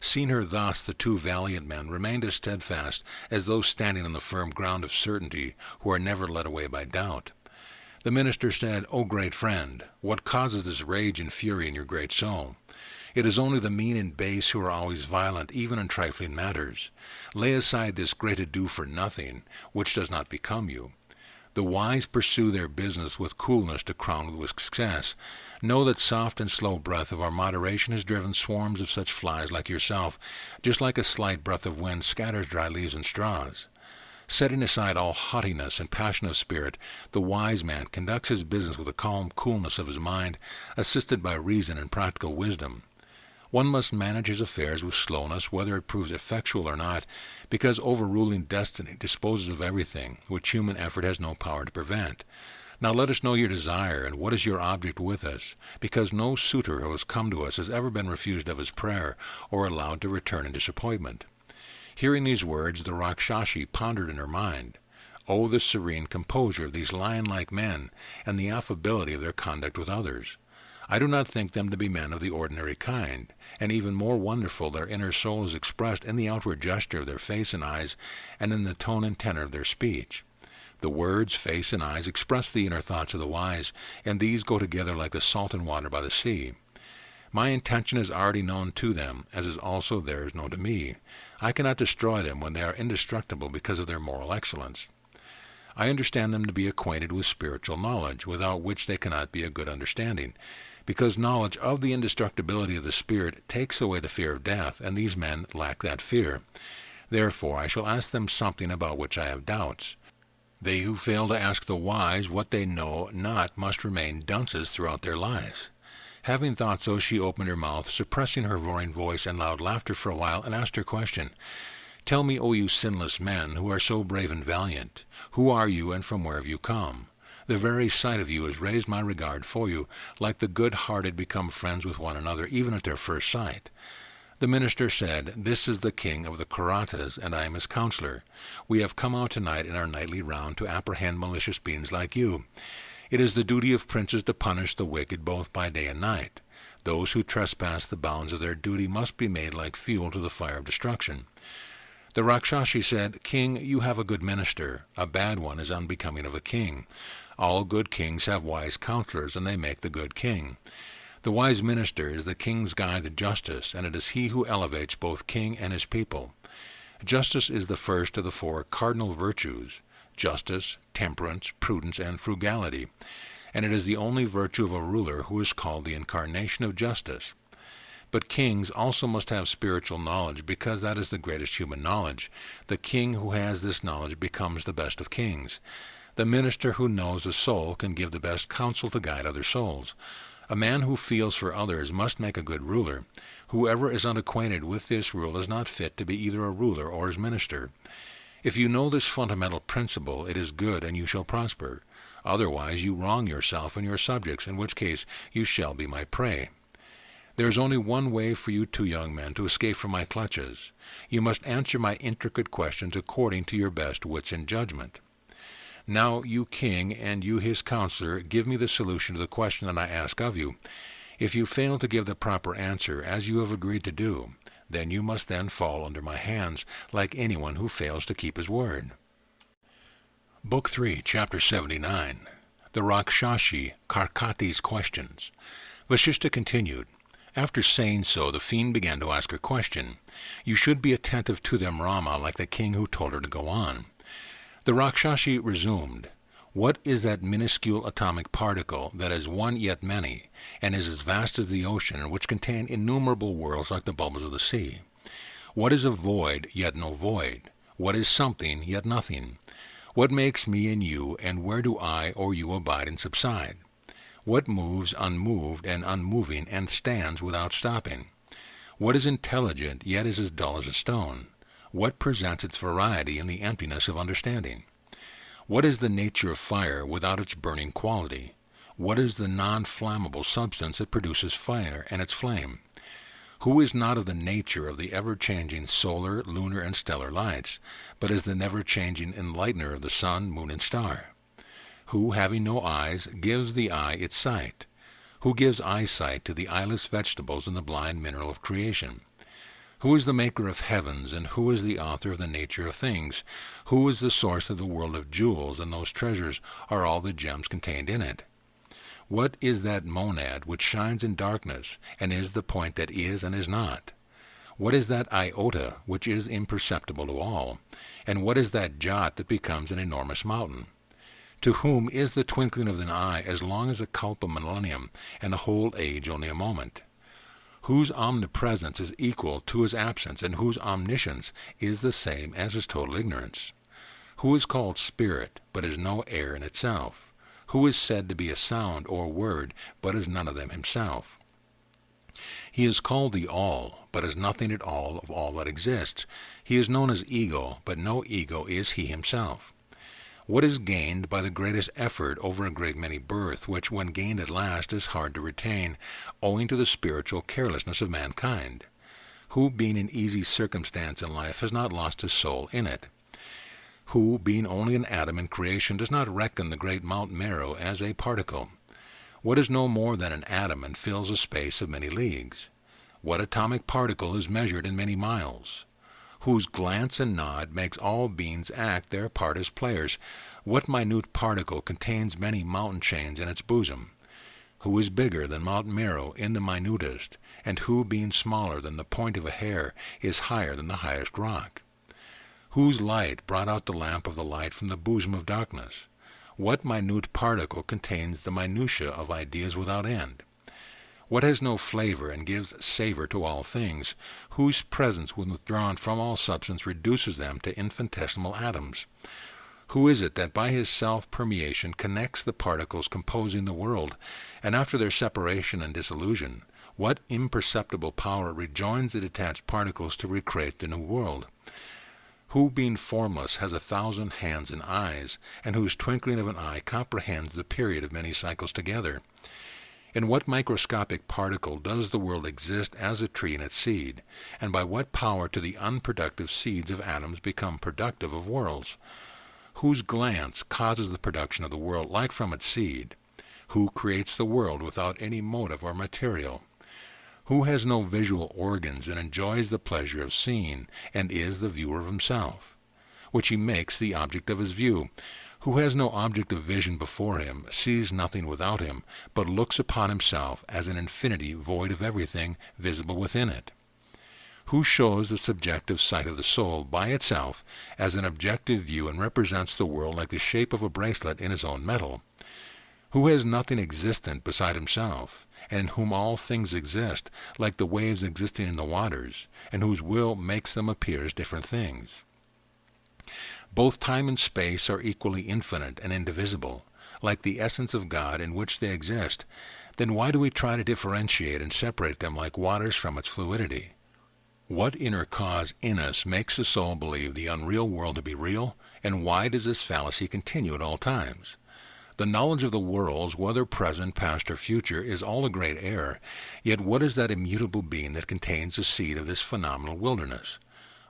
Seen her thus, the two valiant men remained as steadfast as those standing on the firm ground of certainty, who are never led away by doubt. The minister said, "O great friend, what causes this rage and fury in your great soul? It is only the mean and base who are always violent, even in trifling matters. Lay aside this great ado for nothing, which does not become you. The wise pursue their business with coolness to crown with success. Know that soft and slow breath of our moderation has driven swarms of such flies like yourself, just like a slight breath of wind scatters dry leaves and straws. Setting aside all haughtiness and passion of spirit, the wise man conducts his business with a calm coolness of his mind, assisted by reason and practical wisdom. One must manage his affairs with slowness, whether it proves effectual or not, because overruling destiny disposes of everything, which human effort has no power to prevent. Now let us know your desire, and what is your object with us, because no suitor who has come to us has ever been refused of his prayer, or allowed to return in disappointment." Hearing these words, the Rakshasi pondered in her mind, "Oh, the serene composure of these lion-like men, and the affability of their conduct with others! I do not think them to be men of the ordinary kind, and even more wonderful their inner soul is expressed in the outward gesture of their face and eyes, and in the tone and tenor of their speech. The words, face, and eyes express the inner thoughts of the wise, and these go together like the salt and water by the sea. My intention is already known to them, as is also theirs known to me. I cannot destroy them when they are indestructible because of their moral excellence. I understand them to be acquainted with spiritual knowledge, without which they cannot be a good understanding, because knowledge of the indestructibility of the spirit takes away the fear of death, and these men lack that fear. Therefore I shall ask them something about which I have doubts. They who fail to ask the wise what they know not must remain dunces throughout their lives." Having thought so, she opened her mouth, suppressing her roaring voice and loud laughter for a while, and asked her question. "Tell me, O you sinless men, who are so brave and valiant, who are you, and from where have you come? The very sight of you has raised my regard for you, like the good-hearted become friends with one another, even at their first sight." The minister said, "This is the king of the Karatas, and I am his counselor. We have come out tonight in our nightly round to apprehend malicious beings like you. It is the duty of princes to punish the wicked both by day and night. Those who trespass the bounds of their duty must be made like fuel to the fire of destruction." The Rakshasi said, "King, you have a good minister. A bad one is unbecoming of a king. All good kings have wise counselors, and they make the good king. The wise minister is the king's guide to justice, and it is he who elevates both king and his people. Justice is the first of the four cardinal virtues: justice, temperance, prudence, and frugality, and it is the only virtue of a ruler who is called the incarnation of justice. But kings also must have spiritual knowledge, because that is the greatest human knowledge. The king who has this knowledge becomes the best of kings. The minister who knows a soul can give the best counsel to guide other souls. A man who feels for others must make a good ruler. Whoever is unacquainted with this rule is not fit to be either a ruler or his minister. If you know this fundamental principle, it is good, and you shall prosper. Otherwise you wrong yourself and your subjects, in which case you shall be my prey. There is only one way for you two young men to escape from my clutches. You must answer my intricate questions according to your best wits and judgment. Now, you king, and you his counselor, give me the solution to the question that I ask of you. If you fail to give the proper answer, as you have agreed to do, then you must then fall under my hands, like anyone who fails to keep his word." Book 3, Chapter 79. The Rakshasi, Karkati's Questions. Vasistha continued. After saying so, the fiend began to ask her question. "You should be attentive to them, Rama, like the king who told her to go on." The Rakshasi resumed, "What is that minuscule atomic particle that is one yet many, and is as vast as the ocean, and which contain innumerable worlds like the bubbles of the sea? What is a void, yet no void? What is something, yet nothing? What makes me and you, and where do I or you abide and subside? What moves unmoved and unmoving, and stands without stopping? What is intelligent, yet is as dull as a stone? What presents its variety in the emptiness of understanding? What is the nature of fire without its burning quality? What is the non-flammable substance that produces fire and its flame? Who is not of the nature of the ever-changing solar, lunar, and stellar lights, but is the never-changing enlightener of the sun, moon, and star? Who, having no eyes, gives the eye its sight? Who gives eyesight to the eyeless vegetables and the blind mineral of creation? Who is the maker of heavens, and who is the author of the nature of things? Who is the source of the world of jewels, and those treasures are all the gems contained in it? What is that monad which shines in darkness, and is the point that is and is not? What is that iota which is imperceptible to all? And what is that jot that becomes an enormous mountain? To whom is the twinkling of an eye as long as a kalpa millennium, and the whole age only a moment? Whose omnipresence is equal to his absence, and whose omniscience is the same as his total ignorance? Who is called spirit, but is no air in itself? Who is said to be a sound or word, but is none of them himself? He is called the All, but is nothing at all of all that exists. He is known as ego, but no ego is he himself. What is gained by the greatest effort over a great many births, which when gained at last is hard to retain, owing to the spiritual carelessness of mankind? Who, being in easy circumstance in life, has not lost his soul in it? Who, being only an atom in creation, does not reckon the great Mount Meru as a particle? What is no more than an atom, and fills a space of many leagues? What atomic particle is measured in many miles? Whose glance and nod makes all beings act their part as players? What minute particle contains many mountain chains in its bosom? Who is bigger than Mount Meru in the minutest, and who, being smaller than the point of a hair, is higher than the highest rock? Whose light brought out the lamp of the light from the bosom of darkness? What minute particle contains the minutiae of ideas without end? What has no flavor and gives savor to all things, whose presence when withdrawn from all substance reduces them to infinitesimal atoms? Who is it that by his self-permeation connects the particles composing the world, and after their separation and dissolution, what imperceptible power rejoins the detached particles to recreate the new world? Who, being formless, has 1,000 hands and eyes, and whose twinkling of an eye comprehends the period of many cycles together? In what microscopic particle does the world exist as a tree in its seed, and by what power do the unproductive seeds of atoms become productive of worlds? Whose glance causes the production of the world like from its seed? Who creates the world without any motive or material? Who has no visual organs and enjoys the pleasure of seeing, and is the viewer of himself, which he makes the object of his view? Who has no object of vision before him, sees nothing without him, but looks upon himself as an infinity void of everything visible within it? Who shows the subjective sight of the soul by itself as an objective view and represents the world like the shape of a bracelet in his own metal? Who has nothing existent beside himself, and in whom all things exist, like the waves existing in the waters, and whose will makes them appear as different things? Both time and space are equally infinite and indivisible, like the essence of God in which they exist. Then why do we try to differentiate and separate them like waters from its fluidity? What inner cause in us makes the soul believe the unreal world to be real, and why does this fallacy continue at all times? The knowledge of the worlds, whether present, past, or future, is all a great error, yet what is that immutable being that contains the seed of this phenomenal wilderness?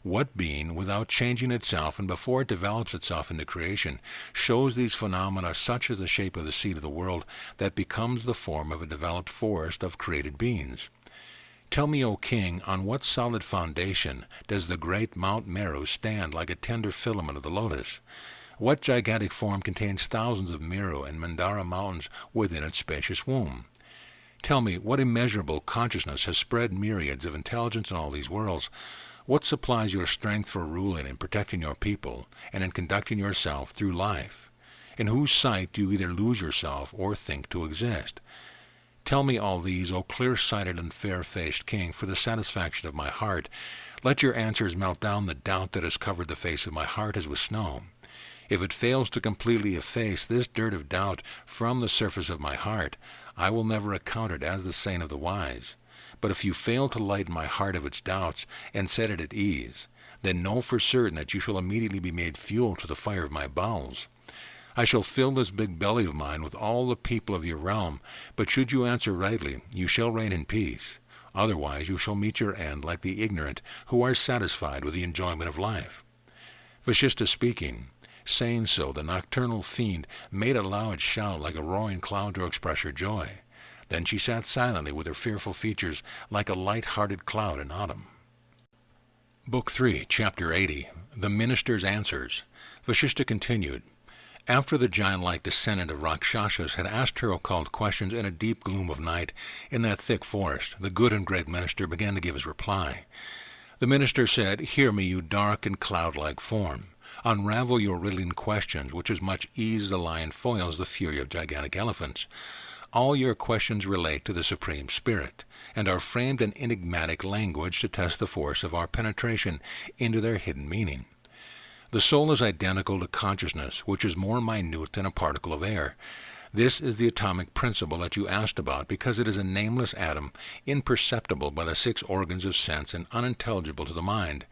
What being, without changing itself and before it develops itself into creation, shows these phenomena such as the shape of the seed of the world that becomes the form of a developed forest of created beings? Tell me, O king, on what solid foundation does the great Mount Meru stand like a tender filament of the lotus? What gigantic form contains thousands of Meru and Mandara mountains within its spacious womb? Tell me, what immeasurable consciousness has spread myriads of intelligence in all these worlds? What supplies your strength for ruling and protecting your people, and in conducting yourself through life? In whose sight do you either lose yourself or think to exist? Tell me all these, O clear-sighted and fair-faced king, for the satisfaction of my heart. Let your answers melt down the doubt that has covered the face of my heart as with snow. If it fails to completely efface this dirt of doubt from the surface of my heart, I will never account it as the saying of the wise. But if you fail to lighten my heart of its doubts and set it at ease, then know for certain that you shall immediately be made fuel to the fire of my bowels. I shall fill this big belly of mine with all the people of your realm, but should you answer rightly, you shall reign in peace. Otherwise you shall meet your end like the ignorant who are satisfied with the enjoyment of life. Vasistha speaking. Saying so, the nocturnal fiend made a loud shout like a roaring cloud to express her joy. Then she sat silently with her fearful features like a light-hearted cloud in autumn. Book 3, Chapter 80, The Minister's Answers. Vasistha continued. After the giant-like descendant of Rakshasas had asked her occult questions in a deep gloom of night in that thick forest, the good and great minister began to give his reply. The minister said, "Hear me, you dark and cloud-like form. Unravel your riddling questions, which as much ease as a lion foils the fury of gigantic elephants. All your questions relate to the Supreme Spirit, and are framed in enigmatic language to test the force of our penetration into their hidden meaning. The soul is identical to consciousness, which is more minute than a particle of air. This is the atomic principle that you asked about, because it is a nameless atom, imperceptible by the 6 organs of sense and unintelligible to the mind.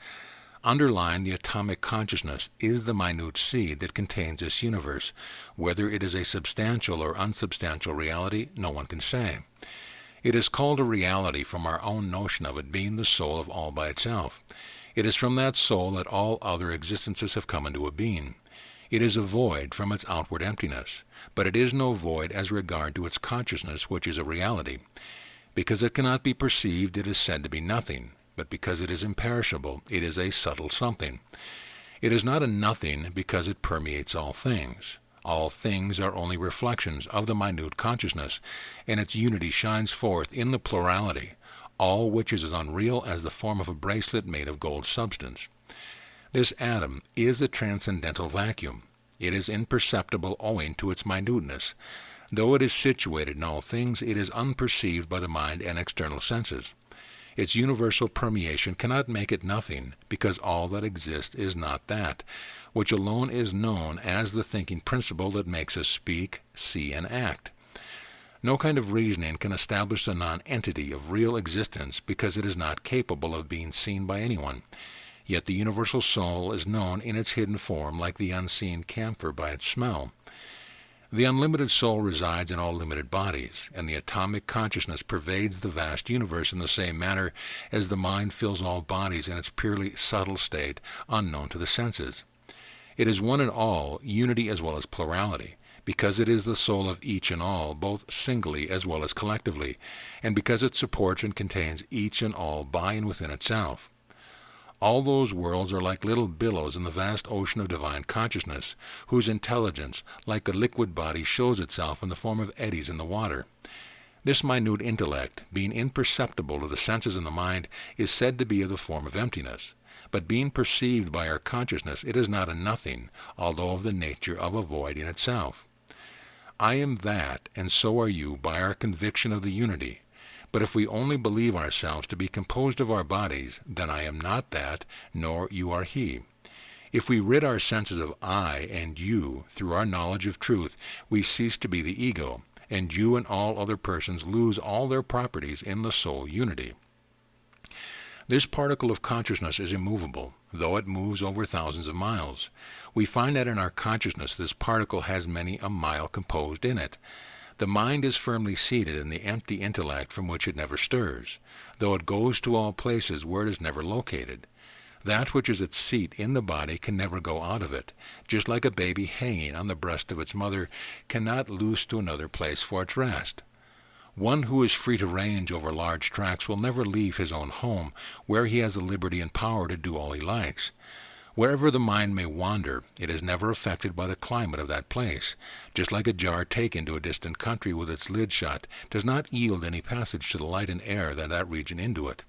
Underlying the atomic consciousness is the minute seed that contains this universe. Whether it is a substantial or unsubstantial reality, no one can say. It is called a reality from our own notion of it being the soul of all by itself. It is from that soul that all other existences have come into a being. It is a void from its outward emptiness, but it is no void as regard to its consciousness, which is a reality. Because it cannot be perceived, it is said to be nothing. But because it is imperishable, it is a subtle something. It is not a nothing because it permeates all things. All things are only reflections of the minute consciousness, and its unity shines forth in the plurality, all which is as unreal as the form of a bracelet made of gold substance. This atom is a transcendental vacuum. It is imperceptible owing to its minuteness. Though it is situated in all things, it is unperceived by the mind and external senses. Its universal permeation cannot make it nothing, because all that exists is not that, which alone is known as the thinking principle that makes us speak, see, and act. No kind of reasoning can establish the non-entity of real existence, because it is not capable of being seen by anyone. Yet the universal soul is known in its hidden form like the unseen camphor by its smell. The unlimited soul resides in all limited bodies, and the atomic consciousness pervades the vast universe in the same manner as the mind fills all bodies in its purely subtle state, unknown to the senses. It is one and all, unity as well as plurality, because it is the soul of each and all, both singly as well as collectively, and because it supports and contains each and all by and within itself. All those worlds are like little billows in the vast ocean of divine consciousness, whose intelligence, like a liquid body, shows itself in the form of eddies in the water. This minute intellect, being imperceptible to the senses and the mind, is said to be of the form of emptiness. But being perceived by our consciousness, it is not a nothing, although of the nature of a void in itself. I am that, and so are you, by our conviction of the unity. But if we only believe ourselves to be composed of our bodies, then I am not that, nor you are he. If we rid our senses of I and you through our knowledge of truth, we cease to be the ego, and you and all other persons lose all their properties in the soul unity. This particle of consciousness is immovable, though it moves over thousands of miles. We find that in our consciousness this particle has many a mile composed in it. The mind is firmly seated in the empty intellect from which it never stirs, though it goes to all places where it is never located. That which is its seat in the body can never go out of it, just like a baby hanging on the breast of its mother cannot loose to another place for its rest. One who is free to range over large tracts will never leave his own home, where he has the liberty and power to do all he likes. Wherever the mind may wander, it is never affected by the climate of that place, just like a jar taken to a distant country with its lid shut does not yield any passage to the light and air that region into it.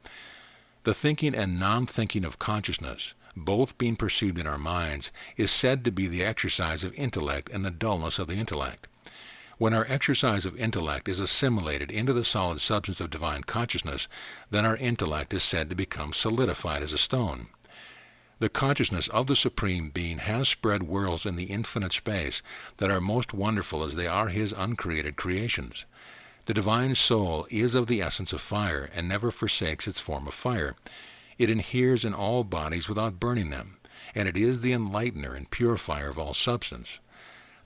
The thinking and non-thinking of consciousness, both being perceived in our minds, is said to be the exercise of intellect and the dullness of the intellect. When our exercise of intellect is assimilated into the solid substance of divine consciousness, then our intellect is said to become solidified as a stone. The consciousness of the Supreme Being has spread worlds in the infinite space that are most wonderful as they are his uncreated creations. The divine soul is of the essence of fire, and never forsakes its form of fire. It inheres in all bodies without burning them, and it is the enlightener and purifier of all substance.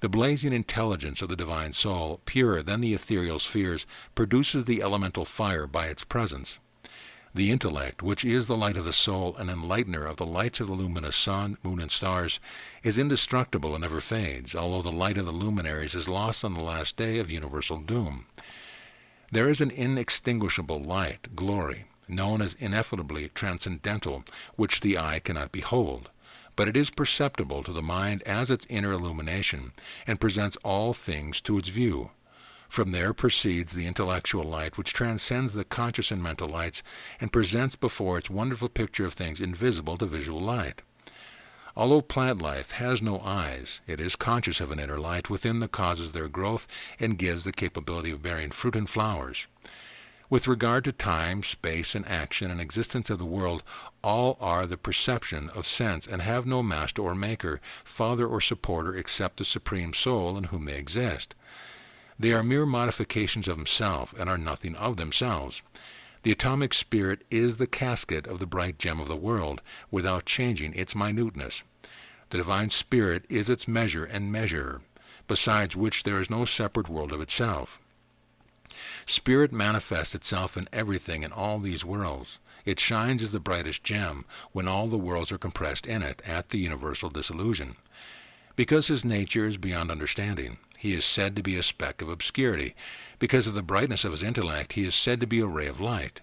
The blazing intelligence of the divine soul, purer than the ethereal spheres, produces the elemental fire by its presence. The intellect, which is the light of the soul and enlightener of the lights of the luminous sun, moon, and stars, is indestructible and never fades, although the light of the luminaries is lost on the last day of universal doom. There is an inextinguishable light, glory, known as ineffably transcendental, which the eye cannot behold, but it is perceptible to the mind as its inner illumination, and presents all things to its view. From there proceeds the intellectual light, which transcends the conscious and mental lights, and presents before its wonderful picture of things invisible to visual light. Although plant life has no eyes, it is conscious of an inner light within that causes their growth and gives the capability of bearing fruit and flowers. With regard to time, space, and action and existence of the world, all are the perception of sense and have no master or maker, father or supporter except the Supreme Soul in whom they exist. They are mere modifications of himself and are nothing of themselves. The atomic spirit is the casket of the bright gem of the world, without changing its minuteness. The divine spirit is its measure and measurer, besides which there is no separate world of itself. Spirit manifests itself in everything in all these worlds. It shines as the brightest gem when all the worlds are compressed in it at the universal dissolution. Because his nature is beyond understanding, he is said to be a speck of obscurity. Because of the brightness of his intellect, he is said to be a ray of light.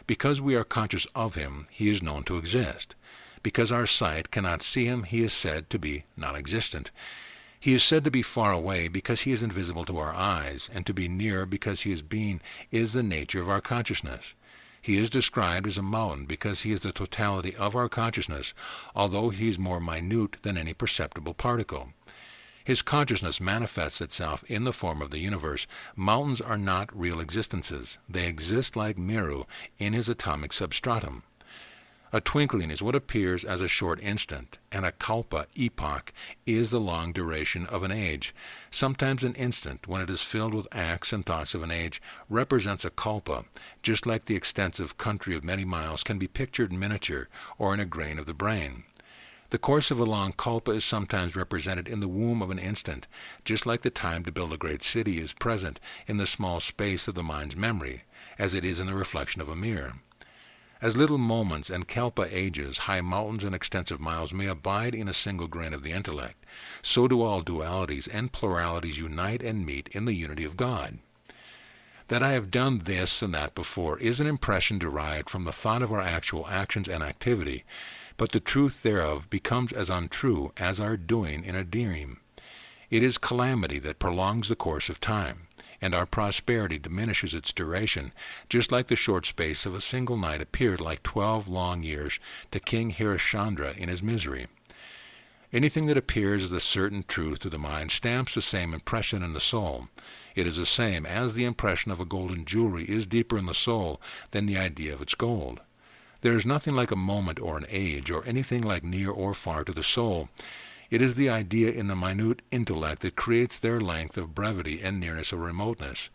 Because we are conscious of him, he is known to exist. Because our sight cannot see him, he is said to be non-existent. He is said to be far away because he is invisible to our eyes, and to be near because his being is the nature of our consciousness. He is described as a mountain because he is the totality of our consciousness, although he is more minute than any perceptible particle. His consciousness manifests itself in the form of the universe. Mountains are not real existences. They exist like Meru in his atomic substratum. A twinkling is what appears as a short instant, and a kalpa, epoch, is the long duration of an age. Sometimes an instant, when it is filled with acts and thoughts of an age, represents a kalpa, just like the extensive country of many miles can be pictured in miniature or in a grain of the brain. The course of a long kalpa is sometimes represented in the womb of an instant, just like the time to build a great city is present in the small space of the mind's memory, as it is in the reflection of a mirror. As little moments and kalpa ages, high mountains and extensive miles may abide in a single grain of the intellect, so do all dualities and pluralities unite and meet in the unity of God. That I have done this and that before is an impression derived from the thought of our actual actions and activity, but the truth thereof becomes as untrue as our doing in a dream. It is calamity that prolongs the course of time, and our prosperity diminishes its duration, just like the short space of a single night appeared like 12 long years to King Harishchandra in his misery. Anything that appears as the certain truth to the mind stamps the same impression in the soul. It is the same as the impression of a golden jewelry is deeper in the soul than the idea of its gold. There is nothing like a moment or an age, or anything like near or far to the soul. It is the idea in the minute intellect that creates their length of brevity and nearness of remoteness.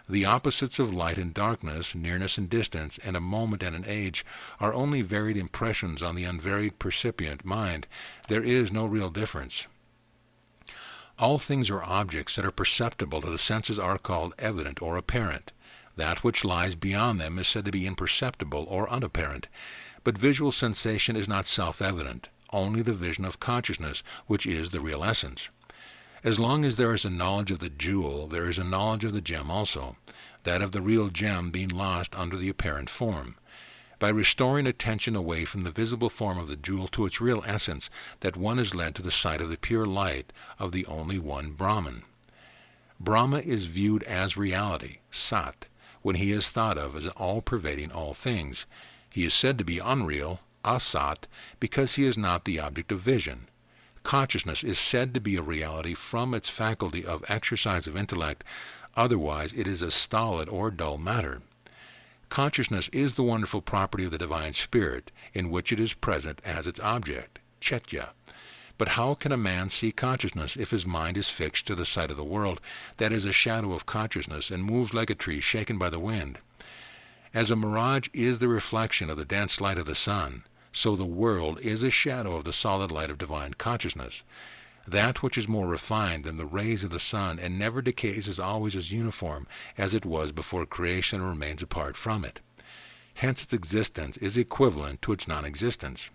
The opposites of light and darkness, nearness and distance, and a moment and an age are only varied impressions on the unvaried percipient mind. There is no real difference. All things or objects that are perceptible to the senses are called evident or apparent. That which lies beyond them is said to be imperceptible or unapparent. But visual sensation is not self-evident, only the vision of consciousness, which is the real essence. As long as there is a knowledge of the jewel, there is a knowledge of the gem also, that of the real gem being lost under the apparent form. By restoring attention away from the visible form of the jewel to its real essence, that one is led to the sight of the pure light of the only one Brahman. Brahma is viewed as reality, Sat, when he is thought of as all-pervading all things. He is said to be unreal, Asat, because he is not the object of vision. Consciousness is said to be a reality from its faculty of exercise of intellect, otherwise it is a stolid or dull matter. Consciousness is the wonderful property of the divine spirit, in which it is present as its object, Chetya. But how can a man see consciousness if his mind is fixed to the sight of the world that is a shadow of consciousness and moves like a tree shaken by the wind? As a mirage is the reflection of the dense light of the sun, so the world is a shadow of the solid light of divine consciousness. That which is more refined than the rays of the sun and never decays is always as uniform as it was before creation and remains apart from it. Hence its existence is equivalent to its non-existence.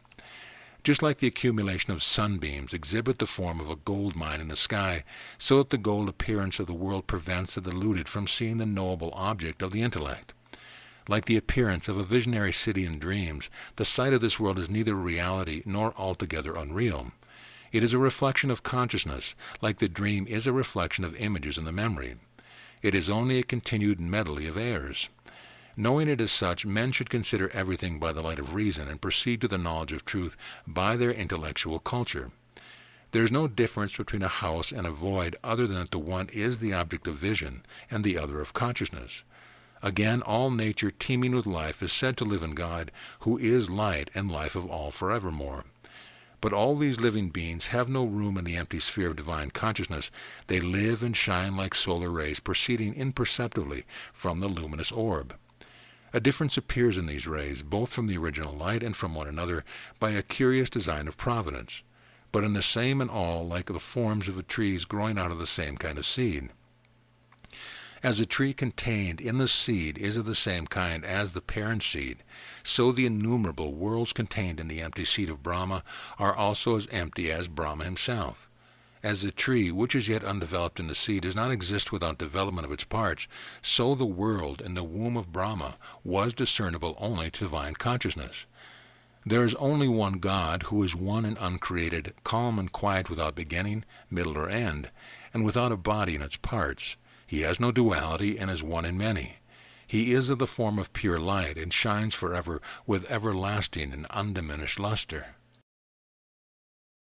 Just like the accumulation of sunbeams exhibit the form of a gold mine in the sky, so that the gold appearance of the world prevents the deluded from seeing the knowable object of the intellect. Like the appearance of a visionary city in dreams, the sight of this world is neither reality nor altogether unreal. It is a reflection of consciousness, like the dream is a reflection of images in the memory. It is only a continued medley of errors. Knowing it as such, men should consider everything by the light of reason and proceed to the knowledge of truth by their intellectual culture. There is no difference between a house and a void other than that the one is the object of vision and the other of consciousness. Again, all nature teeming with life is said to live in God, who is light and life of all forevermore. But all these living beings have no room in the empty sphere of divine consciousness. They live and shine like solar rays proceeding imperceptibly from the luminous orb. A difference appears in these rays, both from the original light and from one another, by a curious design of providence, but in the same and all like the forms of the trees growing out of the same kind of seed. As the tree contained in the seed is of the same kind as the parent seed, so the innumerable worlds contained in the empty seed of Brahma are also as empty as Brahma himself. As the tree, which is yet undeveloped in the seed, does not exist without development of its parts, so the world in the womb of Brahma was discernible only to divine consciousness. There is only one God, who is one and uncreated, calm and quiet without beginning, middle, or end, and without a body in its parts. He has no duality and is one in many. He is of the form of pure light and shines forever with everlasting and undiminished luster.